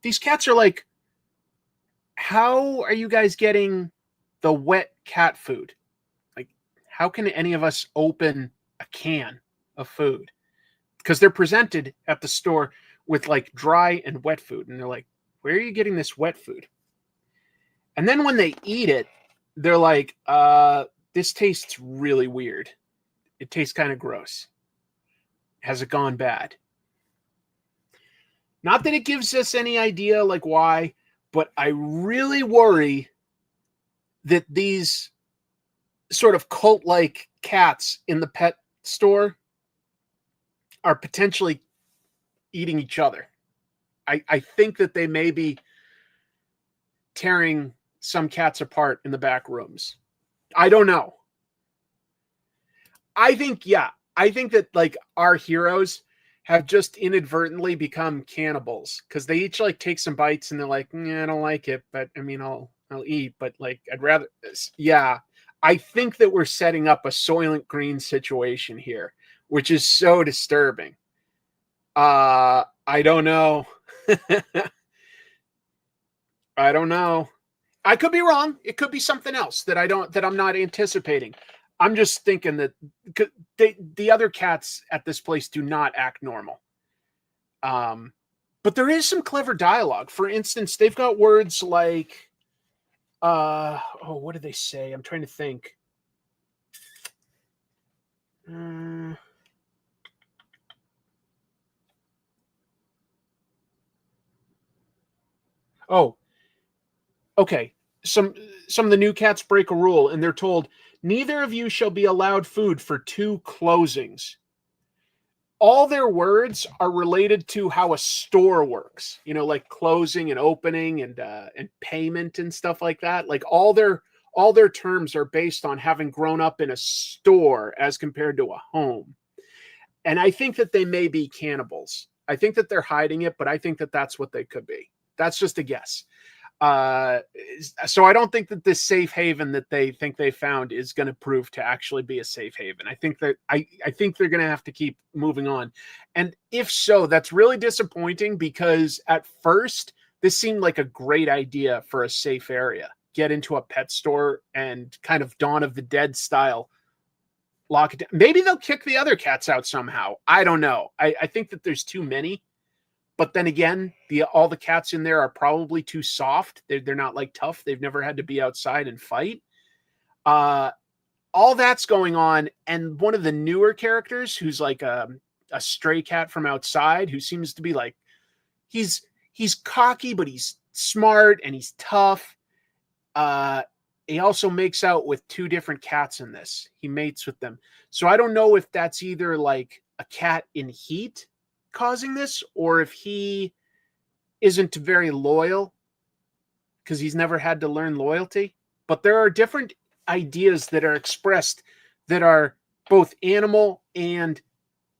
These cats are like, how are you guys getting the wet cat food? Like, how can any of us open a can of food? Because they're presented at the store with like dry and wet food. And they're like, where are you getting this wet food? And then when they eat it, they're like, this tastes really weird. It tastes kind of gross. Has it gone bad? Not that it gives us any idea like why, but I really worry that these sort of cult-like cats in the pet store are potentially eating each other. I think that they may be tearing some cats apart in the back rooms. I don't know. I think that like our heroes have just inadvertently become cannibals because they each like take some bites and they're like, I don't like it, but I mean, I'll eat, but like, I'd rather this. Yeah. I think that we're setting up a Soylent Green situation here, which is so disturbing. I don't know. I don't know. I could be wrong. It could be something else that I'm not anticipating. I'm just thinking that the other cats at this place do not act normal. But there is some clever dialogue. For instance, they've got words like, what did they say? I'm trying to think. Okay. Some of the new cats break a rule and they're told, neither of you shall be allowed food for 2 closings. All their words are related to how a store works, you know, like closing and opening and payment and stuff like that. Like all their terms are based on having grown up in a store as compared to a home. And I think that they may be cannibals. I think that they're hiding it, but I think that that's what they could be. That's just a guess. So I don't think that this safe haven that they think they found is going to prove to actually be a safe haven. I think that I think they're going to have to keep moving on. And if so, that's really disappointing because at first this seemed like a great idea for a safe area. Get into a pet store and kind of Dawn of the Dead style lock it down. Maybe they'll kick the other cats out somehow. I don't know. I think that there's too many. But then again, all the cats in there are probably too soft. They're not like tough. They've never had to be outside and fight. All that's going on. And one of the newer characters who's like a stray cat from outside who seems to be like, he's cocky, but he's smart and he's tough. He also makes out with 2 different cats in this. He mates with them. So I don't know if that's either like a cat in heat causing this or if he isn't very loyal because he's never had to learn loyalty. But there are different ideas that are expressed that are both animal and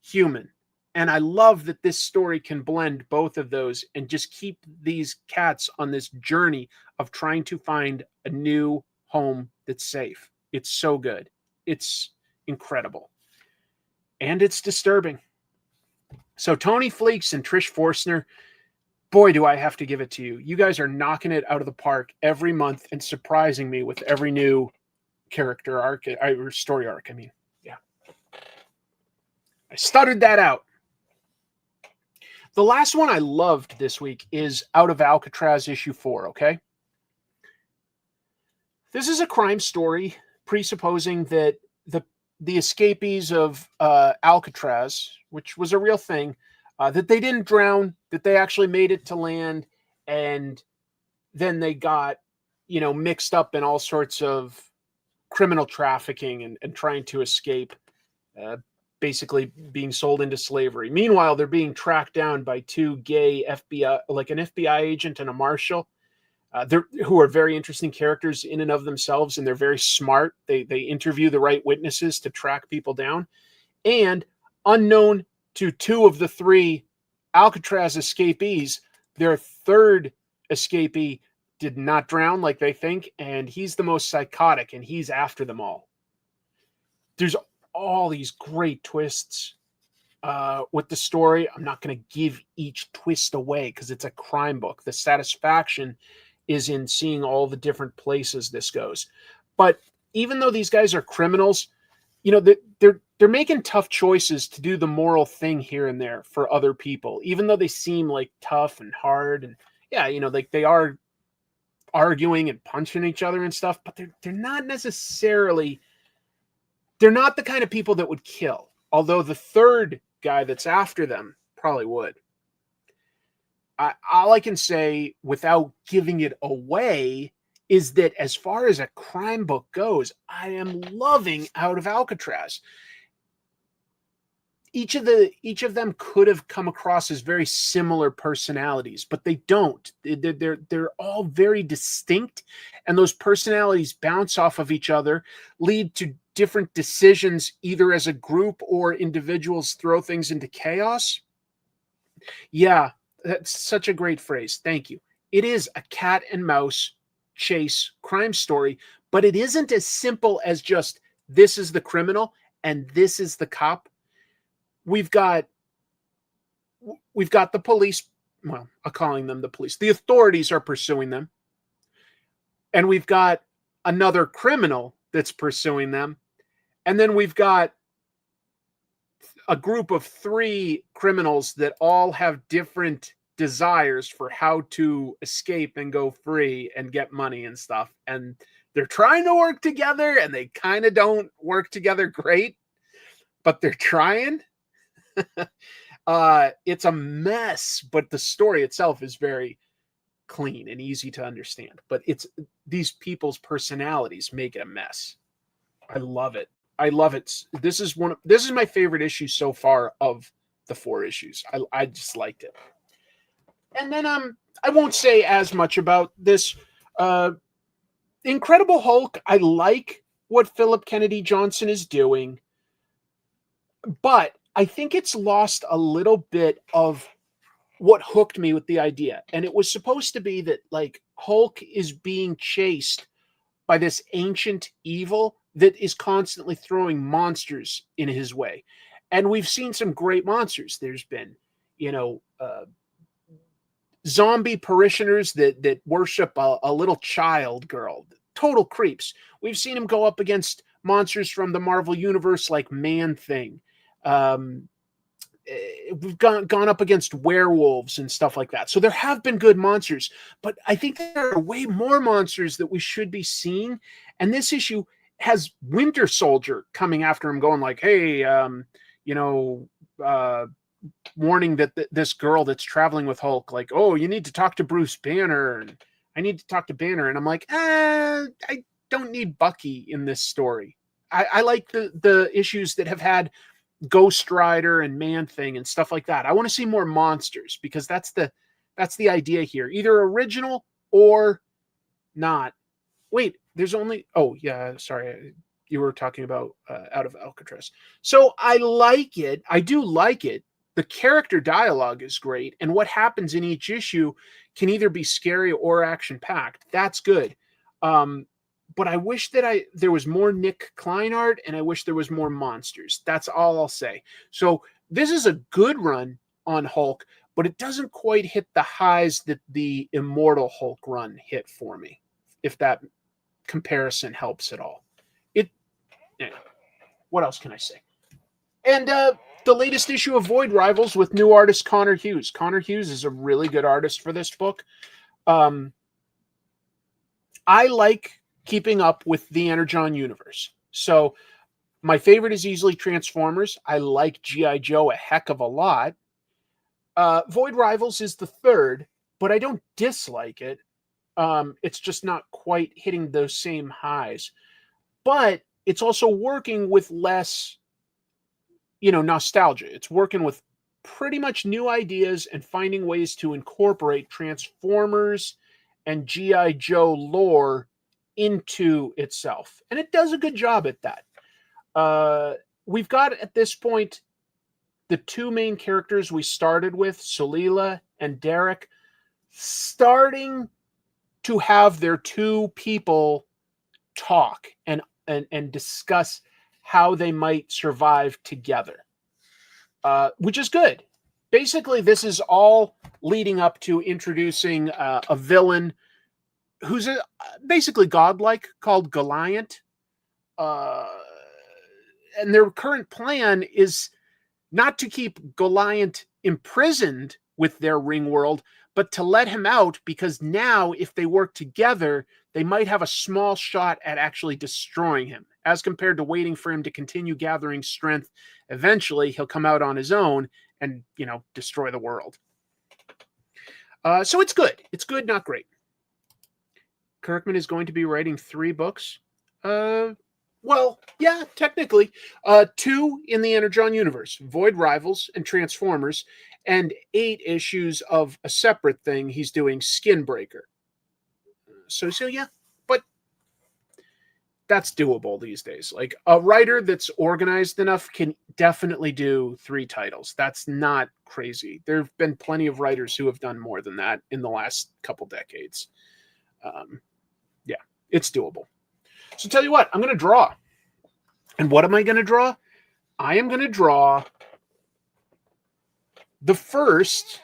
human. And I love that this story can blend both of those and just keep these cats on this journey of trying to find a new home that's safe. It's so good. It's incredible. And it's disturbing. So Tony Fleeks and Trish Forstner, boy, do I have to give it to you. You guys are knocking it out of the park every month and surprising me with every new character arc or story arc. I mean, yeah. I stuttered that out. The last one I loved this week is Out of Alcatraz issue 4, okay? This is a crime story presupposing that the escapees of Alcatraz, which was a real thing, that they didn't drown, that they actually made it to land, and then they got, mixed up in all sorts of criminal trafficking and trying to escape, basically being sold into slavery. Meanwhile, they're being tracked down by two gay FBI, like an FBI agent and a marshal, who are very interesting characters in and of themselves, and they're very smart. They interview the right witnesses to track people down. And unknown to two of the three Alcatraz escapees, their third escapee did not drown like they think, and he's the most psychotic, and he's after them all. There's all these great twists with the story. I'm not going to give each twist away because it's a crime book. The satisfaction is in seeing all the different places this goes. But even though these guys are criminals, they're making tough choices to do the moral thing here and there for other people, even though they seem like tough and hard. And like they are arguing and punching each other and stuff, but they're not necessarily, they're not the kind of people that would kill. Although the third guy that's after them probably would. All I can say without giving it away is that as far as a crime book goes, I am loving Out of Alcatraz. Each of them could have come across as very similar personalities, but they don't. They're all very distinct, and those personalities bounce off of each other, lead to different decisions, either as a group or individuals throw things into chaos. Yeah, that's such a great phrase. Thank you. It is a cat and mouse chase crime story, but it isn't as simple as just this is the criminal and this is the cop. We've got the police. Well, I'm calling them the police. The authorities are pursuing them. And we've got another criminal that's pursuing them. And then we've got a group of three criminals that all have different desires for how to escape and go free and get money and stuff. And they're trying to work together, and they kind of don't work together great, but they're trying. It's a mess, but the story itself is very clean and easy to understand. But it's these people's personalities make it a mess. I love it. I love it. This is my favorite issue so far of the 4 issues. I just liked it. And then I won't say as much about this. Incredible Hulk. I like what Philip Kennedy Johnson is doing, but I think it's lost a little bit of what hooked me with the idea. And it was supposed to be that like Hulk is being chased by this ancient evil that is constantly throwing monsters in his way. And we've seen some great monsters. There's been, zombie parishioners that worship a little child girl. Total creeps. We've seen him go up against monsters from the Marvel Universe like Man-Thing. We've gone up against werewolves and stuff like that. So there have been good monsters, but I think there are way more monsters that we should be seeing. And this issue has Winter Soldier coming after him, going like, "Hey, warning that this girl that's traveling with Hulk, like, oh, you need to talk to Bruce Banner, and I need to talk to Banner." And I'm like, I don't need Bucky in this story. I like the issues that have had Ghost Rider and Man-Thing and stuff like that. I want to see more monsters because that's the idea here. Either original or not. Wait, there's only, oh yeah, sorry. You were talking about Out of Alcatraz. So I like it. I do like it. The character dialogue is great. And what happens in each issue can either be scary or action-packed. That's good. But I wish that there was more Nick Klein art, and I wish there was more monsters. That's all I'll say. So this is a good run on Hulk, but it doesn't quite hit the highs that the Immortal Hulk run hit for me, if that comparison helps at all. What else can I say? And the latest issue of Void Rivals with new artist Connor Hughes. Connor Hughes is a really good artist for this book. I like keeping up with the Energon universe. So my favorite is easily Transformers. I like G.I. Joe a heck of a lot. Void Rivals is the third, but I don't dislike it. It's just not quite hitting those same highs. But it's also working with less, nostalgia. It's working with pretty much new ideas and finding ways to incorporate Transformers and G.I. Joe lore into itself. And it does a good job at that. We've got, at this point, the two main characters we started with, Solila and Derek, starting to have their two people talk and discuss how they might survive together, which is good. Basically, this is all leading up to introducing a villain who's basically godlike, called Goliant. And their current plan is not to keep Goliant imprisoned with their ring world, but to let him out, because now if they work together, they might have a small shot at actually destroying him, as compared to waiting for him to continue gathering strength. Eventually, he'll come out on his own and, destroy the world. So it's good. It's good, not great. Kirkman is going to be writing 3 books. Well, yeah, technically. 2 in the Energon universe, Void Rivals and Transformers, and 8 issues of a separate thing he's doing, Skinbreaker. So yeah, but that's doable these days. Like, a writer that's organized enough can definitely do 3 titles. That's not crazy. There have been plenty of writers who have done more than that in the last couple decades. Yeah, it's doable. So tell you what, I'm going to draw. And what am I going to draw? I am going to draw the first,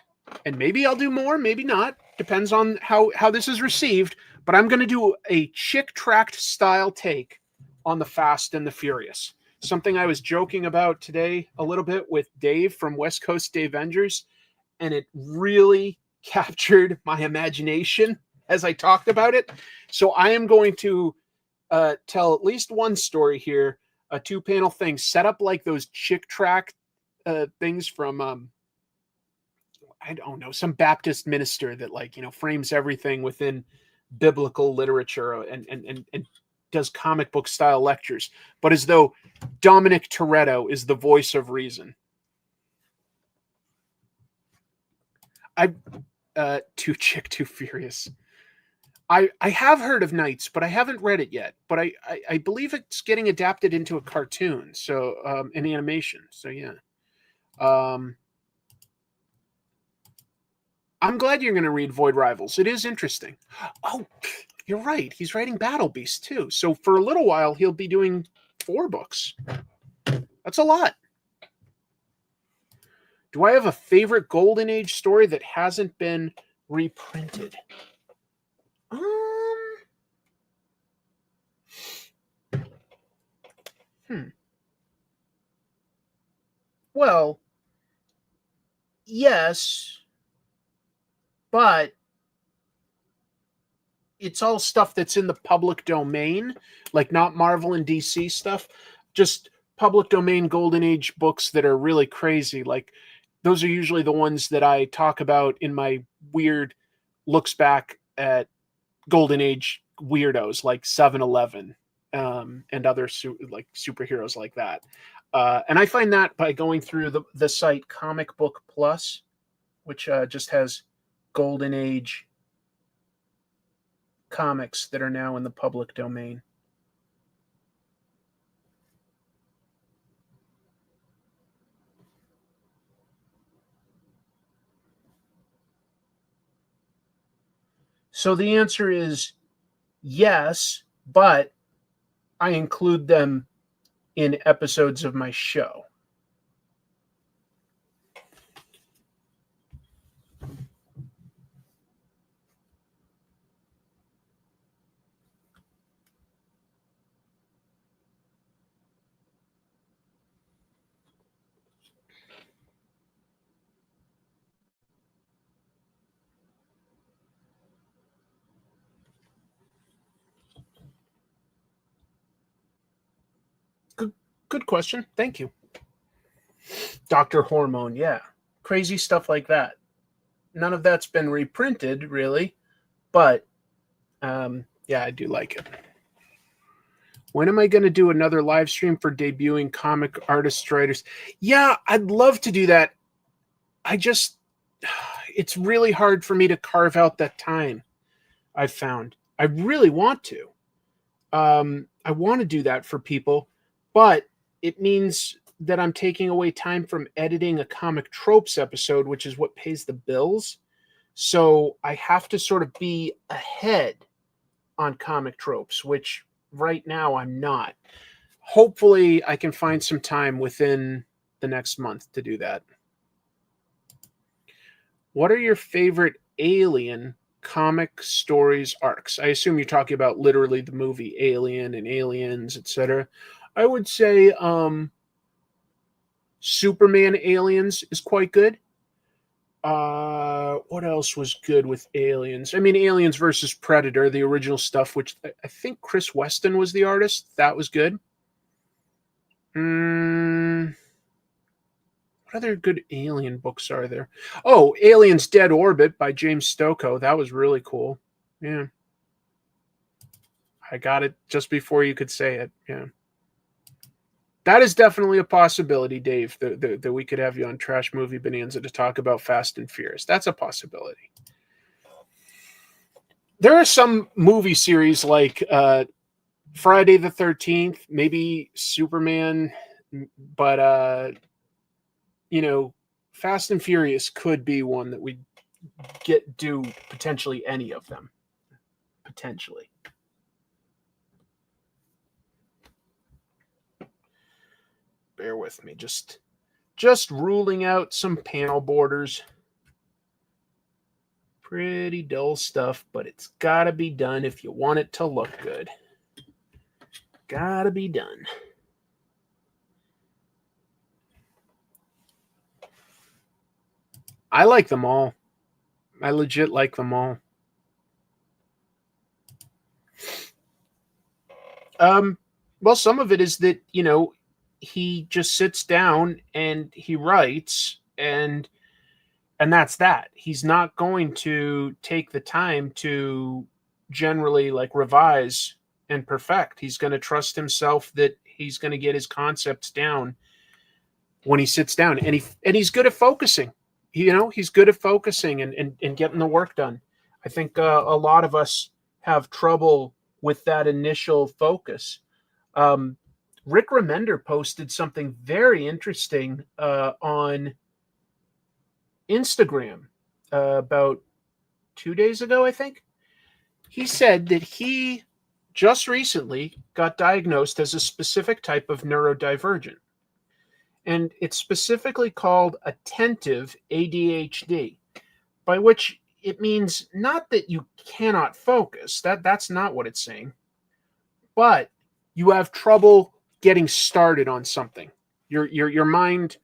and maybe I'll do more, maybe not. Depends on how this is received. But I'm going to do a chick tract style take on the Fast and the Furious. Something I was joking about today a little bit with Dave from West Coast Davengers, and it really captured my imagination as I talked about it. So I am going to tell at least one story here, a 2-panel thing, set up like those chick tract things from I don't know, some Baptist minister that, like, frames everything within biblical literature and does comic book style lectures, but as though Dominic Toretto is the voice of reason. Too Chick, Too Furious. I have heard of Knights, but I haven't read it yet. But I believe it's getting adapted into a cartoon, so an animation. So yeah. I'm glad you're going to read Void Rivals. It is interesting. Oh, you're right. He's writing Battle Beast too. So for a little while, he'll be doing 4 books. That's a lot. Do I have a favorite Golden Age story that hasn't been reprinted? Well, yes, but it's all stuff that's in the public domain, like not Marvel and DC stuff, just public domain Golden Age books that are really crazy. Like, those are usually the ones that I talk about in my weird looks back at Golden Age weirdos like 7-Eleven and other superheroes like that. And I find that by going through the site Comic Book Plus, which just has Golden Age comics that are now in the public domain. So the answer is yes, but I include them in episodes of my show. Good question. Thank you. Dr. Hormone, yeah. crazy stuff like that. None of that's been reprinted, really, but yeah, I do like it. When am I going to do another live stream for debuting comic artist writers? Yeah, I'd love to do that. It's really hard for me to carve out that time, I've found. I really want to. I want to do that for people, but it means that I'm taking away time from editing a Comic Tropes episode, which is what pays the bills. So I have to sort of be ahead on Comic Tropes, which right now I'm not. Hopefully I can find some time within the next month to do that. What are your favorite Alien comic stories arcs? I assume you're talking about literally the movie Alien and Aliens, etc. I would say Superman Aliens is quite good. What else was good with Aliens? I mean, Aliens versus Predator, the original stuff, which I think Chris Weston was the artist. That was good. What other good Alien books are there? Oh, Aliens Dead Orbit by James Stokoe. That was really cool. Yeah. I got it just before you could say it. Yeah. That is definitely a possibility, Dave, that we could have you on Trash Movie Bonanza to talk about Fast and Furious. That's a possibility. There are some movie series like Friday the 13th, maybe Superman, but, Fast and Furious could be one that we do potentially any of them. Potentially. Bear with me. Just ruling out some panel borders. Pretty dull stuff, but it's got to be done if you want it to look good. Got to be done. I like them all. I legit like them all. Well, some of it is that, he just sits down and he writes and that's that. He's not going to take the time to generally revise and perfect. He's going to trust himself that he's going to get his concepts down when he sits down, and he's good at focusing. He's good at focusing and getting the work done. I think a lot of us have trouble with that initial focus. Rick Remender posted something very interesting on Instagram about 2 days ago, I think. He said that he just recently got diagnosed as a specific type of neurodivergent. And it's specifically called attentive ADHD, by which it means not that you cannot focus. That's not what it's saying. But you have trouble getting started on something. Your mind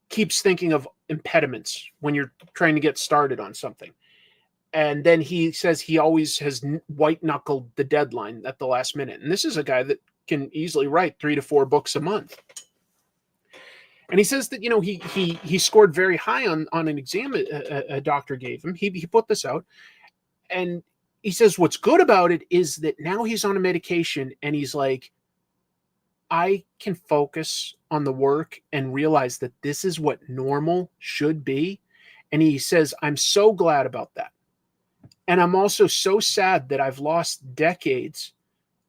keeps thinking of impediments when you're trying to get started on something. And then he says he always has white-knuckled the deadline at the last minute. And this is a guy that can easily write 3 to 4 books a month. And he says that, he scored very high on an exam a doctor gave him. He put this out. And he says what's good about it is that now he's on a medication and he's like, I can focus on the work and realize that this is what normal should be. And he says, I'm so glad about that. And I'm also so sad that I've lost decades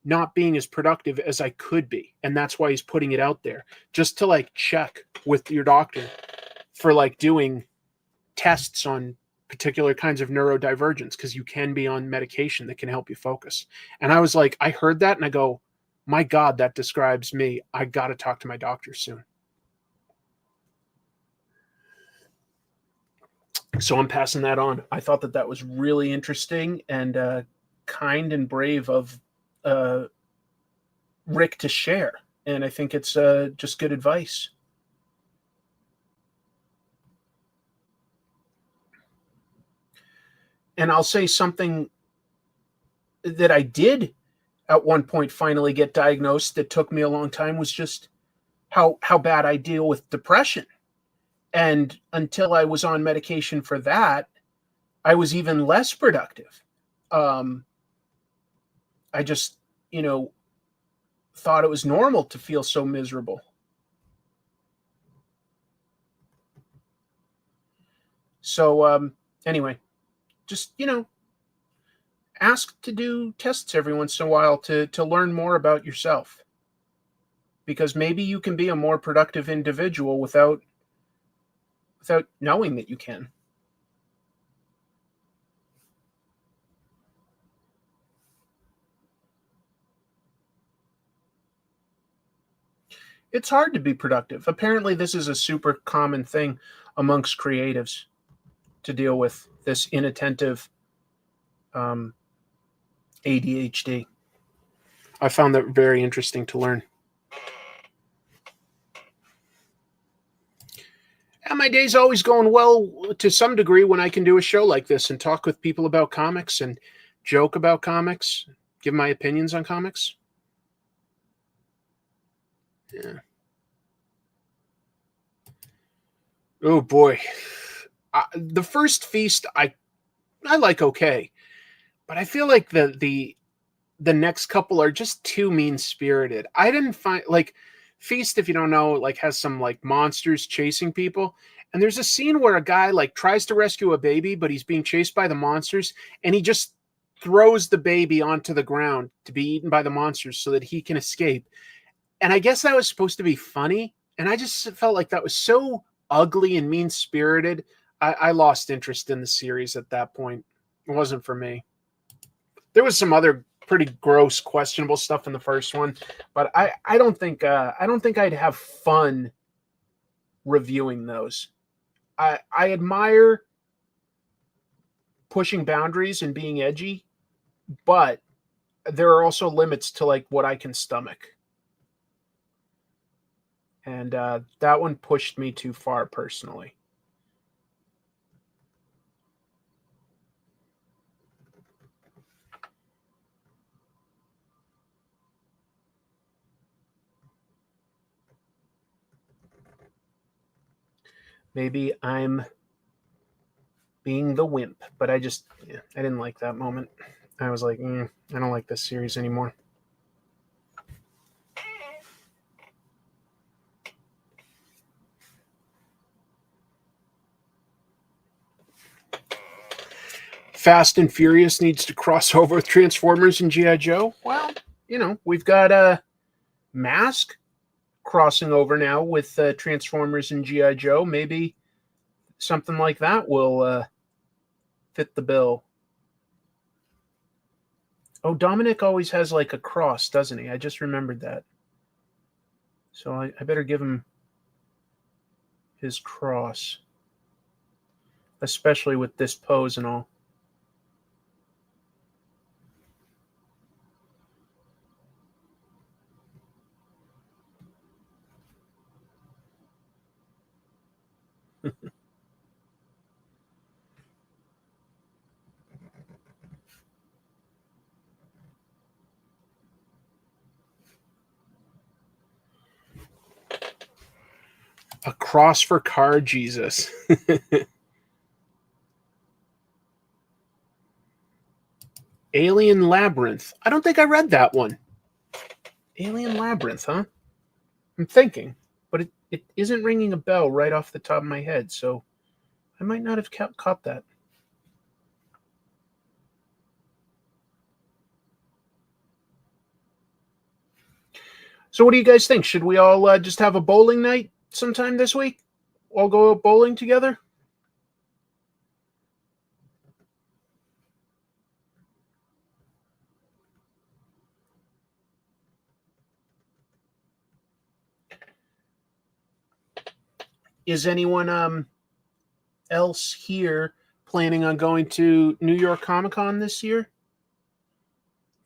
not being as productive as I could be. And that's why he's putting it out there, just to check with your doctor for doing tests on particular kinds of neurodivergence, because you can be on medication that can help you focus. And I was like, I heard that and I go, my God, that describes me. I got to talk to my doctor soon. So I'm passing that on. I thought that was really interesting and kind and brave of Rick to share. And I think it's just good advice. And I'll say something that I did at one point finally get diagnosed that took me a long time was just how bad I deal with depression. And until I was on medication for that, I was even less productive. I just, thought it was normal to feel so miserable. So, anyway, just, ask to do tests every once in a while to learn more about yourself. Because maybe you can be a more productive individual without knowing that you can. It's hard to be productive. Apparently, this is a super common thing amongst creatives to deal with this inattentive ADHD. I found that very interesting to learn. And my day's always going well to some degree when I can do a show like this and talk with people about comics and joke about comics, give my opinions on comics. Yeah. Oh boy. The first feast I like okay, but I feel like the next couple are just too mean-spirited. I didn't find Feast, if you don't know, has some monsters chasing people. And there's a scene where a guy tries to rescue a baby, but he's being chased by the monsters, and he just throws the baby onto the ground to be eaten by the monsters so that he can escape. And I guess that was supposed to be funny, and I just felt like that was so ugly and mean-spirited. I lost interest in the series at that point. It wasn't for me. There was some other pretty gross, questionable stuff in the first one, but I don't think I'd have fun reviewing those. I admire pushing boundaries and being edgy, but there are also limits to what I can stomach. And that one pushed me too far personally. Maybe I'm being the wimp, but I didn't like that moment. I was like, I don't like this series anymore. Fast and Furious needs to cross over with Transformers and G.I. Joe. Well, we've got a Mask crossing over now with Transformers and G.I. Joe. Maybe something like that will fit the bill. Oh, Dominic always has a cross, doesn't he? I just remembered that. So I better give him his cross. Especially with this pose and all. A cross for car Jesus. Alien Labyrinth. I don't think I read that one. Alien Labyrinth, huh? I'm thinking, but it isn't ringing a bell right off the top of my head, so I might not have caught that. So what do you guys think? Should we all just have a bowling night sometime this week? All go bowling together? Is anyone else here planning on going to New York Comic Con this year?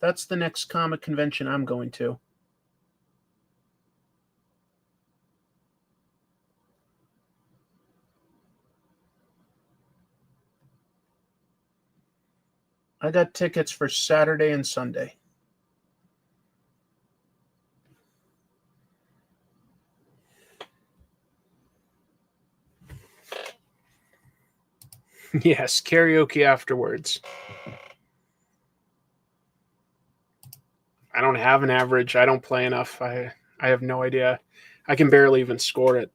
That's the next comic convention I'm going to. I got tickets for Saturday and Sunday. Yes, karaoke afterwards. I don't have an average. I don't play enough. I have no idea. I can barely even score it.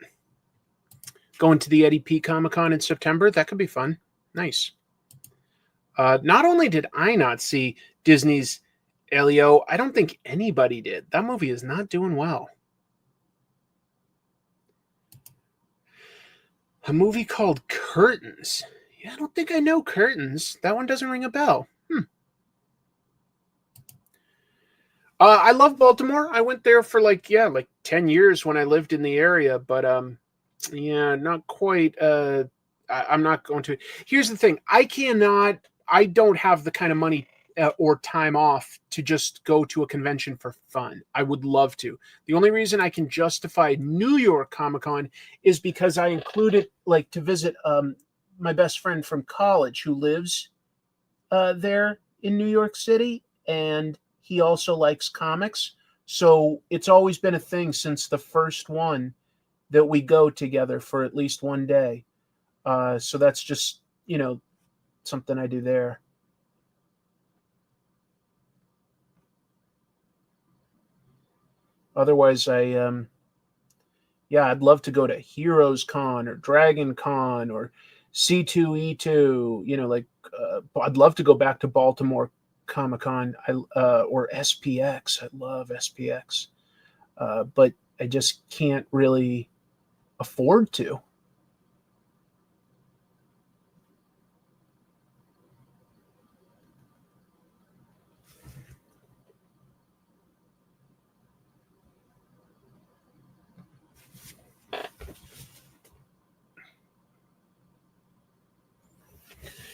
Going to the Eddie P Comic Con in September, that could be fun. Nice. Not only did I not see Disney's Elio, I don't think anybody did. That movie is not doing well. A movie called Curtains. Yeah, I don't think I know Curtains. That one doesn't ring a bell. I love Baltimore. I went there for like 10 years when I lived in the area, but not quite. I'm not going to. Here's the thing. I don't have the kind of money or time off to just go to a convention for fun. I would love to. The only reason I can justify New York Comic Con is because I included like to visit my best friend from college who lives there in New York City, and he also likes comics. So it's always been a thing since the first one that we go together for at least one day. So that's just, something I do there. Otherwise, I'd love to go to Heroes Con or Dragon Con or C2E2. I'd love to go back to Baltimore Comic Con or SPX. I love SPX, but I just can't really afford to.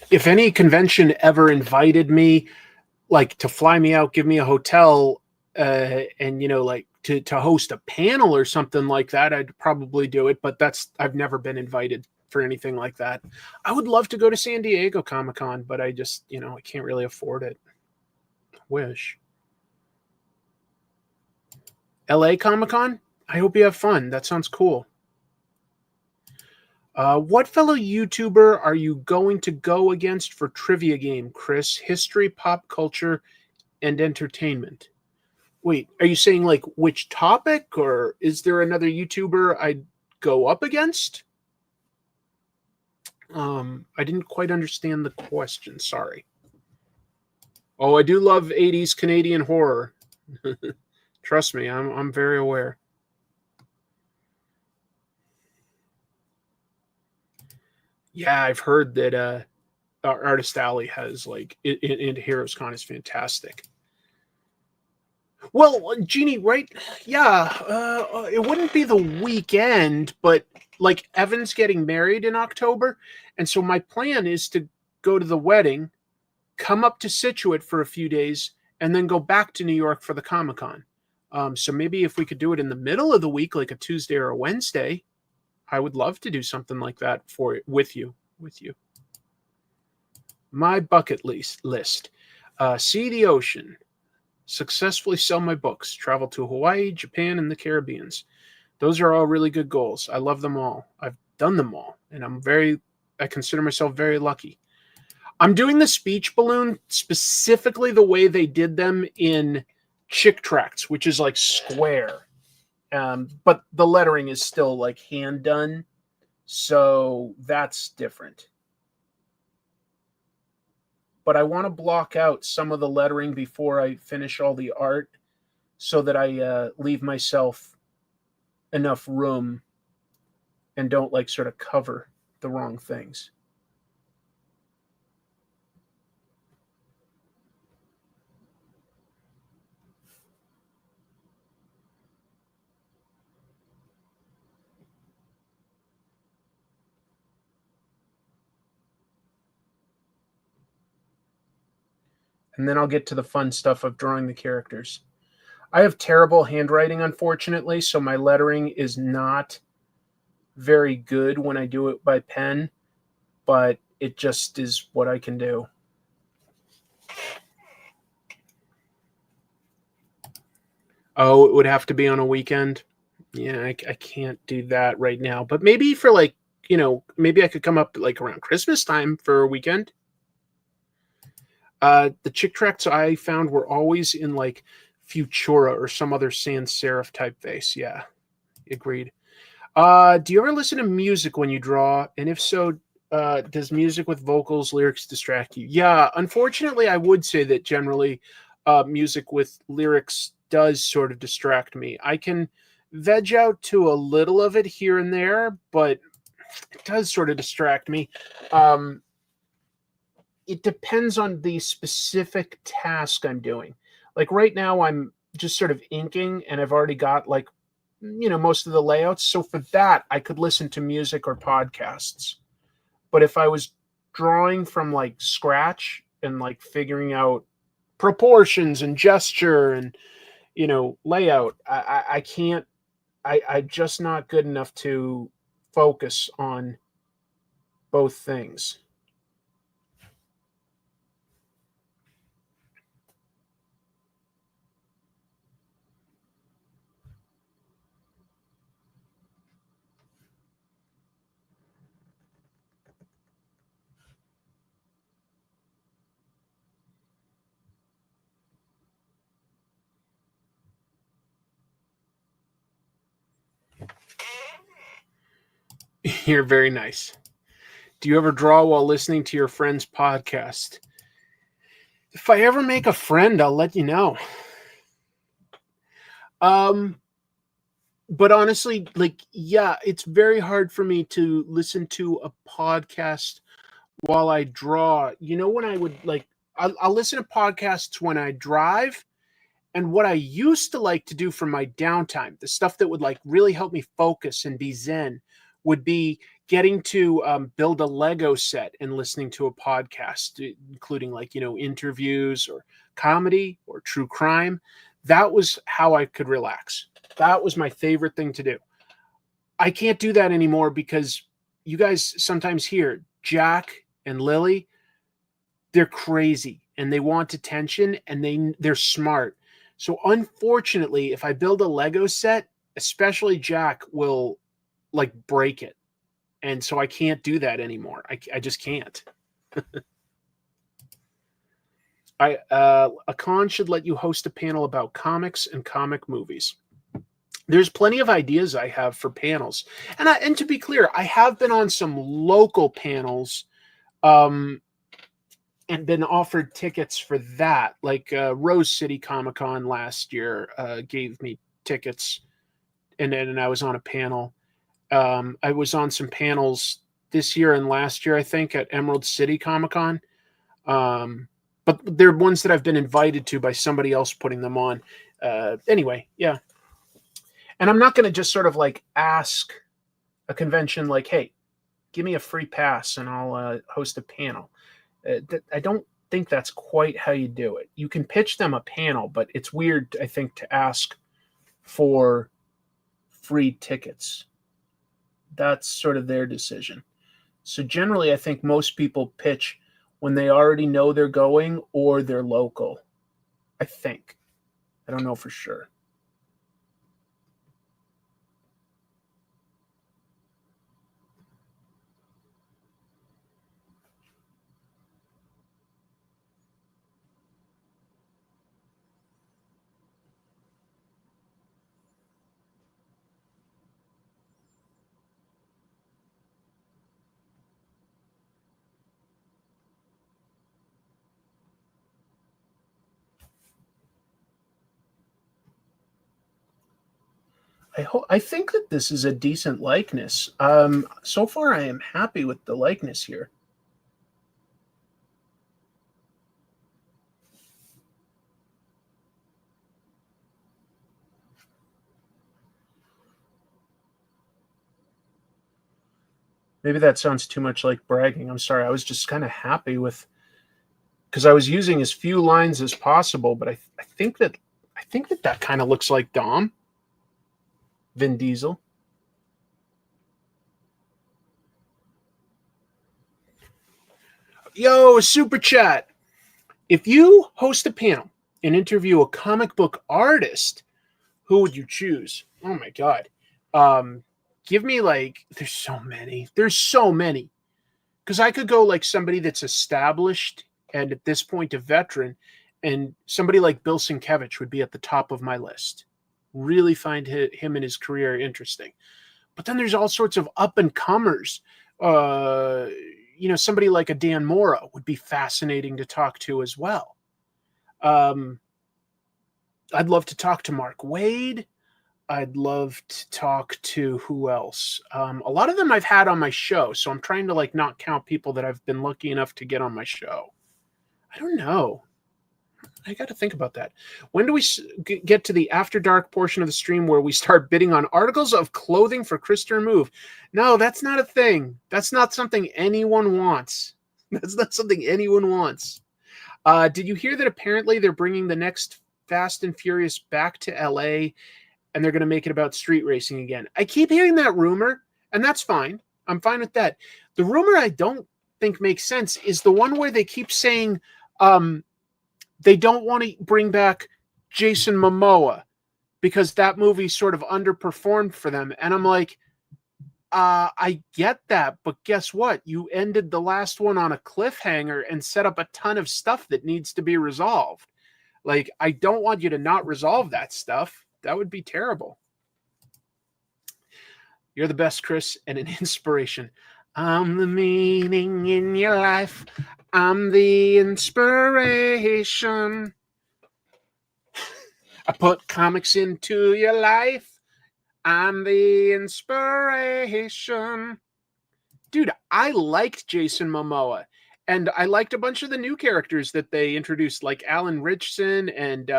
If any convention ever invited me, like to fly me out, give me a hotel, and to host a panel or something like that, I'd probably do it. But I've never been invited for anything like that. I would love to go to San Diego Comic Con, but I just I can't really afford it. Wish. LA Comic Con? I hope you have fun. That sounds cool. What fellow YouTuber are you going to go against for trivia game, Chris? History, pop culture, and entertainment. Wait, are you saying like which topic, or is there another YouTuber I'd go up against? I didn't quite understand the question. Sorry. Oh, I do love 80s Canadian horror. Trust me, I'm very aware. Yeah, I've heard that Artist Alley has into Heroes Con is fantastic. Well, Jeannie, right? Yeah, it wouldn't be the weekend, but like Evan's getting married in October, and so my plan is to go to the wedding, come up to Scituate for a few days, and then go back to New York for the Comic-Con. So maybe if we could do it in the middle of the week, like a Tuesday or a Wednesday, I would love to do something like that with you. My bucket list. See the ocean. Successfully sell my books. Travel to Hawaii, Japan, and the Caribbean. Those are all really good goals. I love them all. I've done them all. And I consider myself very lucky. I'm doing the speech balloon specifically the way they did them in Chick Tracts, which is like square. But the lettering is still like hand done. So that's different. But I want to block out some of the lettering before I finish all the art so that I leave myself enough room and don't sort of cover the wrong things. And then I'll get to the fun stuff of drawing the characters. I have terrible handwriting, unfortunately, so my lettering is not very good when I do it by pen, but it just is what I can do. Oh, it would have to be on a weekend. Yeah, I can't do that right now. But maybe for maybe I could come up like around Christmas time for a weekend. The chick tracts I found were always in like Futura or some other sans serif typeface. Yeah, agreed. Do you ever listen to music when you draw? And if so, does music with vocals, lyrics distract you? Yeah, unfortunately, I would say that generally music with lyrics does sort of distract me. I can veg out to a little of it here and there, but it does sort of distract me. It depends on the specific task I'm doing. Like right now, I'm just sort of inking, and I've already got like, most of the layouts. So for that, I could listen to music or podcasts. But if I was drawing from like scratch and like figuring out proportions and gesture and, layout, I can't, I'm just not good enough to focus on both things. You're very nice. Do you ever draw while listening to your friend's podcast? If I ever make a friend, I'll let you know. But honestly, like, yeah, it's very hard for me to listen to a podcast while I draw. When I would like, I'll listen to podcasts when I drive. And what I used to like to do for my downtime, the stuff that would like really help me focus and be zen, would be getting to build a Lego set and listening to a podcast, including like, interviews or comedy or true crime. That was how I could relax. That was my favorite thing to do. I can't do that anymore because you guys sometimes hear Jack and Lily, they're crazy and they want attention and they're smart. So unfortunately, if I build a Lego set, especially Jack will like break it. And so I can't do that anymore. I just can't. A con should let you host a panel about comics and comic movies. There's plenty of ideas I have for panels. And to be clear, I have been on some local panels and been offered tickets for that. Like Rose City Comic Con last year gave me tickets, and I was on a panel. I was on some panels this year and last year, I think, at Emerald City Comic Con. But they're ones that I've been invited to by somebody else putting them on. Anyway, yeah. And I'm not going to just sort of like ask a convention like, hey, give me a free pass and I'll host a panel. I don't think that's quite how you do it. You can pitch them a panel, but it's weird, I think, to ask for free tickets. That's sort of their decision. So generally, I think most people pitch when they already know they're going or they're local. I think. I don't know for sure. I think that this is a decent likeness. So far, I am happy with the likeness here. Maybe that sounds too much like bragging. I'm sorry. I was just kind of happy with, because I was using as few lines as possible. But I think that kind of looks like Dom. Vin Diesel. Yo, super chat. If you host a panel and interview a comic book artist, who would you choose? Oh my God. give me like, there's so many. Because I could go like somebody that's established and at this point a veteran, and somebody like Bill Sienkiewicz would be at the top of my list. Really find him and his career interesting. But then there's all sorts of up-and-comers. Somebody like a Dan Mora would be fascinating to talk to as well. I'd love to talk to Mark Waid. I'd love to talk to who else? A lot of them I've had on my show, so I'm trying to like not count people that I've been lucky enough to get on my show. I don't know. I got to think about that. When do we get to the After Dark portion of the stream where we start bidding on articles of clothing for Chris to remove? No, that's not a thing. That's not something anyone wants. That's not something anyone wants. Did you hear that apparently they're bringing the next Fast and Furious back to LA and they're going to make it about street racing again? I keep hearing that rumor, and that's fine. I'm fine with that. The rumor I don't think makes sense is the one where they keep saying they don't want to bring back Jason Momoa because that movie sort of underperformed for them. And I'm like, I get that, but guess what? You ended the last one on a cliffhanger and set up a ton of stuff that needs to be resolved. Like, I don't want you to not resolve that stuff. That would be terrible. You're the best, Chris, and an inspiration. I'm the meaning in your life. I'm the inspiration. I put comics into your life. I'm the inspiration. Dude, I liked Jason Momoa. And I liked a bunch of the new characters that they introduced, like Alan Ritchson and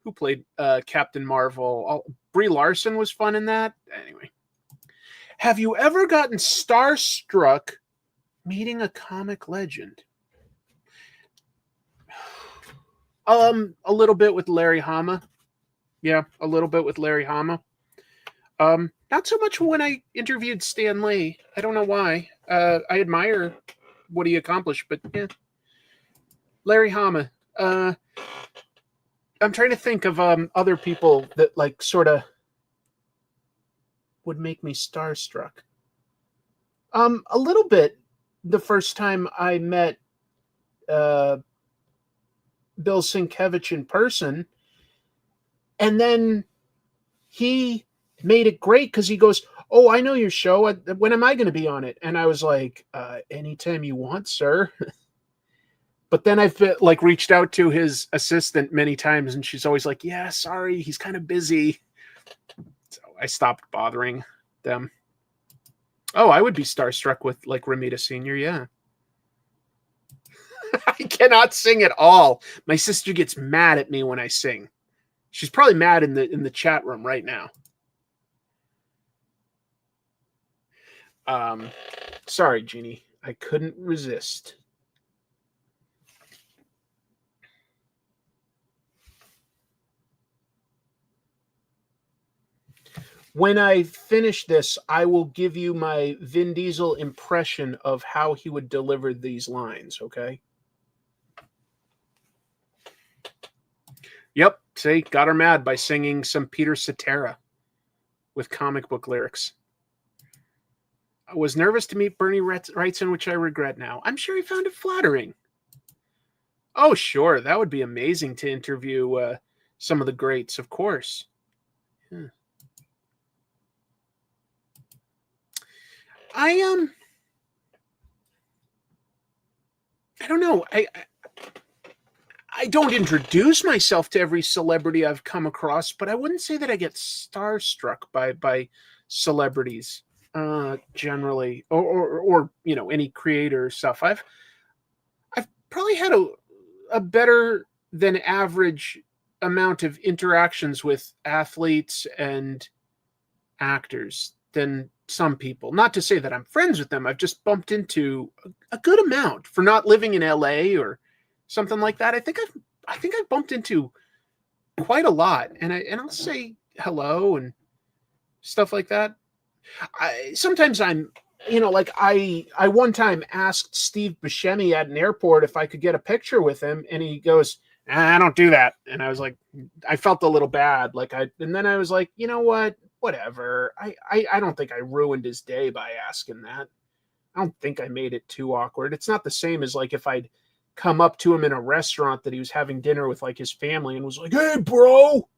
who played Captain Marvel. Brie Larson was fun in that. Anyway. Have you ever gotten starstruck meeting a comic legend? A little bit with Larry Hama. Yeah, a little bit with Larry Hama. Not so much when I interviewed Stan Lee. I don't know why. I admire what he accomplished, but yeah. Larry Hama. I'm trying to think of other people that like sort of would make me starstruck. A little bit the first time I met Bill Sienkiewicz in person, and then he made it great because he goes, "Oh, I know your show. When am I going to be on it?" And I was like, "Anytime you want, sir." But then I've like reached out to his assistant many times, and she's always like, "Yeah, sorry, he's kind of busy." So I stopped bothering them. Oh, I would be starstruck with like Ramita Sr., yeah. I cannot sing at all. My sister gets mad at me when I sing. She's probably mad in the chat room right now. Sorry, Jeannie. I couldn't resist. When I finish this, I will give you my Vin Diesel impression of how he would deliver these lines, okay? Yep, see, got her mad by singing some Peter Cetera with comic book lyrics. I was nervous to meet Bernie Wrightson, which I regret now. I'm sure he found it flattering. Oh, sure, that would be amazing to interview some of the greats, of course. Yeah. I don't know. I don't introduce myself to every celebrity I've come across, but I wouldn't say that I get starstruck by celebrities generally, or you know, any creator stuff. I've probably had a better than average amount of interactions with athletes and actors than some people. Not to say that I'm friends with them. I've just bumped into a good amount for not living in LA or something like that. I think I've bumped into quite a lot, and I'll say hello and stuff like that. Sometimes I'm, you know, like I one time asked Steve Buscemi at an airport if I could get a picture with him, and he goes, "I don't do that." And I was like, I felt a little bad, and then I was like, you know what? whatever. I don't think I ruined his day by asking that. I don't think I made it too awkward. It's not the same as like if I'd come up to him in a restaurant that he was having dinner with like his family and was like, "Hey, bro."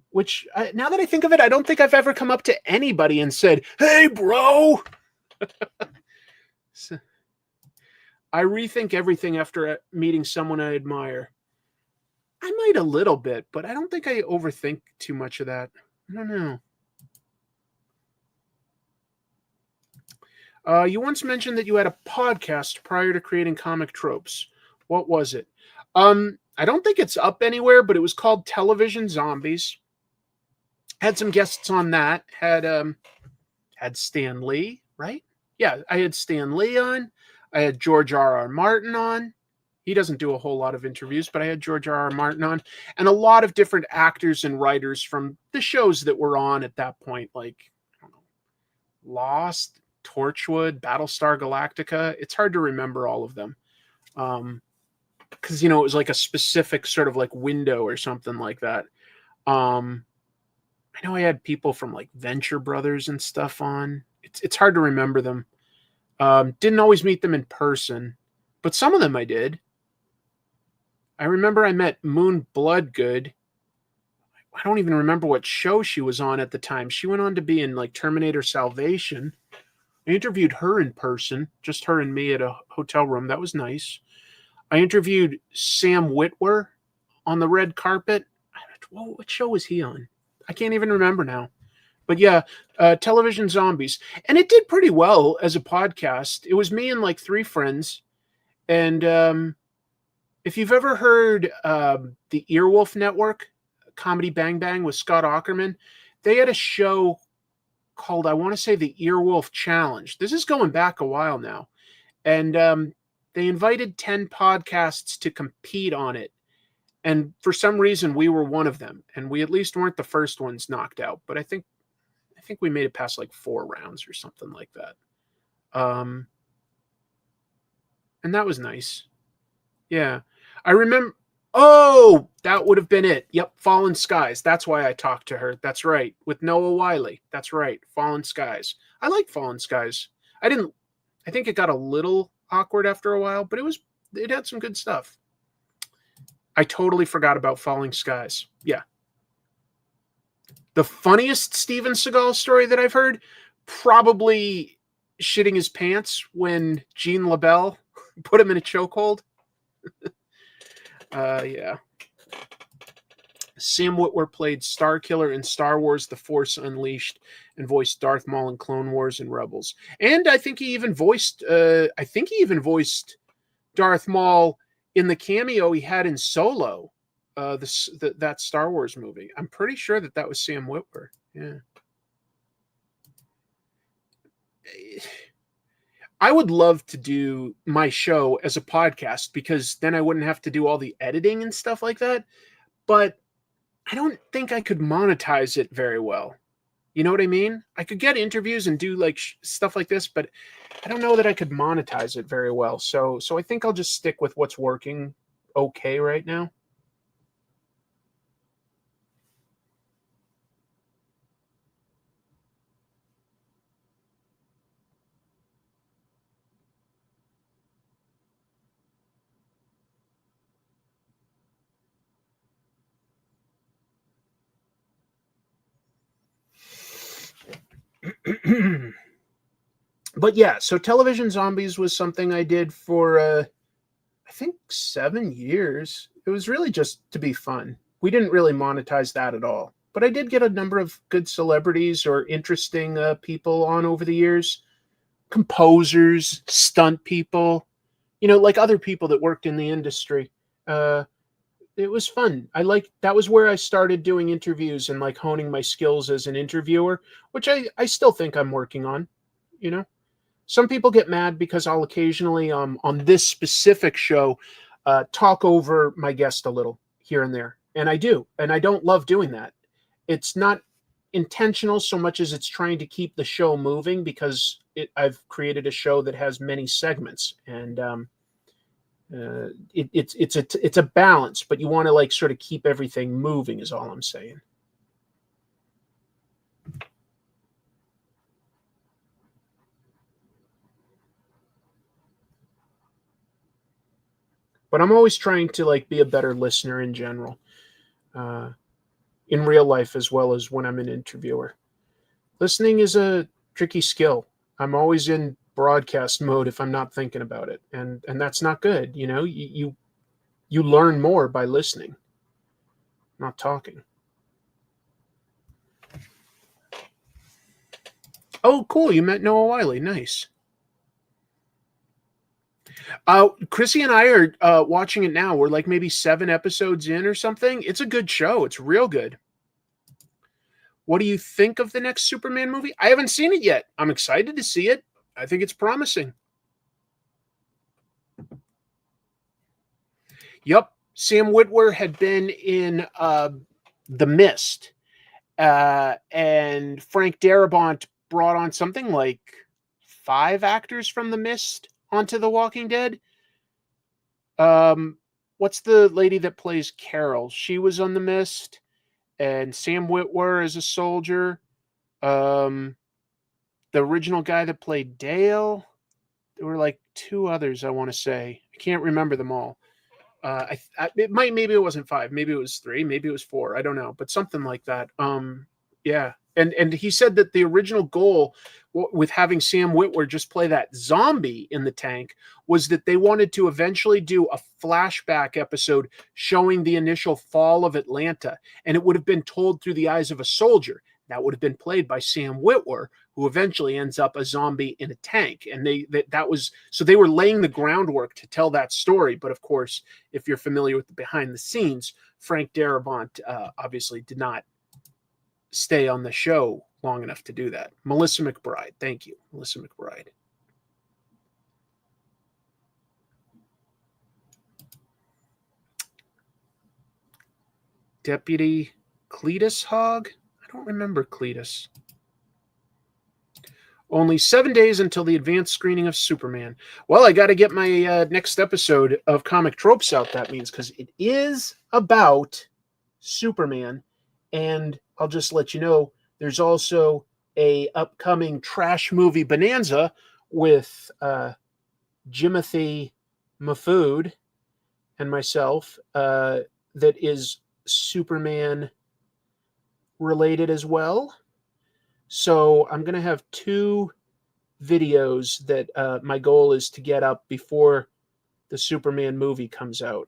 Which, now that I think of it, I don't think I've ever come up to anybody and said, "Hey, bro." So, I rethink everything after meeting someone I admire. I might a little bit, but I don't think I overthink too much of that. I don't know. You once mentioned that you had a podcast prior to creating comic tropes. What was it? I don't think it's up anywhere, but it was called Television Zombies. Had some guests on that. Had Stan Lee, right? Yeah, I had Stan Lee on. I had George R.R. Martin on. He doesn't do a whole lot of interviews, but I had George R.R. Martin on. And a lot of different actors and writers from the shows that were on at that point, like, I don't know, Lost, Torchwood, Battlestar Galactica. It's hard to remember all of them. Because, it was like a specific sort of like window or something like that. I know I had people from like Venture Brothers and stuff on. It's hard to remember them. Didn't always meet them in person, but some of them I did. I remember I met Moon Bloodgood. I don't even remember what show she was on at the time. She went on to be in like Terminator Salvation. I interviewed her in person, just her and me at a hotel room. That was nice. I interviewed Sam Witwer on the red carpet. What show was he on? I can't even remember now. But yeah, Television Zombies. And it did pretty well as a podcast. It was me and like 3 friends. And if you've ever heard the Earwolf Network, Comedy Bang Bang with Scott Aukerman, they had a show called, I want to say, the Earwolf Challenge. This is going back a while now. And they invited 10 podcasts to compete on it. And for some reason, we were one of them. And we at least weren't the first ones knocked out. But I think we made it past like 4 rounds or something like that. And that was nice. Yeah. I remember. Oh, that would have been it. Yep. Fallen Skies. That's why I talked to her. That's right. With Noah Wiley. That's right. Fallen Skies. I like Fallen Skies. I think it got a little awkward after a while, but it had some good stuff. I totally forgot about Falling Skies. Yeah. The funniest Steven Seagal story that I've heard, probably shitting his pants when Jean LaBelle put him in a chokehold. Yeah. Sam Witwer played Starkiller in Star Wars The Force Unleashed and voiced Darth Maul in Clone Wars and Rebels. And I think he even voiced Darth Maul in the cameo he had in Solo, that Star Wars movie. I'm pretty sure that was Sam Witwer. Yeah. I would love to do my show as a podcast because then I wouldn't have to do all the editing and stuff like that. But I don't think I could monetize it very well. You know what I mean? I could get interviews and do like stuff like this, but I don't know that I could monetize it very well. So I think I'll just stick with what's working okay right now. But yeah, so Television Zombies was something I did for, I think 7 years. It was really just to be fun. We didn't really monetize that at all. But I did get a number of good celebrities or interesting people on over the years. Composers, stunt people, like other people that worked in the industry. It was fun. That was where I started doing interviews and like honing my skills as an interviewer, which I still think I'm working on, Some people get mad because I'll occasionally, on this specific show, talk over my guest a little here and there. And I do. And I don't love doing that. It's not intentional so much as it's trying to keep the show moving because I've created a show that has many segments. And it's a balance, but you want to like sort of keep everything moving is all I'm saying. But I'm always trying to like be a better listener in general, in real life as well as when I'm an interviewer. Listening is a tricky skill. I'm always in broadcast mode if I'm not thinking about it, and that's not good. You know, you learn more by listening, not talking. Oh, cool! You met Noah Wiley. Nice. Chrissy and I are watching it now. We're like maybe 7 episodes in or something. It's a good show. It's real good. What do you think of the next Superman movie? I haven't seen it yet. I'm excited to see it. I think it's promising. Yep. Sam Witwer had been in The Mist. And Frank Darabont brought on something like 5 actors from The Mist onto The Walking Dead. What's the lady that plays Carol? She was on The Mist. And Sam Witwer as a soldier. The original guy that played Dale. There were like 2 others, I want to say. I can't remember them all. Maybe it wasn't 5, maybe it was 3, maybe it was 4. I don't know, but something like that. Yeah. And he said that the original goal with having Sam Witwer just play that zombie in the tank was that they wanted to eventually do a flashback episode showing the initial fall of Atlanta, and it would have been told through the eyes of a soldier. That would have been played by Sam Witwer, who eventually ends up a zombie in a tank. And they were laying the groundwork to tell that story. But of course, if you're familiar with the behind the scenes, Frank Darabont obviously did not stay on the show long enough to do that. Melissa McBride. Thank you, Melissa McBride. Deputy Cletus Hogg? I don't remember Cletus. Only 7 days until the advanced screening of Superman. Well, I got to get my next episode of Comic Tropes out, that means, because it is about Superman. And I'll just let you know, there's also a upcoming trash movie bonanza with Jimothy Mahfood and myself that is Superman related as well. So I'm going to have 2 videos that my goal is to get up before the Superman movie comes out.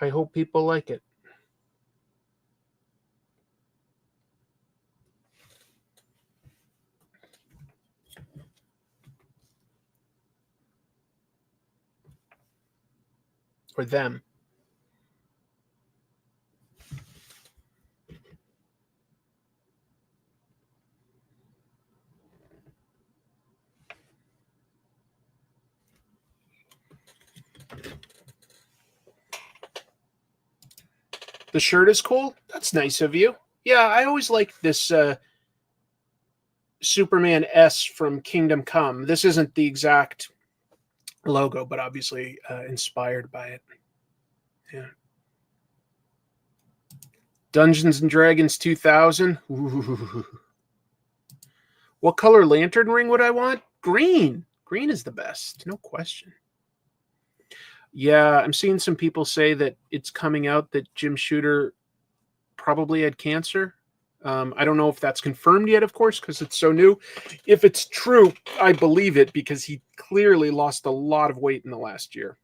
I hope people like it. Or them. The shirt is cool. That's nice of you. Yeah, I always like this Superman S from Kingdom Come. This isn't the exact logo, but obviously inspired by it. Yeah. Dungeons and Dragons 2000. Ooh. What color lantern ring would I want? Green. Green is the best. No question. Yeah, I'm seeing some people say that it's coming out that Jim Shooter probably had cancer. I don't know if that's confirmed yet, of course, because it's so new. If it's true, I believe it because he clearly lost a lot of weight in the last year.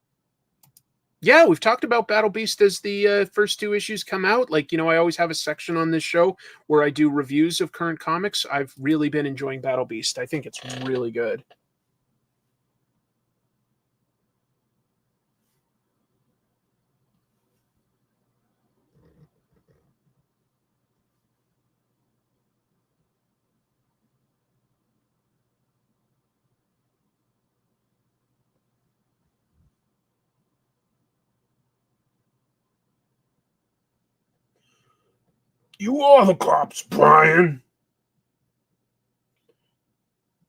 Yeah, we've talked about Battle Beast as the first 2 issues come out. Like, I always have a section on this show where I do reviews of current comics. I've really been enjoying Battle Beast. I think it's really good. You are the cops, Brian.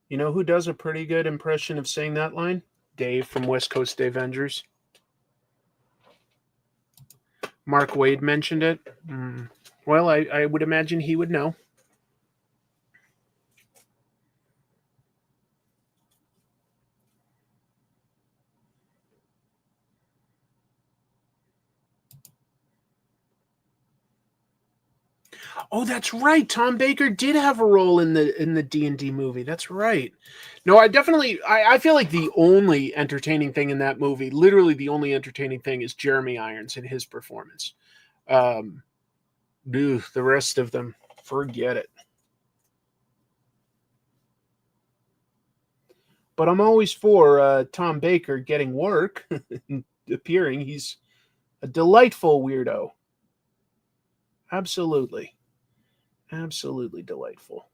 You know who does a pretty good impression of saying that line? Dave from West Coast Avengers. Mark Waid mentioned it. Well, I would imagine he would know. Oh, that's right. Tom Baker did have a role in the D&D movie. That's right. No, I feel like the only entertaining thing in that movie, literally the only entertaining thing, is Jeremy Irons and his performance. The rest of them, forget it. But I'm always for Tom Baker getting work, appearing. He's a delightful weirdo. Absolutely. Absolutely delightful.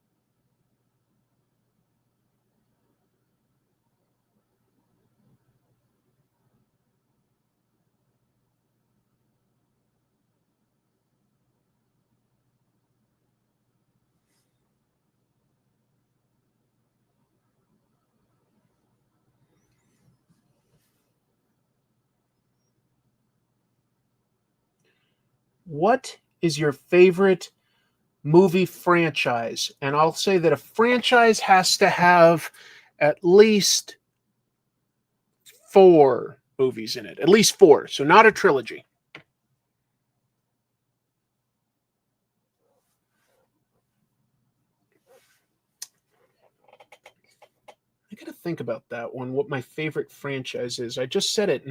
What is your favorite movie franchise? And I'll say that a franchise has to have at least 4 movies in it. At least 4. So not a trilogy. I got to think about that one, what my favorite franchise is. I just said it,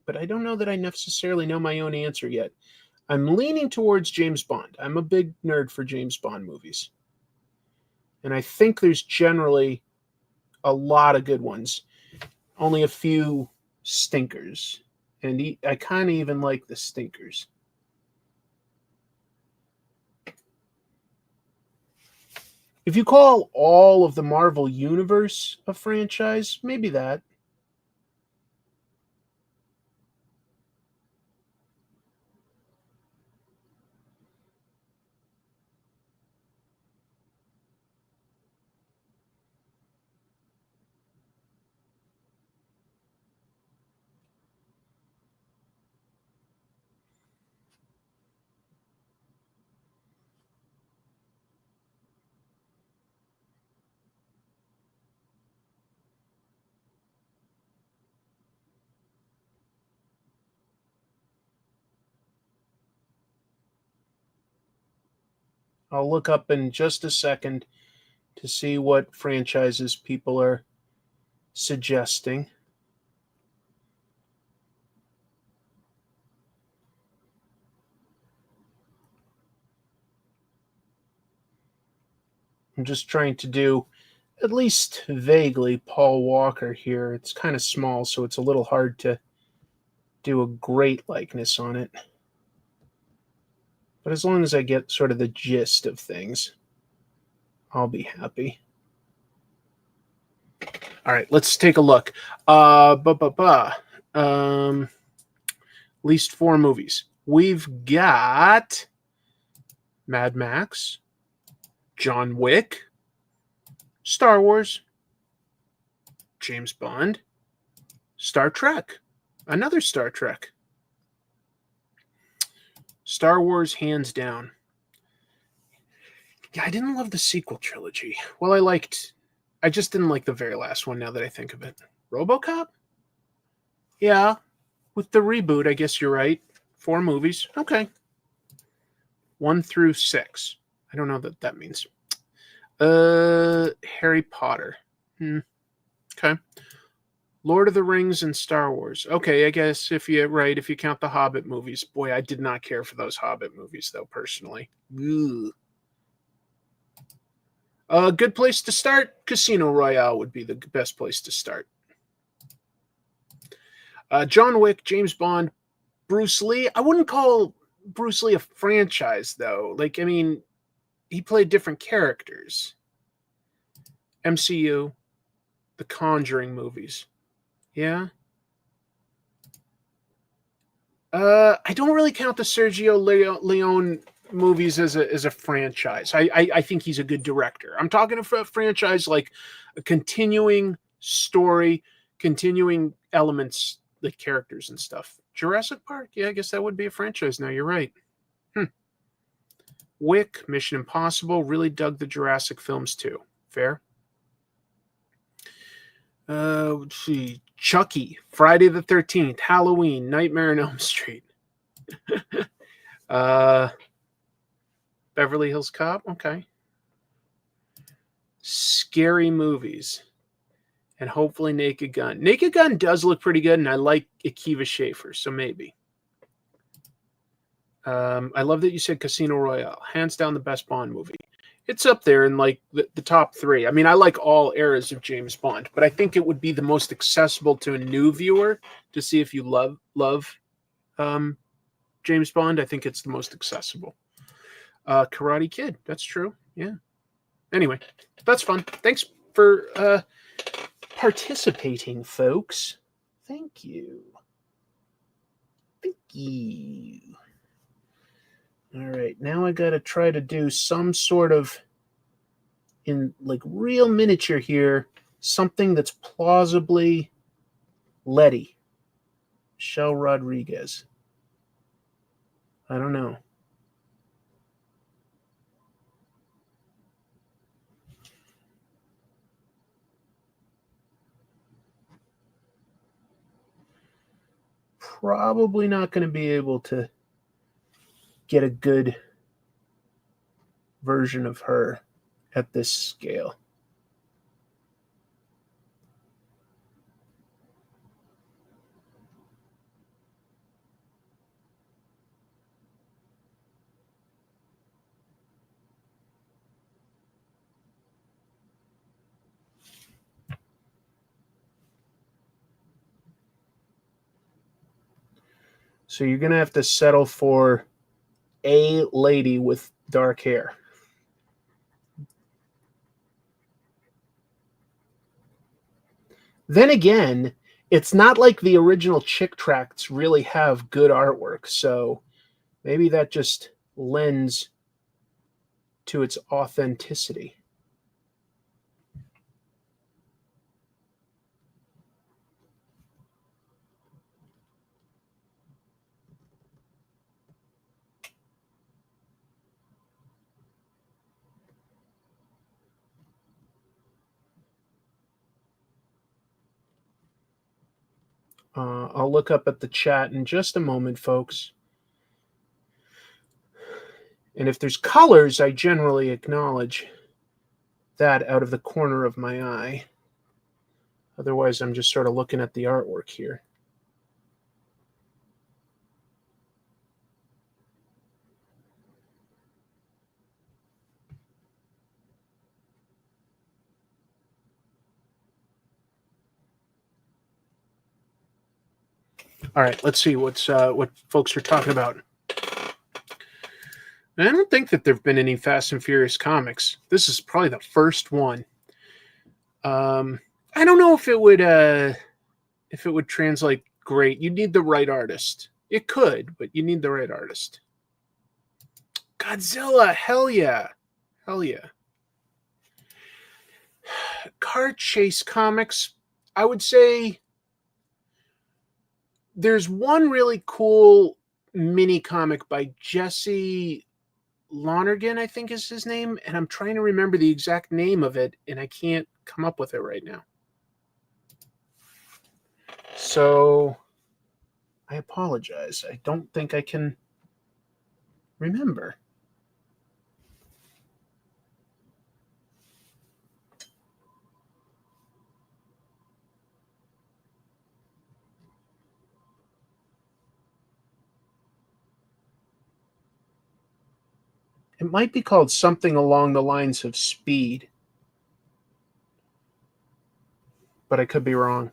but I don't know that I necessarily know my own answer yet. I'm leaning towards James Bond. I'm a big nerd for James Bond movies. And I think there's generally a lot of good ones. Only a few stinkers. And I kind of even like the stinkers. If you call all of the Marvel Universe a franchise, maybe that. I'll look up in just a second to see what franchises people are suggesting. I'm just trying to do at least vaguely Paul Walker here. It's kind of small, so it's a little hard to do a great likeness on it. But as long as I get sort of the gist of things, I'll be happy. All right, let's take a look. At least 4 movies. We've got Mad Max, John Wick, Star Wars, James Bond, Star Trek, another Star Trek. Star Wars, hands down. Yeah, I didn't love the sequel trilogy. Well, I just didn't like the very last one now that I think of it. RoboCop? Yeah, with the reboot, I guess you're right. 4 movies. Okay. 1 through 6. I don't know what that means. Harry Potter. Okay. Lord of the Rings and Star Wars. Okay, I guess if you count the Hobbit movies. Boy, I did not care for those Hobbit movies, though, personally. Ugh. A good place to start? Casino Royale would be the best place to start. John Wick, James Bond, Bruce Lee. I wouldn't call Bruce Lee a franchise, though. He played different characters. MCU, the Conjuring movies. Yeah. I don't really count the Sergio Leone movies as a franchise. I think he's a good director. I'm talking about a franchise like a continuing story, continuing elements like characters and stuff. Jurassic Park, yeah, I guess that would be a franchise now. You're right. Wick, Mission Impossible, really dug the Jurassic films too. Fair. Let's see. Chucky, Friday the 13th, Halloween, Nightmare on Elm Street. Beverly Hills Cop, okay. Scary movies. And hopefully Naked Gun. Naked Gun does look pretty good, and I like Akiva Schaffer, so maybe. I love that you said Casino Royale. Hands down the best Bond movie. It's up there in like the top 3. I mean, I like all eras of James Bond, but I think it would be the most accessible to a new viewer to see if you love James Bond. I think it's the most accessible. Karate Kid. That's true. Yeah. Anyway, that's fun. Thanks for participating, folks. Thank you. Thank you. All right, now I got to try to do some sort of, in like real miniature here, something that's plausibly Letty. Michelle Rodriguez. I don't know. Probably not going to be able to get a good version of her at this scale. So you're going to have to settle for a lady with dark hair. Then again, it's not like the original Chick Tracts really have good artwork, so maybe that just lends to its authenticity. I'll look up at the chat in just a moment, folks. And if there's colors, I generally acknowledge that out of the corner of my eye. Otherwise, I'm just sort of looking at the artwork here. All right, let's see what folks are talking about. I don't think that there have been any Fast and Furious comics. This is probably the first one. I don't know if it would translate great. You need the right artist. It could, but you need the right artist. Godzilla, hell yeah. Hell yeah. Car Chase comics, I would say there's one really cool mini comic by Jesse Lonergan, I think is his name, and I'm trying to remember the exact name of it, and I can't come up with it right now. So I apologize. I don't think I can remember. It might be called something along the lines of Speed, but I could be wrong.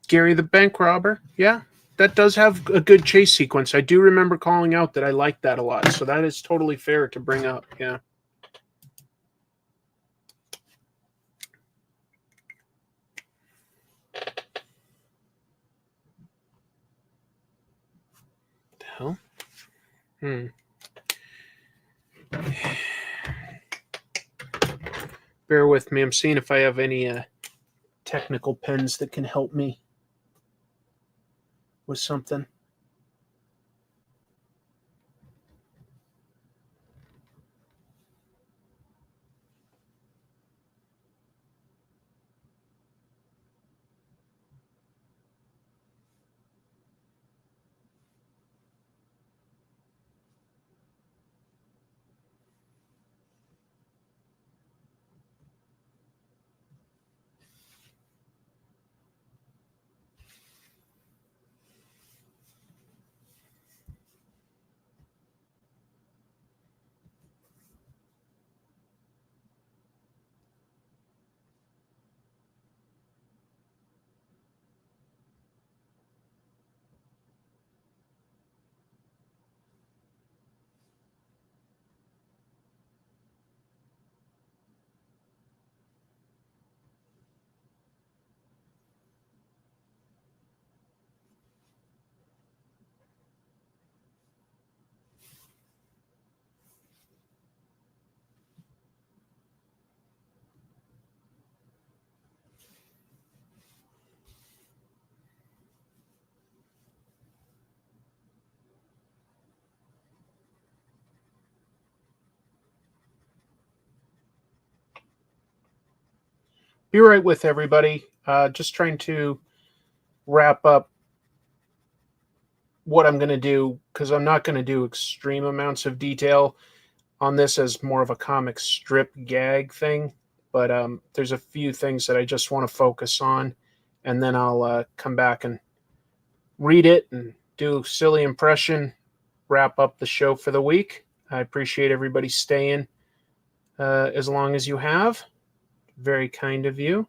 Gary the Bank Robber, yeah. that does have a good chase sequence. I do remember calling out that I liked that a lot. So that is totally fair to bring up. Yeah. The hell? Bear with me. I'm seeing if I have any technical pens that can help me with something. Be right with everybody. Just trying to wrap up what I'm going to do, because I'm not going to do extreme amounts of detail on this as more of a comic strip gag thing. But there's a few things that I just want to focus on, and then I'll come back and read it and do a silly impression, wrap up the show for the week. I appreciate everybody staying as long as you have. Very kind of you.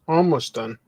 Almost done.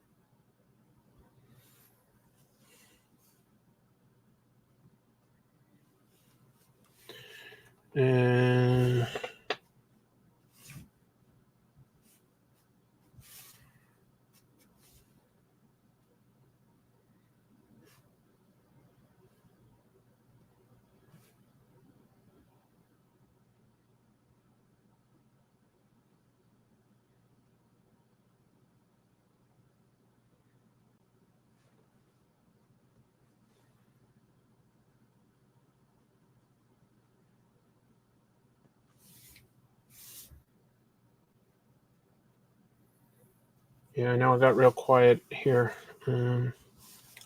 Yeah, I know I got real quiet here.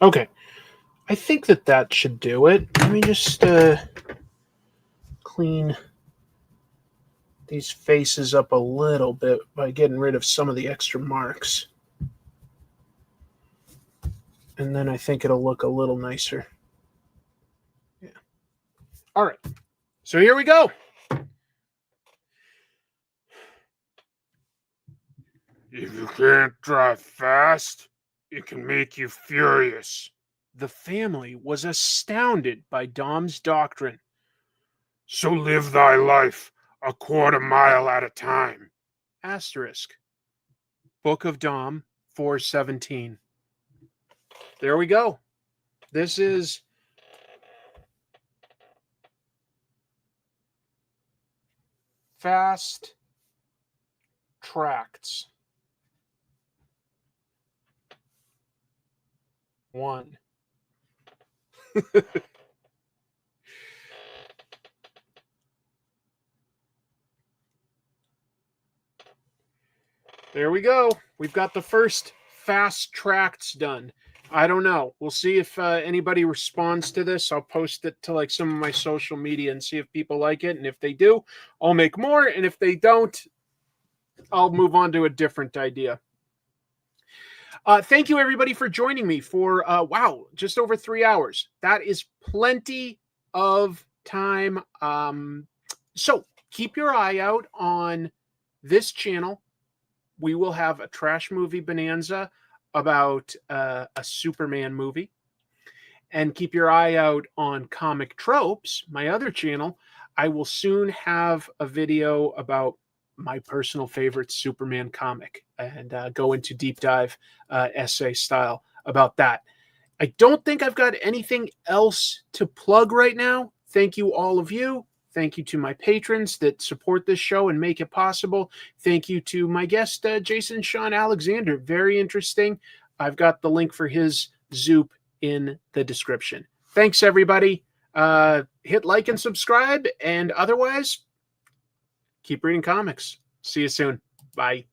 Okay. I think that should do it. Let me just clean these faces up a little bit by getting rid of some of the extra marks. And then I think it'll look a little nicer. Yeah. All right. So here we go. If you can't drive fast, it can make you furious. The family was astounded by Dom's doctrine. So live thy life a quarter mile at a time. Asterisk. Book of Dom 4:17. There we go. This is fast tracts. 1. There we go. We've got the first fast tracts done. I don't know. We'll see if anybody responds to this. I'll post it to like some of my social media and see if people like it. And if they do, I'll make more. And if they don't, I'll move on to a different idea. Thank you, everybody, for joining me for, wow, just over 3 hours. That is plenty of time. So keep your eye out on this channel. We will have a trash movie bonanza about a Superman movie. And keep your eye out on Comic Tropes, my other channel. I will soon have a video about my personal favorite Superman comic and go into deep dive essay style about that. I don't think I've got anything else to plug right now. Thank you, all of you. Thank you to my patrons that support this show and make it possible. Thank you to my guest, Jason Shawn Alexander. Very interesting. I've got the link for his Zoop in the description. Thanks, everybody. Hit like and subscribe. And otherwise, keep reading comics. See you soon. Bye.